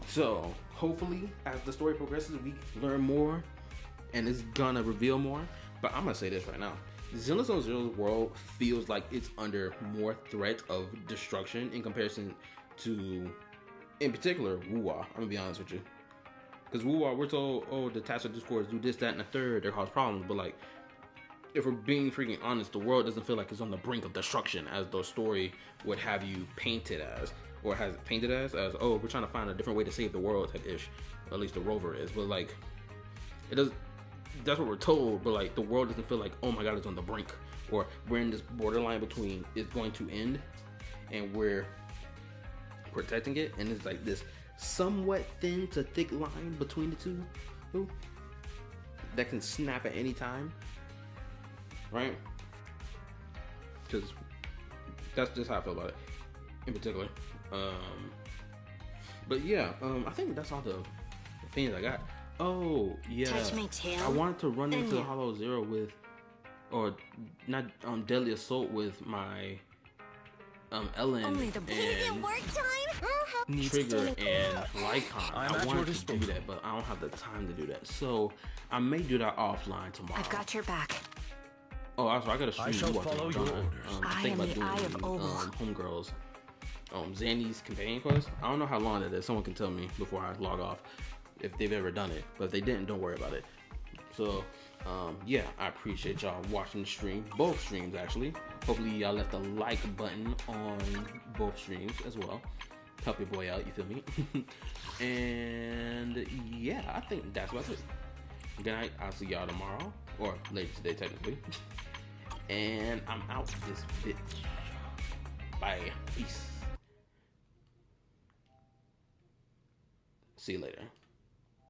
Speaker 2: So hopefully as the story progresses we learn more and it's gonna reveal more. But I'm gonna say this right now, Zenless on Zero's world feels like it's under more threat of destruction in comparison to, in particular, Wuwa. I'm gonna be honest with you. Because we're told, oh, the Task Discords do this, that, and the third, they cause problems. But like, if we're being freaking honest, the world doesn't feel like it's on the brink of destruction as the story would have you painted as, or has it painted as, oh, we're trying to find a different way to save the world type-ish. Or at least the rover is. But like, it does. That's what we're told. But like, the world doesn't feel like, oh my god, it's on the brink, or we're in this borderline between it's going to end, and we're protecting it, and it's like this somewhat thin to thick line between the two that can snap at any time, right? Because that's just how I feel about it in particular. But yeah, I think that's all the things I got. Oh yeah,
Speaker 21: Touch my tail,
Speaker 2: I wanted to run into
Speaker 21: yeah.
Speaker 2: Hollow Zero with, or not, Deadly Assault with my Ellen
Speaker 21: Only the
Speaker 2: and
Speaker 21: work time?
Speaker 2: Trigger and Lycon.
Speaker 19: I'm
Speaker 2: I
Speaker 19: at your
Speaker 2: wanted to
Speaker 19: disposal.
Speaker 2: do that, but I don't have the time to do that. So I may do that offline tomorrow.
Speaker 1: I've got your back.
Speaker 2: Oh, also I gotta stream.
Speaker 19: I shall
Speaker 2: you watching
Speaker 19: follow
Speaker 2: it,
Speaker 19: your
Speaker 2: don't I?
Speaker 19: orders.
Speaker 1: I
Speaker 2: think
Speaker 1: am
Speaker 2: about
Speaker 1: the Eye of
Speaker 2: doing
Speaker 1: Obel.
Speaker 2: Homegirls. Zanny's companion quest. I don't know how long that is. Someone can tell me before I log off if they've ever done it. But if they didn't, don't worry about it. So yeah, I appreciate y'all watching the stream, both streams actually. Hopefully y'all left a like button on both streams as well. Help your boy out, you feel me? And yeah, I think that's about it. Good night. I'll see y'all tomorrow, or later today technically. And I'm out this bitch. Bye. Peace. See you later.